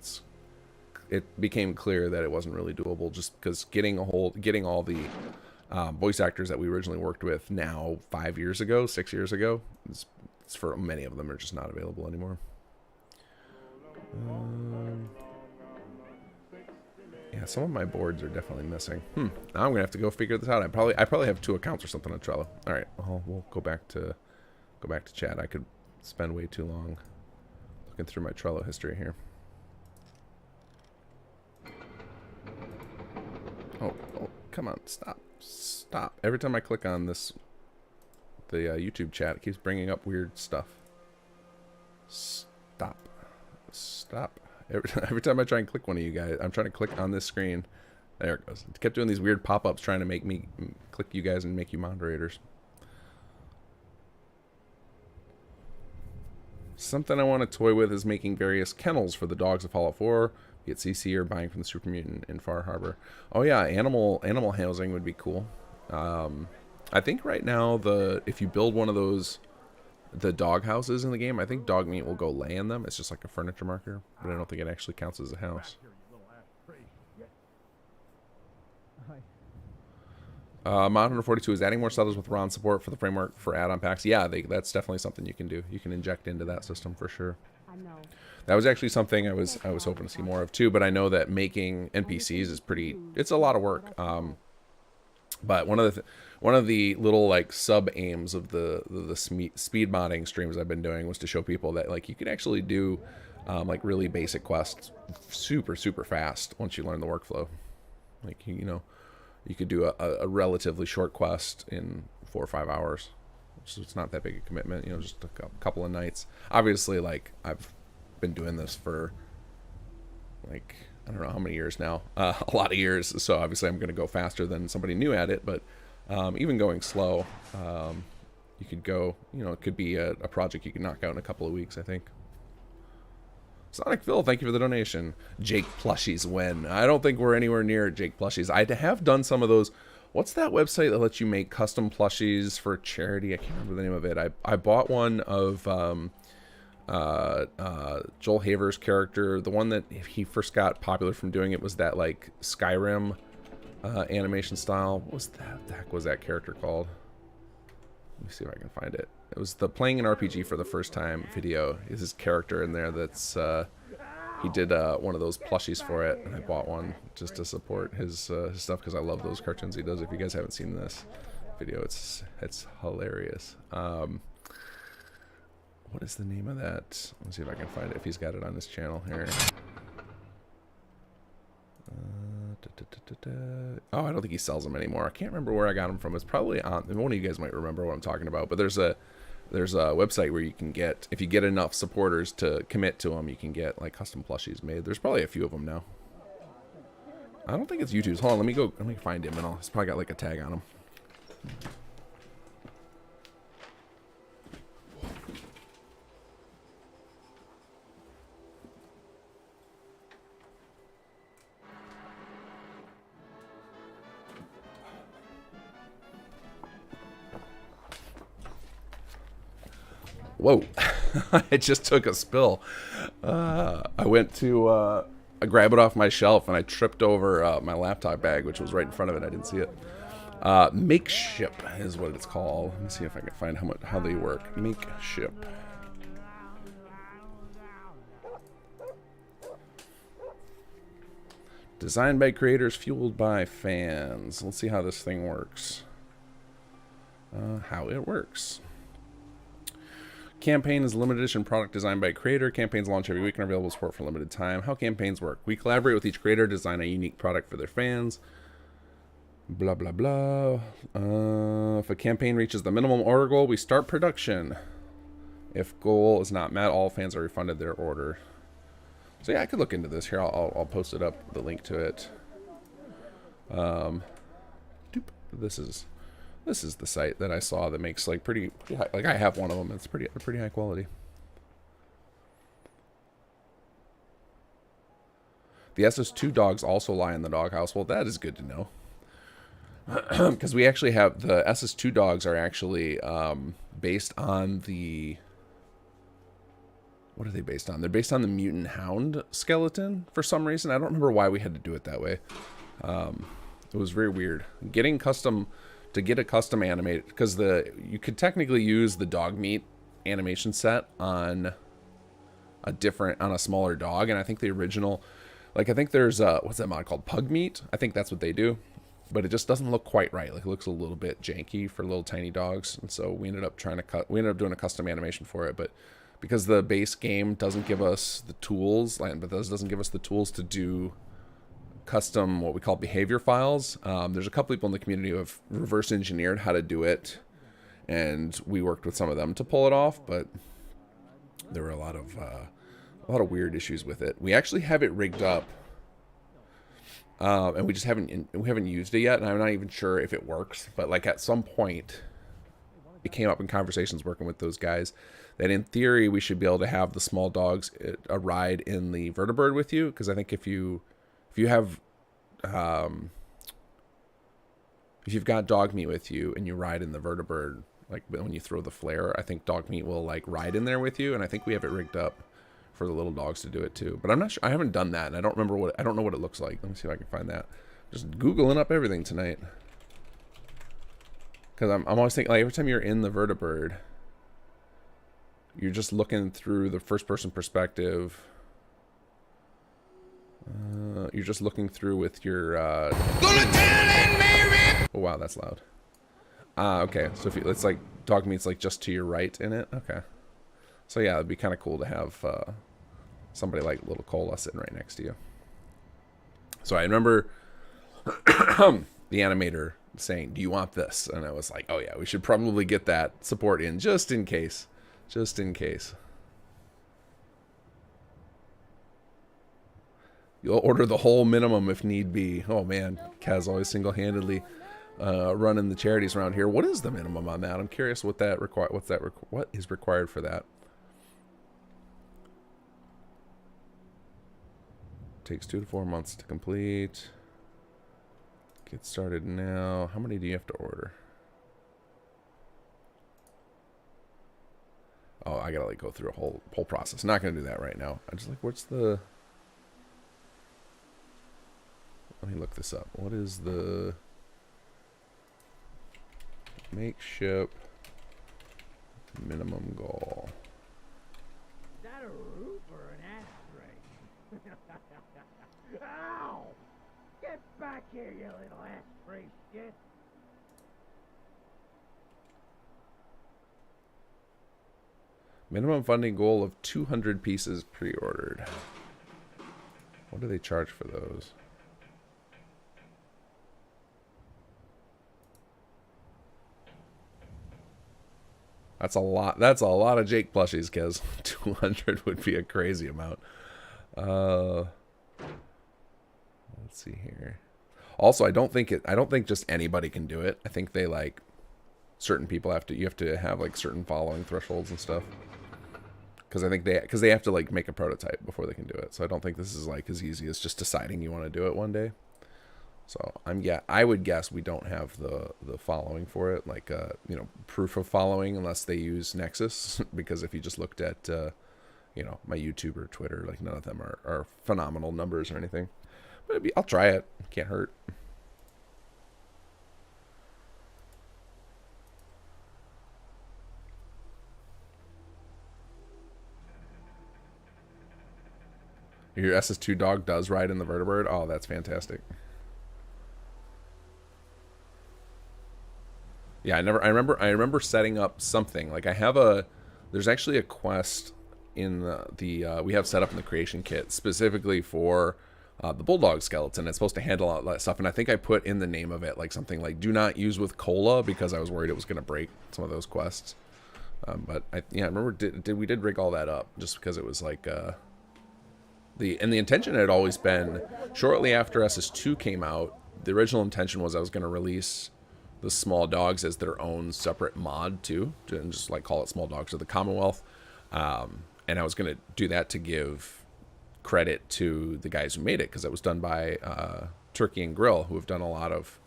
it became clear that it wasn't really doable, just because getting all the voice actors that we originally worked with now 6 years ago, it's for many of them are just not available anymore. Yeah, some of my boards are definitely missing. Now I'm gonna have to go figure this out. I probably have 2 accounts or something on Trello. All right, we'll go back to chat. I could spend way too long looking through my Trello history here. Oh, come on, stop. Every time I click on the YouTube chat, it keeps bringing up weird stuff. Stop. Every time I try and click one of you guys, I'm trying to click on this screen. There it goes. It kept doing these weird pop-ups trying to make me click you guys and make you moderators. Something I want to toy with is making various kennels for the dogs of Fallout 4, be it CC or buying from the Super Mutant in Far Harbor. Oh yeah, animal housing would be cool. I think right now if you build one of those the dog houses in the game, I think dog meat will go lay in them. It's just like a furniture marker, but I don't think it actually counts as a house. Mod 142 is adding more settlers with RON support for the framework for add-on packs. Yeah, that's definitely something you can do. You can inject into that system for sure. That was actually something I was hoping to see more of too, but I know that making NPCs is it's a lot of work. But one of one of the little like sub aims of the speed modding streams I've been doing was to show people that like you can actually do like really basic quests super fast once you learn the workflow. Like you know, you could do a relatively short quest in 4 or 5 hours. So it's not that big a commitment, you know, just a couple of nights. Obviously, like I've been doing this for like I don't know how many years now, a lot of years. So obviously I'm going to go faster than somebody new at it, but even going slow, you could go, you know, it could be a project you can knock out in a couple of weeks, I think. Sonic Phil, thank you for the donation. Jake Plushies when? I don't think we're anywhere near Jake Plushies. I have done some of those. What's that website that lets you make custom plushies for charity? I can't remember the name of it. I bought one of Joel Haver's character. The one that he first got popular from doing it was that like Skyrim animation style. What the heck was that character called? Let me see if I can find it. It was the playing an RPG for the first time video. Is his character in there that's he did one of those plushies for it, and I bought one just to support his stuff because I love those cartoons he does. If you guys haven't seen this video, it's hilarious. What is the name of that? Let me see if I can find it, if he's got it on his channel here. Oh, I don't think he sells them anymore. I can't remember where I got them from. It's probably on, one of you guys might remember what I'm talking about, but there's a website where you can get, if you get enough supporters to commit to them, you can get like custom plushies made. There's probably a few of them now. I don't think it's YouTube's. Hold on, let me find him, and he's probably got like a tag on him. Whoa, I just took a spill. I went to grab it off my shelf and I tripped over my laptop bag, which was right in front of it. I didn't see it. Make ship is what it's called. Let me see if I can find how they work. Make ship. Designed by creators, fueled by fans. Let's see how this thing works. How it works. Campaign is a limited edition product designed by a creator. Campaigns launch every week and are available support for a limited time. How campaigns work. We collaborate with each creator, design a unique product for their fans. Blah, blah, blah. If a campaign reaches the minimum order goal, we start production. If goal is not met, all fans are refunded their order. So yeah, I could look into this here. I'll post it up, the link to it. This is the site that I saw that makes like pretty high, like I have one of them. It's pretty high quality. The SS2 dogs also lie in the doghouse. Well, that is good to know. Because we actually have the SS2 dogs are actually based on the... What are they based on? They're based on the mutant hound skeleton for some reason. I don't remember why we had to do it that way. It was very weird. To get a custom animated, because you could technically use the dog meat animation set on a smaller dog, and I think the original, like I think there's what's that mod called, Pug Meat? I think that's what they do, but it just doesn't look quite right. Like it looks a little bit janky for little tiny dogs, and so we ended up doing a custom animation for it, but because the base game doesn't give us the tools, and Bethesda doesn't give us the tools to do custom what we call behavior files. There's a couple people in the community who have reverse engineered how to do it, and we worked with some of them to pull it off, but there were a lot of weird issues with it. We actually have it rigged up, and we haven't used it yet, and I'm not even sure if it works, but like at some point it came up in conversations working with those guys that in theory we should be able to have the small dogs a ride in the vertibird with you, because I think if you've got dog meat with you and you ride in the vertibird, like when you throw the flare, I think dog meat will like ride in there with you, and I think we have it rigged up for the little dogs to do it too. But I'm not sure. I haven't done that, and I don't know what it looks like. Let me see if I can find that. Just Googling up everything tonight, because I'm always thinking, like, every time you're in the vertibird, you're just looking through the first-person perspective. You're just looking through with your... Oh, wow, that's loud. Okay. So if you, it's like dog meat's like just to your right in it. Okay. So yeah, it'd be kind of cool to have somebody like Little Cola sitting right next to you. So I remember the animator saying, "Do you want this?" And I was like, "Oh yeah, we should probably get that support in just in case, just in case." You'll order the whole minimum if need be. Oh man, Kaz always single-handedly running the charities around here. What is the minimum on that? I'm curious what that what is required for that. Takes 2 to 4 months to complete. Get started now. How many do you have to order? Oh, I gotta like go through a whole process. Not gonna do that right now. I just like, what's the? Let me look this up. What is the make ship minimum goal? Is that a roof or an ashtray? Ow! Get back here, you little ashtray shit! Minimum funding goal of 200 pieces pre-ordered. What do they charge for those? That's a lot. That's a lot of Jake plushies, Kez. 200 would be a crazy amount. Let's see here. Also, I don't think just anybody can do it. I think they like certain people you have to have like certain following thresholds and stuff. Because I think they have to like make a prototype before they can do it. So I don't think this is like as easy as just deciding you want to do it one day. So I would guess we don't have the following for it, like you know, proof of following, unless they use Nexus. Because if you just looked at you know, my YouTube or Twitter, like none of them are phenomenal numbers or anything. But I'll try it. Can't hurt. Your SS2 dog does ride in the vertibird. Oh, that's fantastic. Yeah, I remember setting up something. Like I have there's actually a quest in the we have set up in the creation kit specifically for the bulldog skeleton. It's supposed to handle all that stuff, and I think I put in the name of it like something like "Do not use with cola" because I was worried it was going to break some of those quests. But I remember we did rig all that up just because it was like the intention had always been shortly after SS2 came out. The original intention was I was going to release the small dogs as their own separate mod too, and just like call it Small Dogs of the Commonwealth. And I was going to do that to give credit to the guys who made it, because it was done by Turkey and Grill, who have done a lot of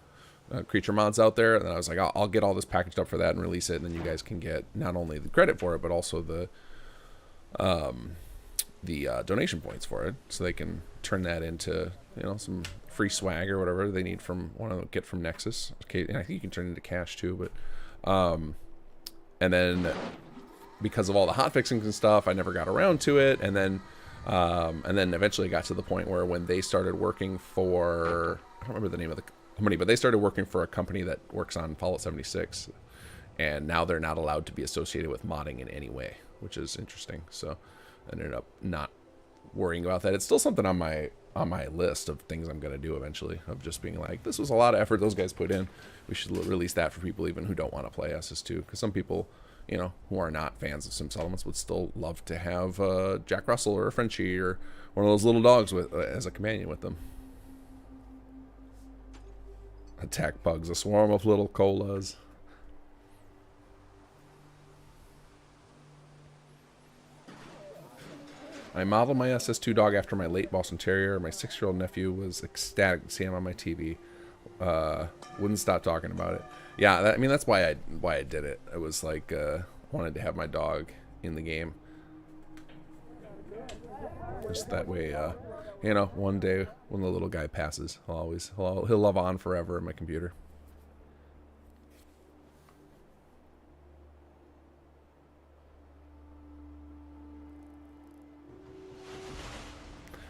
creature mods out there. And I was like, I'll get all this packaged up for that and release it, and then you guys can get not only the credit for it, but also the donation points for it, so they can turn that into, you know, some free swag or whatever they need want to get from Nexus. Okay, and I think you can turn it into cash too. But and then because of all the hot fixings and stuff, I never got around to it. And then eventually got to the point where when they started working for, I don't remember the name of the company, but they started working for a company that works on Fallout 76, and now they're not allowed to be associated with modding in any way, which is interesting. So I ended up not worrying about that. It's still something on my list of things I'm going to do eventually, of just being like, this was a lot of effort those guys put in. We should release that for people even who don't want to play SS2, because some people, you know, who are not fans of Sim Settlements would still love to have Jack Russell or a Frenchie or one of those little dogs with as a companion with them. Attack bugs, a swarm of little colas. I modeled my SS2 dog after my late Boston Terrier. My 6-year-old nephew was ecstatic to see him on my TV. Wouldn't stop talking about it. Yeah, I mean, that's why I did it. It was like, wanted to have my dog in the game. Just that way, you know, one day when the little guy passes, he'll love on forever in my computer.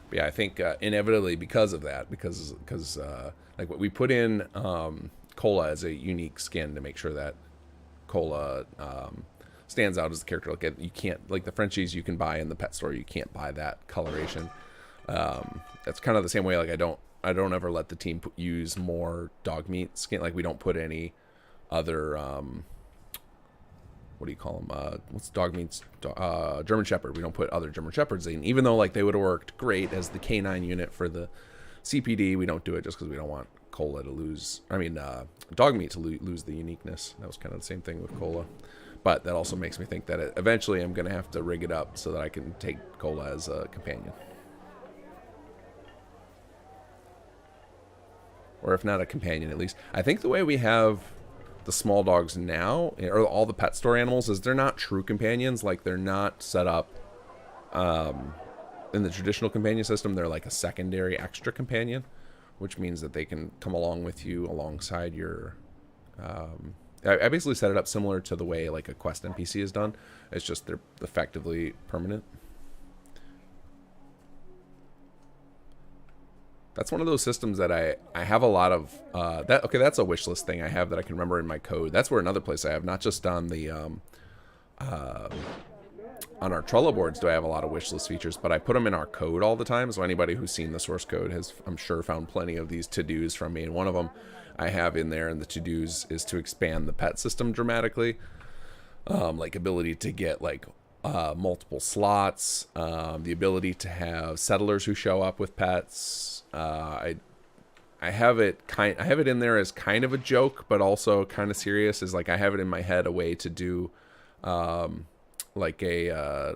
But yeah, I think inevitably because of that, because like what we put in Cola as a unique skin to make sure that Cola stands out as the character. Like you can't, like the Frenchies you can buy in the pet store, you can't buy that coloration. That's kind of the same way. Like I don't ever let the team use more dog meat skin. Like we don't put any other what do you call them? What's dog meats? German Shepherd. We don't put other German Shepherds in, even though like they would have worked great as the K9 unit for the CPD. We don't do it just because we don't want Cola to lose. I mean, dog meat to lose the uniqueness. That was kind of the same thing with Cola, but that also makes me think that eventually I'm going to have to rig it up so that I can take Cola as a companion, or if not a companion, at least. I think the way we have the small dogs now, or all the pet store animals, is they're not true companions. Like they're not set up in the traditional companion system. They're like a secondary extra companion, which means that they can come along with you alongside your I basically set it up similar to the way like a quest NPC is done. It's just they're effectively permanent. That's one of those systems that I have a lot of. That's a wish list thing I have that I can remember in my code. That's where another place I have, not just on the on our Trello boards do I have a lot of wish list features, but I put them in our code all the time. So anybody who's seen the source code has, I'm sure, found plenty of these to-dos from me. And one of them I have in there in the to-dos is to expand the pet system dramatically. Like ability to get like multiple slots, the ability to have settlers who show up with pets. I have it in there as kind of a joke, but also kind of serious. Is like I have it in my head a way to do like a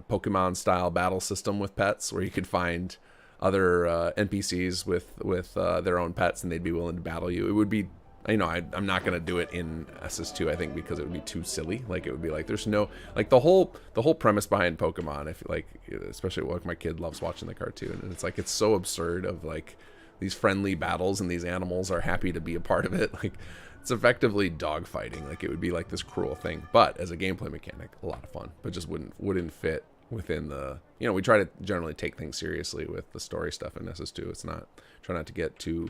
Pokemon style battle system with pets, where you could find other NPCs with their own pets, and they'd be willing to battle you. It would be, you know, I'm not gonna do it in SS2, I think, because it would be too silly. Like it would be like there's no, like the whole premise behind Pokemon, if like, especially like my kid loves watching the cartoon, and it's like it's so absurd of like these friendly battles and these animals are happy to be a part of it. Like it's effectively dogfighting. Like it would be like this cruel thing, but as a gameplay mechanic, a lot of fun, but just wouldn't fit within the, you know, we try to generally take things seriously with the story stuff in SS2. It's not, try not to get too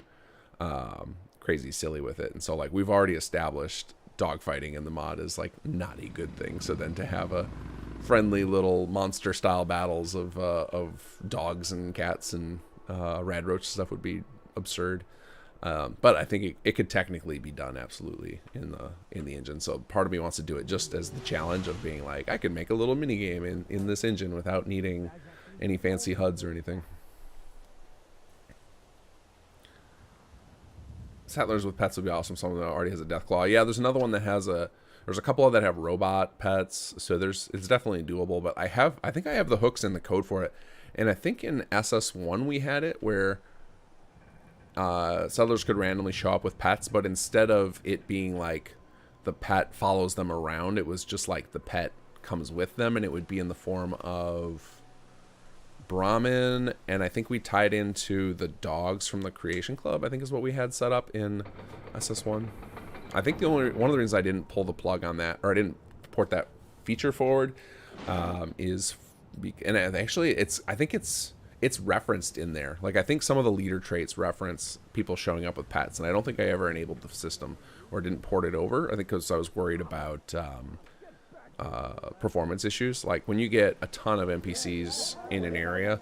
crazy silly with it. And so like we've already established dogfighting in the mod is like not a good thing. So then to have a friendly little monster style battles of dogs and cats and rad roach stuff would be absurd. But I think it could technically be done absolutely in the engine. So part of me wants to do it just as the challenge of being like, I could make a little mini game in this engine without needing any fancy HUDs or anything. Settlers with pets would be awesome. Someone that already has a Deathclaw. Yeah, there's another one that has there's a couple that have robot pets. So it's definitely doable, but I think I have the hooks in the code for it. And I think in SS1 we had it where settlers could randomly show up with pets, but instead of it being like the pet follows them around, it was just like the pet comes with them, and it would be in the form of Brahmin, and I think we tied into the dogs from the Creation Club, I think is what we had set up in SS1. I think one of the reasons I didn't pull the plug on that, or I didn't port that feature forward, and actually I think it's referenced in there. Like I think some of the leader traits reference people showing up with pets, and I don't think I ever enabled the system or didn't port it over. I think because I was worried about performance issues. Like when you get a ton of NPCs in an area,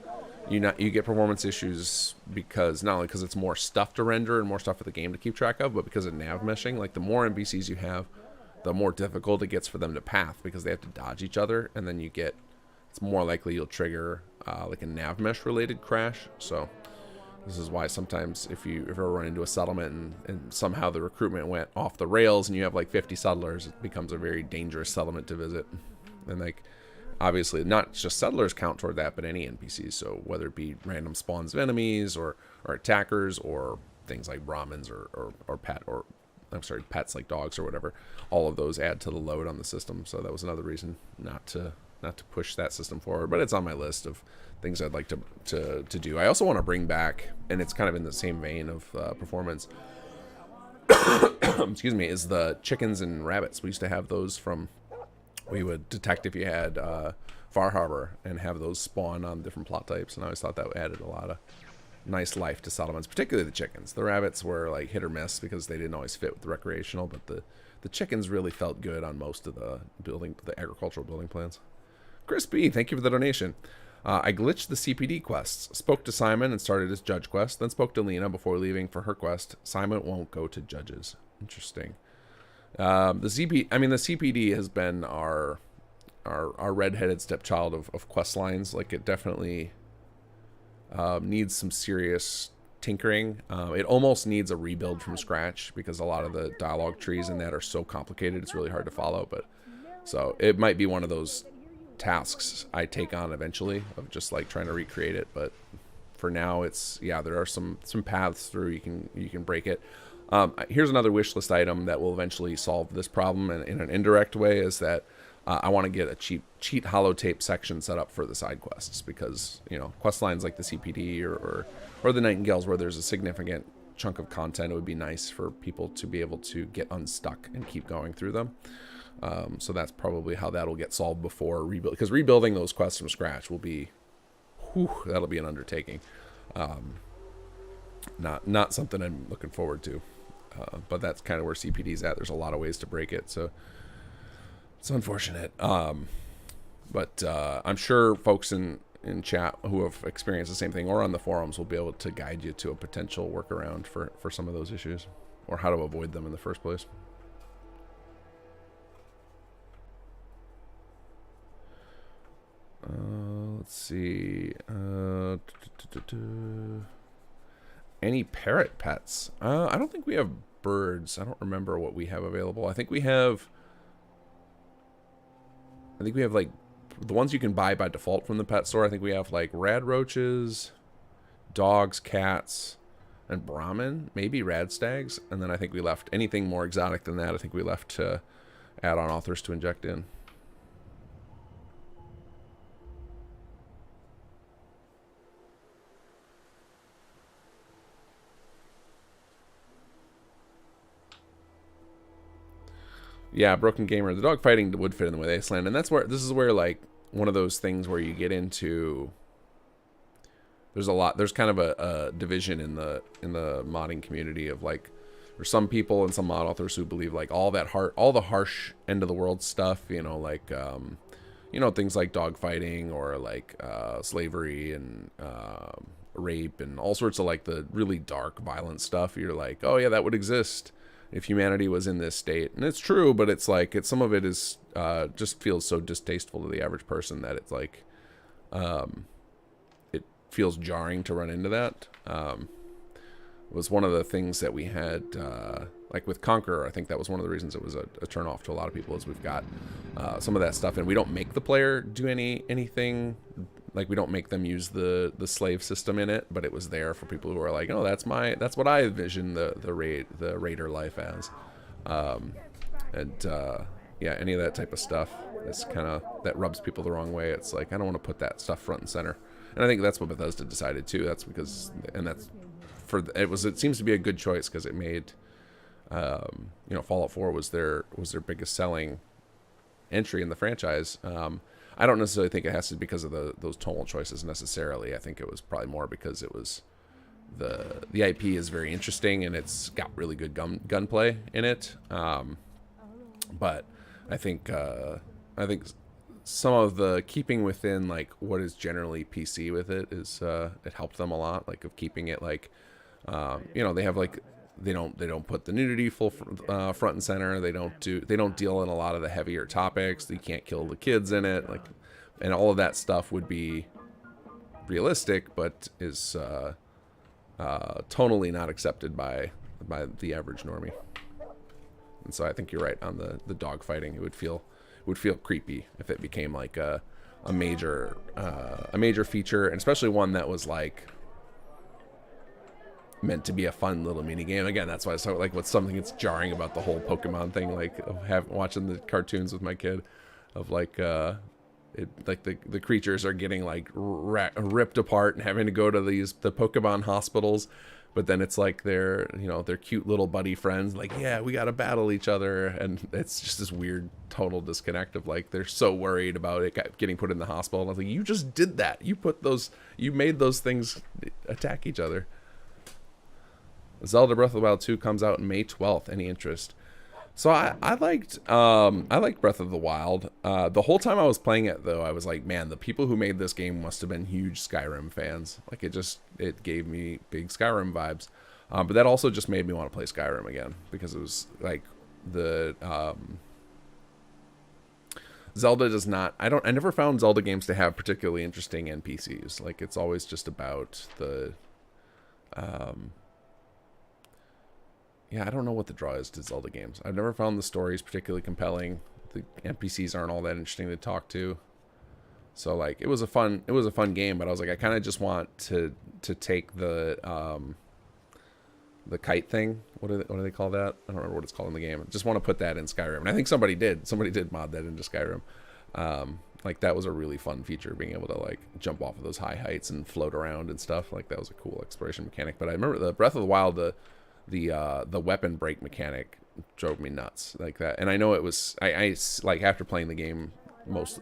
you get performance issues because not only because it's more stuff to render and more stuff for the game to keep track of, but because of nav meshing. Like the more NPCs you have, the more difficult it gets for them to path because they have to dodge each other, and then it's more likely you'll trigger like a nav mesh related crash. So this is why sometimes if you ever run into a settlement and somehow the recruitment went off the rails and you have like 50 settlers, it becomes a very dangerous settlement to visit. And like obviously not just settlers count toward that, but any NPCs. So whether it be random spawns of enemies or attackers or things like Brahmins or pets like dogs or whatever, all of those add to the load on the system. So that was another reason not to push that system forward, but it's on my list of things I'd like to do. I also want to bring back, and it's kind of in the same vein of performance, excuse me, is the chickens and rabbits. We used to have those we would detect if you had Far Harbor and have those spawn on different plot types, and I always thought that added a lot nice life to settlements, particularly the chickens. The rabbits were like hit or miss because they didn't always fit with the recreational, but the chickens really felt good on most of the agricultural building plans. Chris B, thank you for the donation. I glitched the CPD quests, spoke to Simon and started his judge quest, then spoke to Lena before leaving for her quest. Simon won't go to judges. Interesting. The CPD has been our redheaded stepchild of quest lines. Like, it definitely needs some serious tinkering. It almost needs a rebuild from scratch because a lot of the dialogue trees in that are so complicated it's really hard to follow. But so it might be one of those tasks I take on eventually of just like trying to recreate it. But for now, it's, yeah, there are some paths through you can break it. Here's another wish list item that will eventually solve this problem in an indirect way, is that I want to get a cheat holotape section set up for the side quests, because, you know, quest lines like the CPD or the Nightingales, where there's a significant chunk of content, it would be nice for people to be able to get unstuck and keep going through them. So that's probably how that'll get solved before rebuild, because rebuilding those quests from scratch will be, that'll be an undertaking. Not something I'm looking forward to. But that's kind of where CPD's at. There's a lot of ways to break it, so it's unfortunate. But I'm sure folks in chat who have experienced the same thing or on the forums will be able to guide you to a potential workaround for some of those issues, or how to avoid them in the first place. Let's see. Any parrot pets? I don't think we have birds. I don't remember what we have available. I think we have like the ones you can buy by default from the pet store. I think we have like rad roaches, dogs, cats, and Brahmin, maybe rad stags. And then I think we left anything more exotic than that. I think we left to add on authors to inject in. Yeah, Broken Gamer. The dog fighting would fit in the Wasteland, and this is where like one of those things where you get into. There's kind of a division in the modding community of like, there's some people and some mod authors who believe like all the harsh end of the world stuff, you know, like things like dog fighting or like slavery and rape and all sorts of like the really dark, violent stuff. You're like, oh yeah, that would exist if humanity was in this state. And it's true, but it's like, some of it is just feels so distasteful to the average person that it's like it feels jarring to run into that. It was one of the things that we had like with Conqueror. I think that was one of the reasons it was a turn off to a lot of people, is we've got some of that stuff, and we don't make the player do anything. Like, we don't make them use the slave system in it, but it was there for people who are like, oh, that's what I envision the raider life as. Yeah, any of that type of stuff is kind of, that rubs people the wrong way. It's like, I don't want to put that stuff front and center. And I think that's what Bethesda decided too. That's because, and that's for, it seems to be a good choice, because it made, Fallout 4 was their biggest selling entry in the franchise. I don't necessarily think it has to be because of those tonal choices necessarily. I think it was probably more because it was the IP is very interesting, and it's got really good gunplay in it. But I think some of the keeping within like what is generally PC with it is it helped them a lot. Like, of keeping it like they have like, they don't put the nudity full front and center. They don't deal in a lot of the heavier topics. You can't kill the kids in it, like, and all of that stuff would be realistic, but is tonally not accepted by the average normie. And so I think you're right on the dog fighting. It would feel creepy if it became like a major feature, and especially one that was like meant to be a fun little mini game. Again, that's why I started like, what's something that's jarring about the whole Pokemon thing, like of watching the cartoons with my kid, of like the creatures are getting like ripped apart and having to go to the Pokemon hospitals, but then it's like they're, you know, they're cute little buddy friends, like, yeah, we gotta battle each other, and it's just this weird total disconnect of like they're so worried about it getting put in the hospital, and I was like, you just did that, you made those things attack each other. Zelda Breath of the Wild 2 comes out May 12th. Any interest? So I liked Breath of the Wild. The whole time I was playing it, though, I was like, man, the people who made this game must have been huge Skyrim fans. Like, it gave me big Skyrim vibes. But that also just made me want to play Skyrim again, because it was like the Zelda does not. I never found Zelda games to have particularly interesting NPCs. Like, it's always just about the yeah, I don't know what the draw is to Zelda games. I've never found the stories particularly compelling. The NPCs aren't all that interesting to talk to. So like, it was a fun game, but I was like, I kind of just want to take the kite thing. What do they call that? I don't remember what it's called in the game. I just want to put that in Skyrim, and I think somebody did. Somebody did mod that into Skyrim. Like, that was a really fun feature, being able to like jump off of those high heights and float around and stuff. Like, that was a cool exploration mechanic. But I remember the Breath of the Wild, the weapon break mechanic drove me nuts like that. And I know it was, I like, after playing the game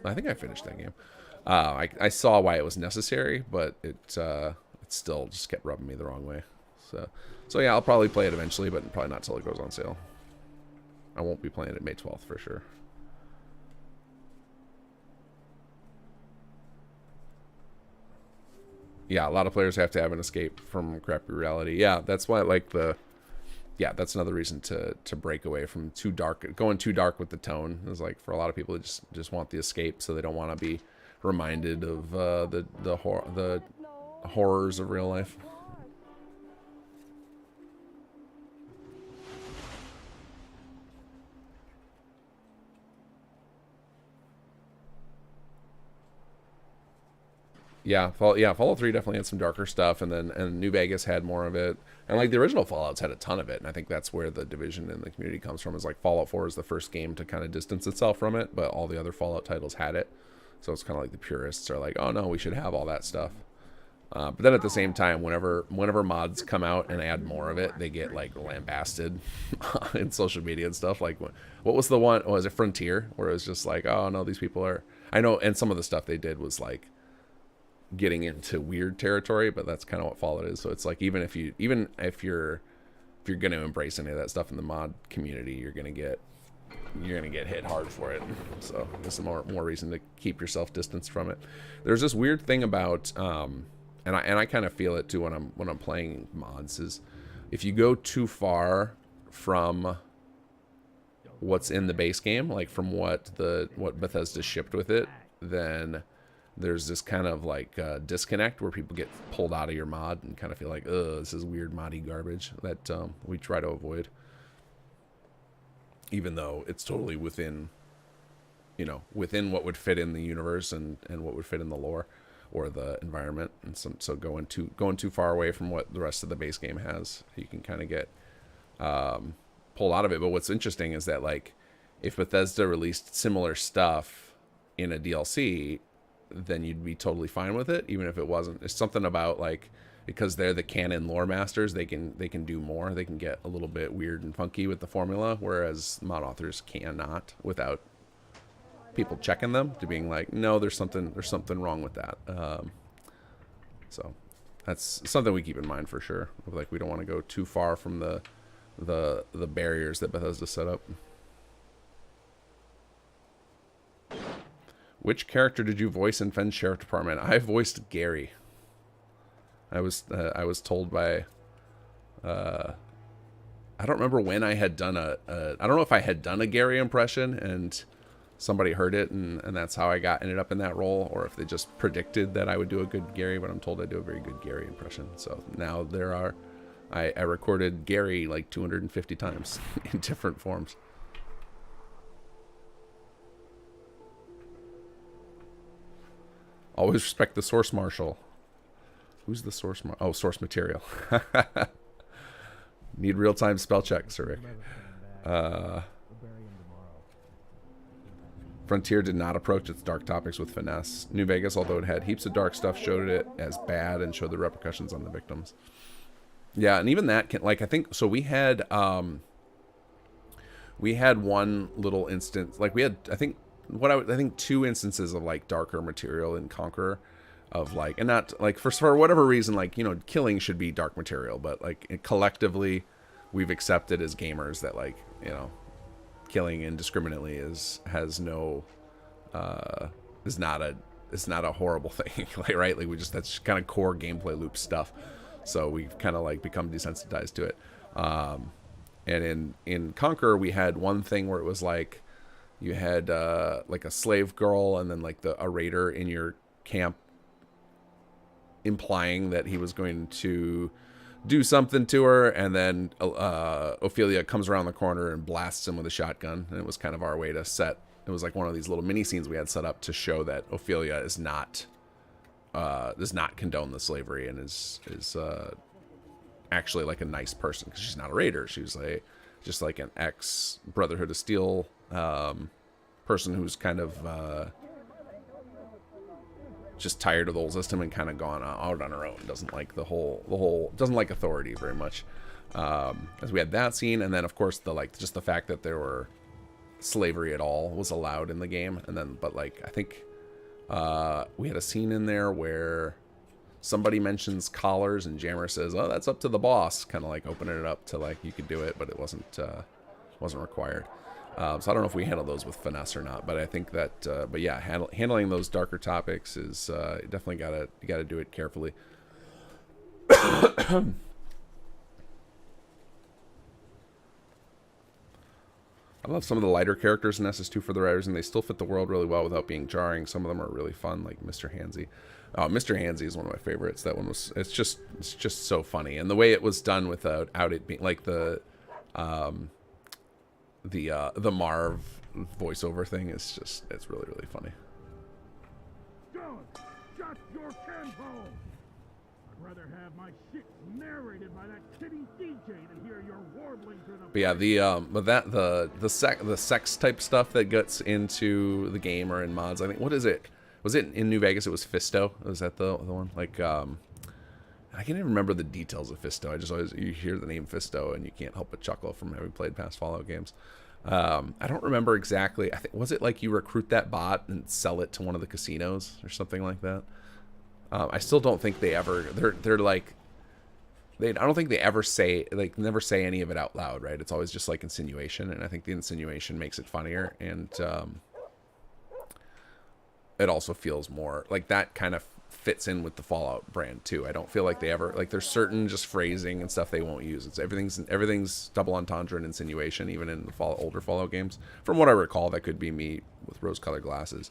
I think I finished that game. I saw why it was necessary, but it still just kept rubbing me the wrong way. So yeah, I'll probably play it eventually, but probably not till it goes on sale. I won't be playing it May 12th for sure. Yeah, a lot of players have to have an escape from crappy reality. Yeah, that's why, like, yeah, that's another reason to break away from going too dark with the tone. Is like, for a lot of people, they just want the escape, so they don't want to be reminded of the horrors of real life. Yeah, Fallout 3 definitely had some darker stuff, and New Vegas had more of it. And like, the original Fallouts had a ton of it, and I think that's where the division in the community comes from. Is like, Fallout 4 is the first game to kind of distance itself from it, but all the other Fallout titles had it. So it's kind of like the purists are like, oh no, we should have all that stuff. But then at the same time, whenever mods come out and add more of it, they get like lambasted in social media and stuff. Like, what was the one? Was it Frontier? Where it was just like, oh no, these people are. I know, and some of the stuff they did was like getting into weird territory, but that's kind of what Fallout is. So it's like, even if you're going to embrace any of that stuff in the mod community, you're going to get hit hard for it. So there's more reason to keep yourself distanced from it. There's this weird thing about and I kind of feel it too when I'm playing mods, is if you go too far from what's in the base game, like from what Bethesda shipped with it, then there's this kind of like disconnect where people get pulled out of your mod and kind of feel like, ugh, this is weird moddy garbage that we try to avoid. Even though it's totally within what would fit in the universe and what would fit in the lore or the environment. And so going too far away from what the rest of the base game has, you can kind of get pulled out of it. But what's interesting is that, like, if Bethesda released similar stuff in a DLC, then you'd be totally fine with it, even if it wasn't. It's something about, like, because they're the canon lore masters, they can do more. They can get a little bit weird and funky with the formula, whereas mod authors cannot without people checking them to being like, no, there's something wrong with that. So that's something we keep in mind for sure. Like, we don't want to go too far from the barriers that Bethesda set up. Which character did you voice in Fenn's Sheriff Department? I voiced Gary. I was told by I don't remember when I had done I don't know if I had done a Gary impression and somebody heard it and that's how I ended up in that role, or if they just predicted that I would do a good Gary, but I'm told I do a very good Gary impression. So now I recorded Gary like 250 times in different forms. Always respect the source marshal. Who's the source marshal? Oh, source material. Need real-time spell check, Sir Rick. Frontier did not approach its dark topics with finesse. New Vegas, although it had heaps of dark stuff, showed it as bad and showed the repercussions on the victims. Yeah, and even that can, like, I think so. We had one little instance, like we had, I think I think 2 instances of like darker material in Conqueror, of like, and not like for whatever reason, like, you know, killing should be dark material, but like collectively, we've accepted as gamers that, like, you know, killing indiscriminately is not a horrible thing, like, right? Like, that's kind of core gameplay loop stuff. So we've kind of like become desensitized to it. And in Conqueror, we had one thing where it was like you had like a slave girl and then like a raider in your camp, implying that he was going to do something to her, and then Ophelia comes around the corner and blasts him with a shotgun. And it was kind of our way to set. It was like one of these little mini scenes we had set up to show that Ophelia does not condone the slavery and is actually like a nice person, because she's not a raider. She's just like an ex Brotherhood of Steel person who's kind of just tired of the old system and kind of gone out on her own. Doesn't like doesn't like authority very much. As we had that scene, and then of course just the fact that there were slavery at all was allowed in the game, and then but like I think we had a scene in there where somebody mentions collars and Jammer says, "Oh, that's up to the boss," kind of like opening it up to like you could do it, but it wasn't required. So I don't know if we handle those with finesse or not, but I think that but yeah, handling those darker topics is definitely gotta do it carefully. I love some of the lighter characters in SS2 for the writers, and they still fit the world really well without being jarring. Some of them are really fun, like Mr. Hansy. Mr. Hansy is one of my favorites. That one was it's just so funny, and the way it was done without it being like the Marv voiceover thing is it's really funny. Shut your canhole! I'd rather have my shit narrated by that kitty DJ than hear your warbling through the. But yeah, the sex type stuff that gets into the game or in mods. I think, what is it? Was it in New Vegas? It was Fisto. Was that the one? Like I can't even remember the details of Fisto. I just always, you hear the name Fisto and you can't help but chuckle from having played past Fallout games. I don't remember exactly. I think, was it like you recruit that bot and sell it to one of the casinos or something like that? I still don't think they ever. They're like. I don't think they ever say, like, never say any of it out loud, right? It's always just like insinuation, and I think the insinuation makes it funnier, and it also feels more like that kind of fits in with the Fallout brand too. I don't feel like they ever, like, there's certain just phrasing and stuff they won't use. It's everything's double entendre and insinuation, even in the older Fallout games. From what I recall, that could be me with rose-colored glasses.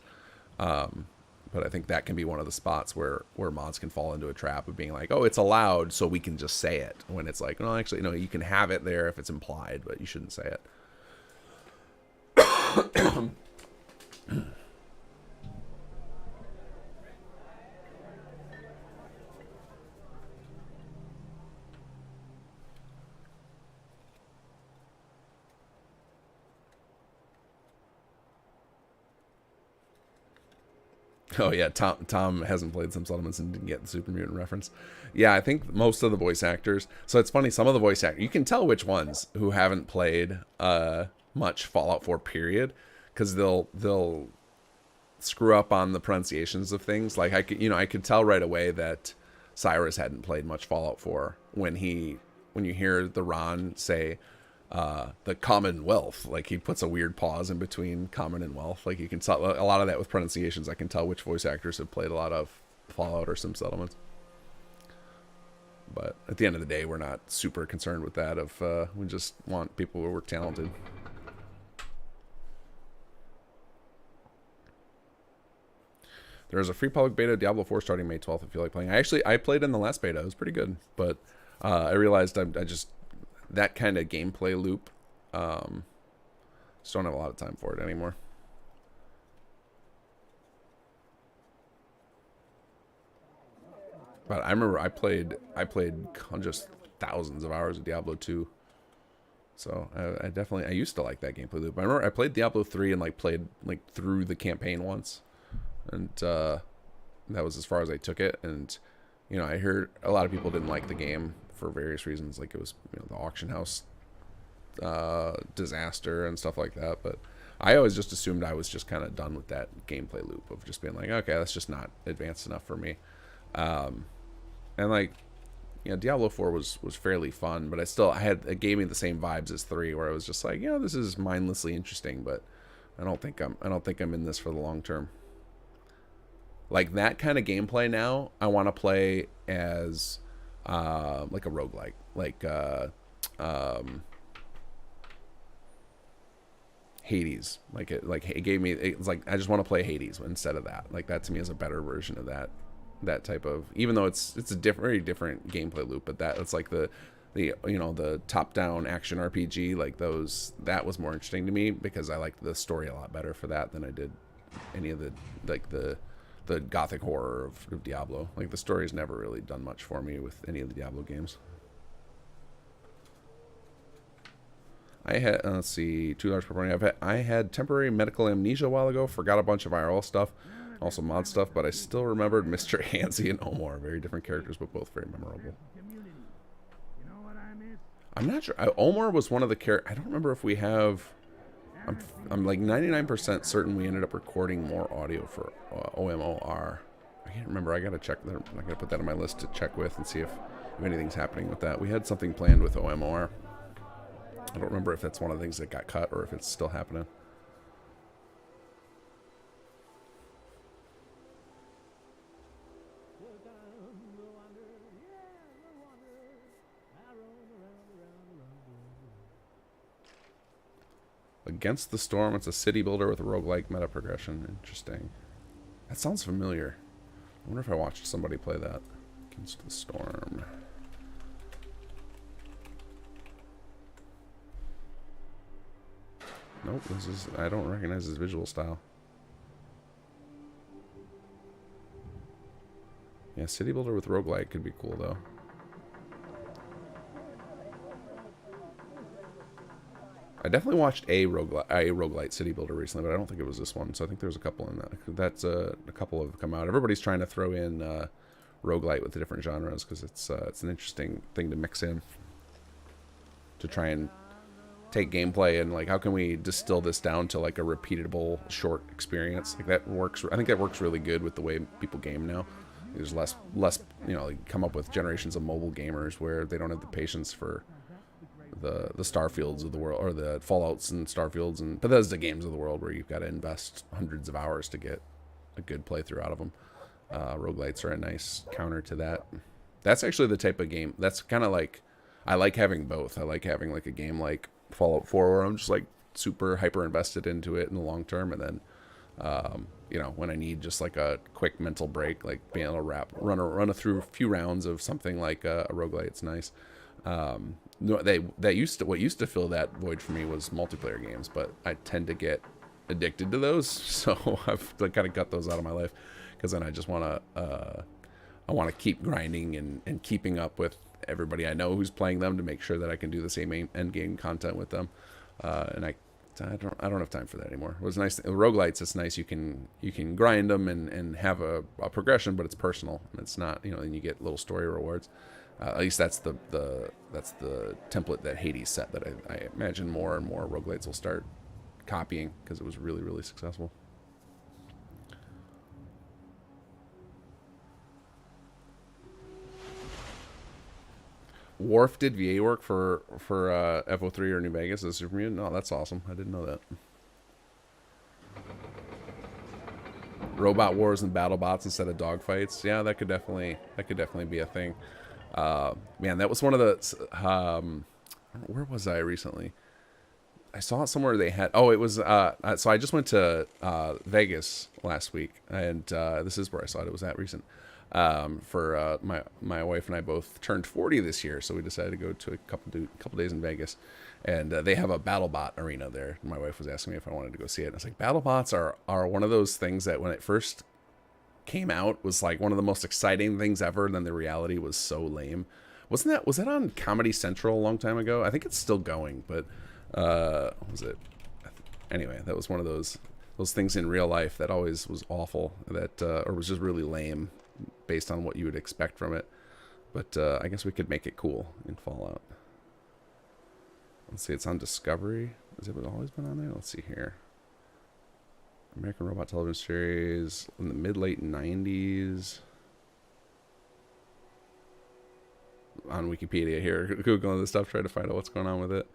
But I think that can be one of the spots where mods can fall into a trap of being like, oh, it's allowed, so we can just say it. When it's like, no, actually, no, you can have it there if it's implied, but you shouldn't say it. Oh yeah, Tom hasn't played some settlements and didn't get the Super Mutant reference. Yeah, I think most of the voice actors. So it's funny, some of the voice actors, you can tell which ones who haven't played much Fallout 4 period, because they'll screw up on the pronunciations of things. Like I could tell right away that Cyrus hadn't played much Fallout 4 when you hear the Ron say the Commonwealth, like he puts a weird pause in between common and wealth. Like you can tell a lot of that with pronunciations. I can tell which voice actors have played a lot of Fallout or some settlements. But at the end of the day, we're not super concerned with that. We just want people who are talented. There's a free public beta of Diablo 4 starting May 12th if you like playing. I played in the last beta. It was pretty good, but I realized I just that kind of gameplay loop, just don't have a lot of time for it anymore. But I remember I played just thousands of hours of Diablo 2. So I used to like that gameplay loop. I remember I played Diablo 3 and played through the campaign once, and that was as far as I took it. And I heard a lot of people didn't like the game for various reasons, like it was, you know, the auction house disaster and stuff like that. But I always just assumed I was just kind of done with that gameplay loop of just being like, okay, that's just not advanced enough for me. And like, you know, Diablo 4 was fairly fun, but it gave me the same vibes as 3, where I was just like, yeah, this is mindlessly interesting, but I don't think I'm in this for the long term. Like that kind of gameplay now, I want to play as like a roguelike, like Hades. Like it gave me, it's like I just want to play Hades instead of that. Like that to me is a better version of that type of, even though it's a very different gameplay loop, but it's like the you know, the top-down action RPG, like that was more interesting to me because I liked the story a lot better for that than I did any of the gothic horror of Diablo. Like the story's never really done much for me with any of the Diablo games. I had, let's see, $2 per morning. I had temporary medical amnesia a while ago. Forgot a bunch of IRL stuff, also mod stuff, but I still remembered Mr. Hansy and Omar. Very different characters, but both very memorable. I'm not sure. Omar was one of the characters. I don't remember if we have. I'm like 99% certain we ended up recording more audio for OMOR. I can't remember. I gotta check. I gotta put that on my list to check with and see if anything's happening with that. We had something planned with OMOR. I don't remember if that's one of the things that got cut or if it's still happening. Against the Storm, it's a city builder with a roguelike meta progression. Interesting. That sounds familiar. I wonder if I watched somebody play that. Against the Storm. Nope, I don't recognize his visual style. Yeah, city builder with roguelike could be cool though. I definitely watched a roguelite city builder recently, but I don't think it was this one. So I think there's a couple in that. That's a couple have come out. Everybody's trying to throw in roguelite with the different genres because it's an interesting thing to mix in to try and take gameplay and like how can we distill this down to like a repeatable short experience. Like that works. I think that works really good with the way people game now. There's less you know, like come up with generations of mobile gamers where they don't have the patience for the Starfields of the world, or the Fallouts and Starfields and Bethesda games of the world, where you've got to invest hundreds of hours to get a good playthrough out of them. Roguelites are a nice counter to that. That's actually the type of game that's kind of like, I like having both. I like having like a game like Fallout 4 where I'm just like super hyper invested into it in the long term, and then you know, when I need just like a quick mental break, like being able to run through a few rounds of something like a roguelite, it's nice. No, what used to fill that void for me was multiplayer games, but I tend to get addicted to those, so I've kind of cut those out of my life because then I just want to keep grinding and keeping up with everybody I know who's playing them to make sure that I can do the same end game content with them, and I don't have time for that anymore. It was nice. Roguelites, it's nice. You can grind them and have a progression, but it's personal and it's not, you know, and you get little story rewards. At least that's the template that Hades set that I imagine more and more roguelites will start copying because it was really, really successful. Worf did VA work for FO3 or New Vegas as Super Mutant. No, that's awesome. I didn't know that. Robot wars and battle bots instead of dogfights. Yeah, that could definitely be a thing. Man, that was one of the where was I recently? I saw it somewhere they had, it was so I just went to Vegas last week, and this is where I saw it. It was that recent. For my wife and I both turned 40 this year, so we decided to go to a couple days in Vegas, and they have a BattleBot arena there. My wife was asking me if I wanted to go see it, and I was like, BattleBots are one of those things that when it first came out was like one of the most exciting things ever, and then the reality was so lame. Was that on Comedy Central a long time ago? I think it's still going, but was it? Anyway, that was one of those things in real life that always was awful, that or was just really lame based on what you would expect from it. But I guess we could make it cool in Fallout. Let's see, it's on Discovery. Has it always been on there? Let's see here. American Robot Television Series in the mid-late 90s. On Wikipedia here, Googling this stuff, trying to find out what's going on with it.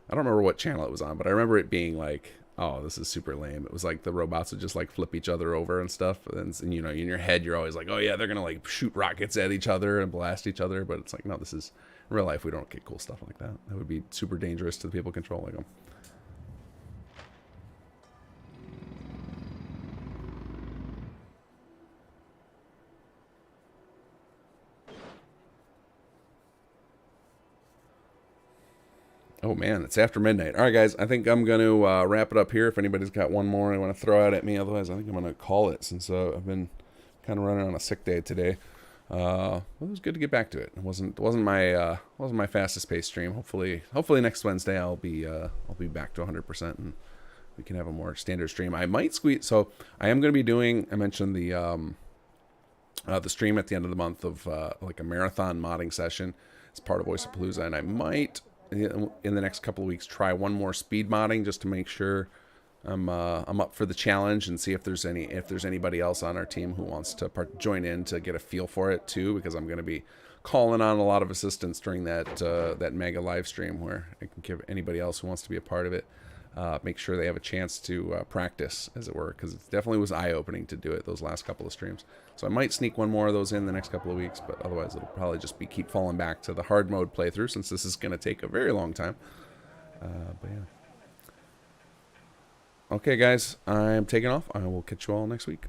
I don't remember what channel it was on, but I remember it being like, oh, this is super lame. It was like the robots would just like flip each other over and stuff. And you know, in your head, you're always like, oh yeah, they're going to like shoot rockets at each other and blast each other. But it's like, no, this is in real life. We don't get cool stuff like that. That would be super dangerous to the people controlling them. Oh man, it's after midnight. All right, guys, I think I'm going to wrap it up here. If anybody's got one more they want to throw out at me, otherwise I think I'm going to call it, since I've been kind of running on a sick day today. Well, it was good to get back to it. It wasn't my fastest paced stream. Hopefully next Wednesday I'll be back to 100% and we can have a more standard stream. I might squeeze. So I am going to be doing. I mentioned the stream at the end of the month of like a marathon modding session as part of Voice of Palooza, and I might, in the next couple of weeks, try one more speed modding just to make sure I'm up for the challenge, and see if there's anybody else on our team who wants to join in to get a feel for it too, because I'm going to be calling on a lot of assistance during that mega live stream, where I can give anybody else who wants to be a part of it make sure they have a chance to practice, as it were, because it definitely was eye-opening to do it those last couple of streams. So I might sneak one more of those in the next couple of weeks, but otherwise it'll probably just be keep falling back to the hard mode playthrough, since this is going to take a very long time. But yeah. Okay, guys, I'm taking off. I will catch you all next week.